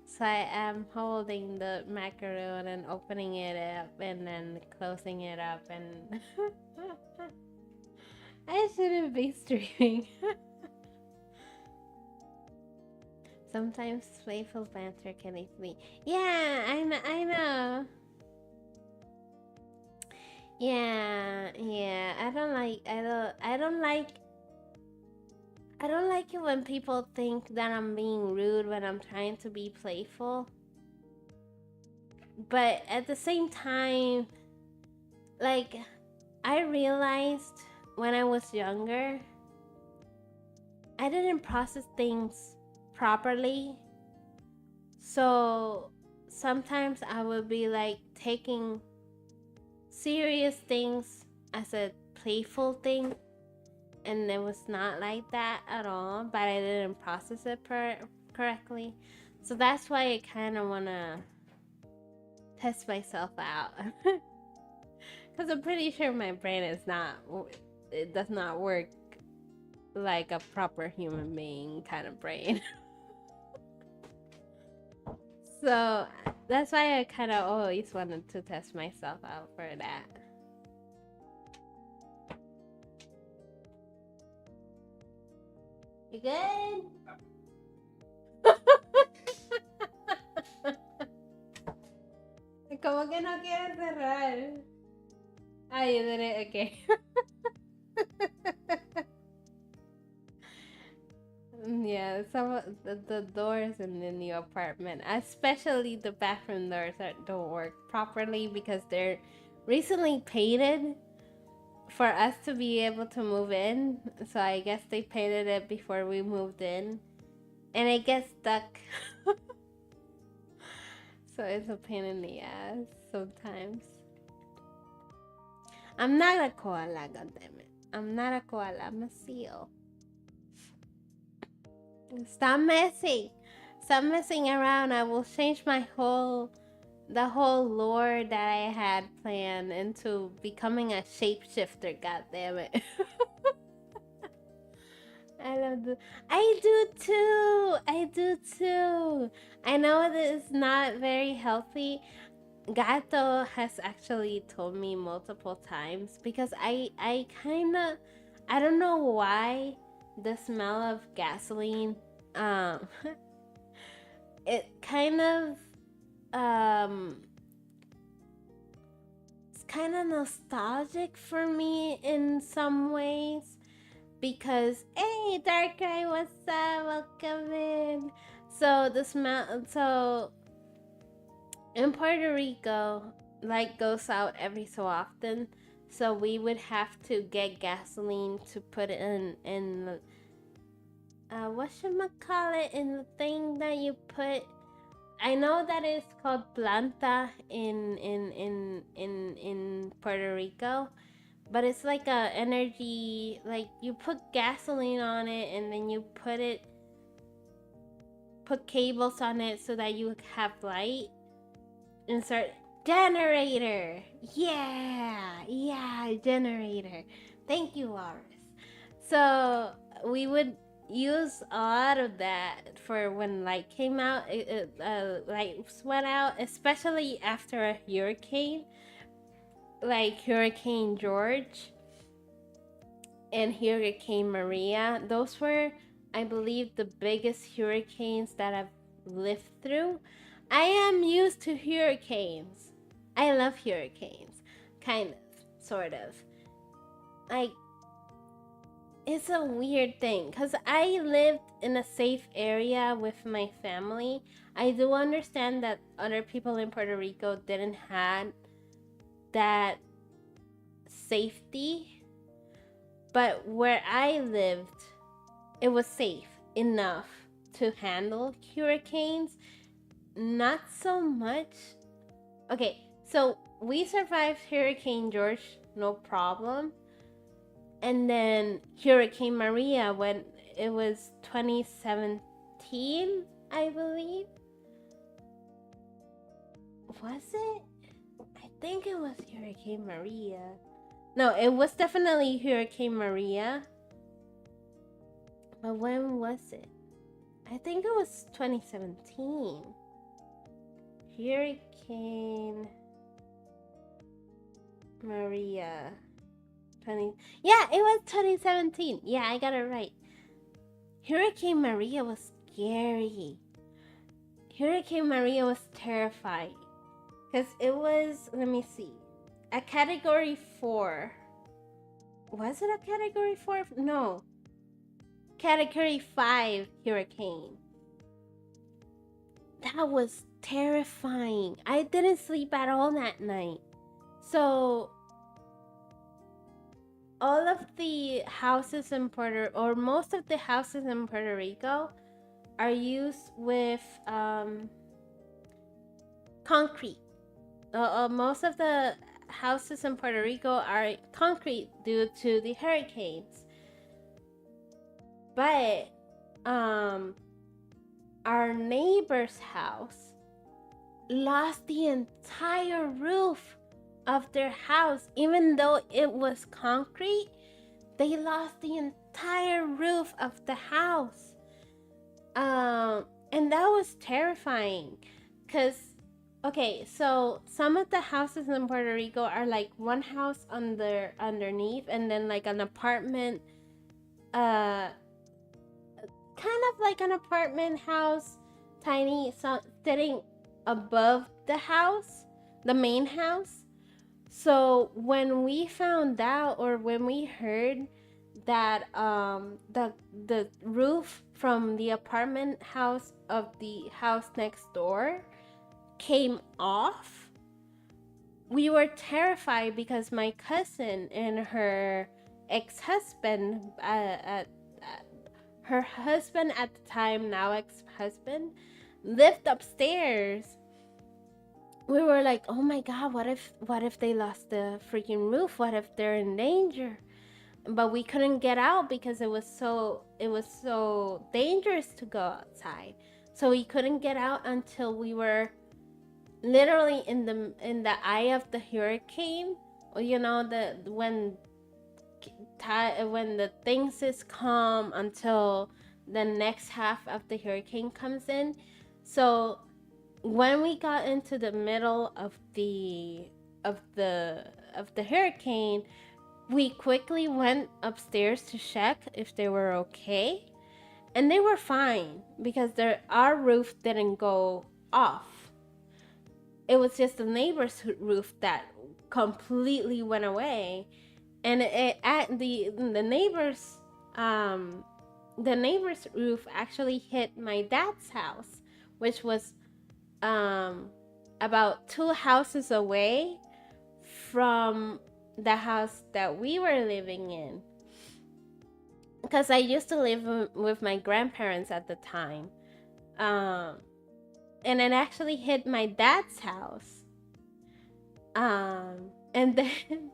So I am holding the macaron and opening it up and then closing it up, and I shouldn't be streaming. Sometimes playful banter can eat me. Yeah, I know. Yeah. I don't like it when people think that I'm being rude when I'm trying to be playful. But at the same time, like, I realized when I was younger, I didn't process things properly. So sometimes I would be like taking serious things as a playful thing, and it was not like that at all, but I didn't process it correctly. So that's why I kind of want to test myself out. Because I'm pretty sure my brain it does not work like a proper human being kind of brain. So that's why I kind of always wanted to test myself out for that. You good? ¿Cómo que no quieres cerrar? Ah, you did it. Okay. Yeah, some of the doors in the new apartment, especially the bathroom doors, don't work properly because they're recently painted for us to be able to move in. So I guess they painted it before we moved in, and it gets stuck. So it's a pain in the ass sometimes. I'm not a koala, goddammit. I'm not a koala, I'm a seal. Stop messing. Stop messing around. I will change the whole lore that I had planned into becoming a shapeshifter, goddammit. I love the. I do too. I do too. I know that it's not very healthy. Gato has actually told me multiple times because I kind of, I don't know why the smell of gasoline, it kind of, it's kind of nostalgic for me in some ways. Because, hey, Darkrai, what's up? Welcome in. So the smell, so in Puerto Rico, light goes out every so often. So we would have to get gasoline to put in whatchamacallit, in the thing that you put. I know that it's called planta in Puerto Rico. But it's like a energy, like you put gasoline on it and then you put cables on it so that you have light. Insert generator. Yeah, generator. Thank you, Loris. So we would use a lot of that for when light came out. Lights went out, especially after a hurricane. Like Hurricane George and Hurricane Maria. Those were, I believe, the biggest hurricanes that I've lived through. I am used to hurricanes. I love hurricanes. Kind of, sort of. Like, it's a weird thing because I lived in a safe area with my family. I do understand that other people in Puerto Rico didn't have that safety, but where I lived, it was safe enough to handle hurricanes. Not so much. Okay, so we survived Hurricane George, no problem. And then Hurricane Maria, when it was 2017, I believe. Was it? I think it was Hurricane Maria. No, it was definitely Hurricane Maria. But when was it? I think it was 2017. Hurricane Maria. Yeah, it was 2017. Yeah, I got it right. Hurricane Maria was scary. Hurricane Maria was terrifying. Because it was, let me see, a category 4. Was it a category 4? No. Category 5 hurricane. That was terrifying. I didn't sleep at all that night. So all of the houses in most of the houses in Puerto Rico are used with concrete. Most of the houses in Puerto Rico are concrete due to the hurricanes. But our neighbor's house lost the entire roof of their house. Even though it was concrete, they lost the entire roof of the house. And that was terrifying, because okay, so some of the houses in Puerto Rico are like one house underneath, and then like an apartment, kind of like an apartment house, tiny, so sitting above the house, the main house. So when we found out, or when we heard that the roof from the apartment house of the house next door came off, we were terrified, because my cousin and her ex-husband, her husband at the time, now ex-husband, lived upstairs. We were like, oh my god, what if they lost the freaking roof? What if they're in danger? But we couldn't get out because it was so dangerous to go outside. So we couldn't get out until we were literally in the eye of the hurricane. You know, when the things is calm until the next half of the hurricane comes in. So when we got into the middle of the hurricane, we quickly went upstairs to check if they were okay, and they were fine, because our roof didn't go off. It was just the neighbor's roof that completely went away, and the neighbor's roof actually hit my dad's house, which was about 2 houses away from the house that we were living in, because I used to live with my grandparents at the time, and it actually hit my dad's house, and then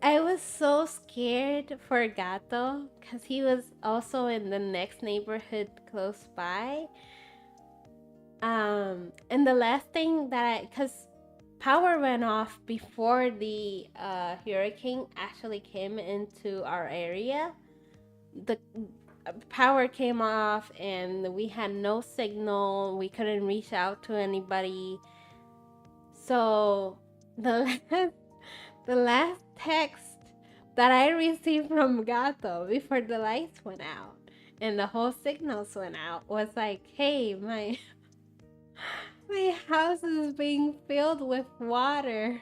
I was so scared for Gato, because he was also in the next neighborhood close by. And the last thing because power went off before the hurricane actually came into our area. The power came off and we had no signal. We couldn't reach out to anybody. So the last text that I received from Gato before the lights went out and the whole signals went out was like, hey, my house is being filled with water.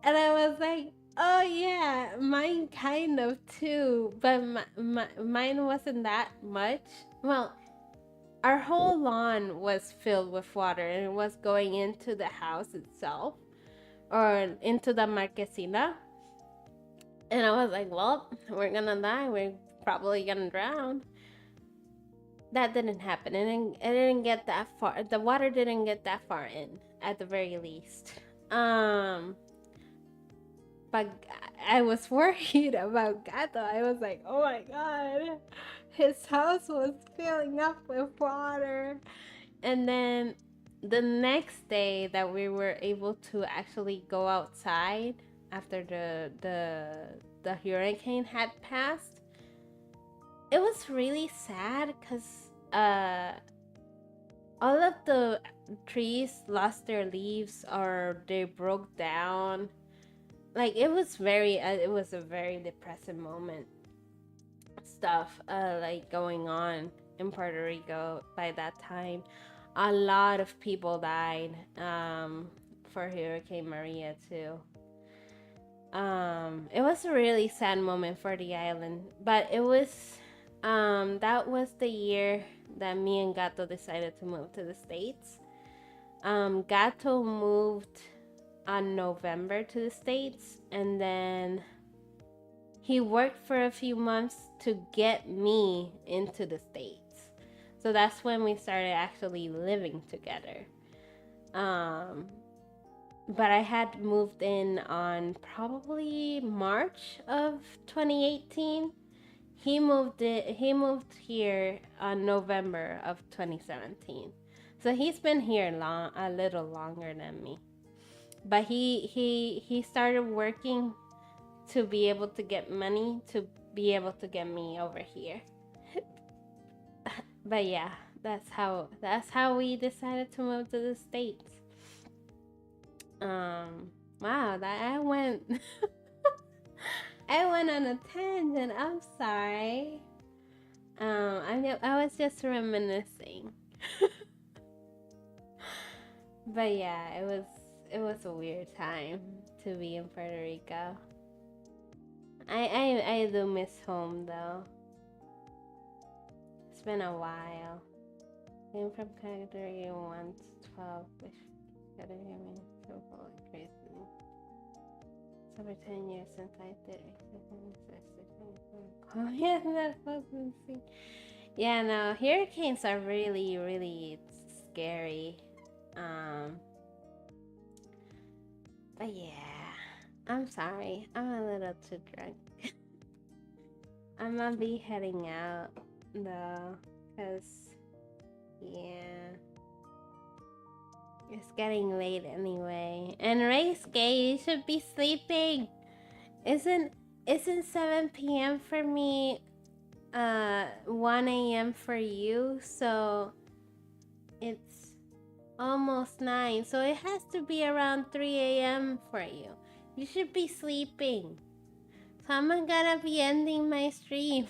And I was like, oh yeah, mine kind of too, but mine wasn't that much. Well, our whole lawn was filled with water, and it was going into the house itself, or into the marquesina. And I was like, well, we're gonna die, we're probably gonna drown. That didn't happen. It didn't get that far. The water didn't get that far in, at the very least. But I was worried about Gato. I was like, oh my god, his house was filling up with water. And then the next day that we were able to actually go outside after the hurricane had passed, it was really sad, because all of the trees lost their leaves, or they broke down. Like, it was a very depressing moment. Stuff like going on in Puerto Rico by that time. A lot of people died for Hurricane Maria too. It was a really sad moment for the island, but it was that was the year that me and Gato decided to move to the States. Gato moved on November to the States, and then he worked for a few months to get me into the States. So that's when we started actually living together. but I had moved in on probably March of 2018. He moved here on November of 2017. So he's been here a little longer than me. But he started working to be able to get money to be able to get me over here. But yeah, that's how we decided to move to the States. Wow, that I went I went on a tangent. I'm sorry. I was just reminiscing. But yeah, it was a weird time to be in Puerto Rico. I do miss home though. It's been a while. Came from category 1 to 12, which gotta hear me so crazy. It's over 10 years since I did oh yeah, that fucking thing. Yeah, no, hurricanes are really, really scary. But yeah, I'm sorry. I'm a little too drunk. I'm gonna be heading out though, cause yeah, it's getting late anyway. And Ray's gay. You should be sleeping. Isn't 7 p.m. for me? 1 a.m. for you. So it's almost 9. So it has to be around 3 a.m. for you. You should be sleeping. So I'm gonna be ending my stream.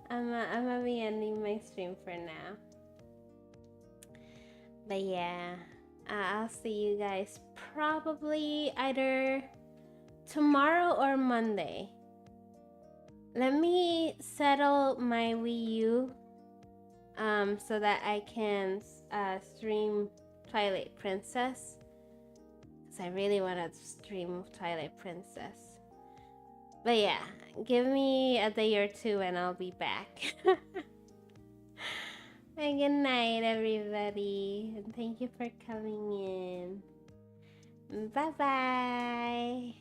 I'm gonna be ending my stream for now. But yeah, I'll see you guys probably either tomorrow or Monday. Let me settle my Wii U so that I can stream Twilight Princess. Because I really want to stream Twilight Princess. But yeah, give me a day or two and I'll be back. And good night, everybody. And thank you for coming in. Bye-bye.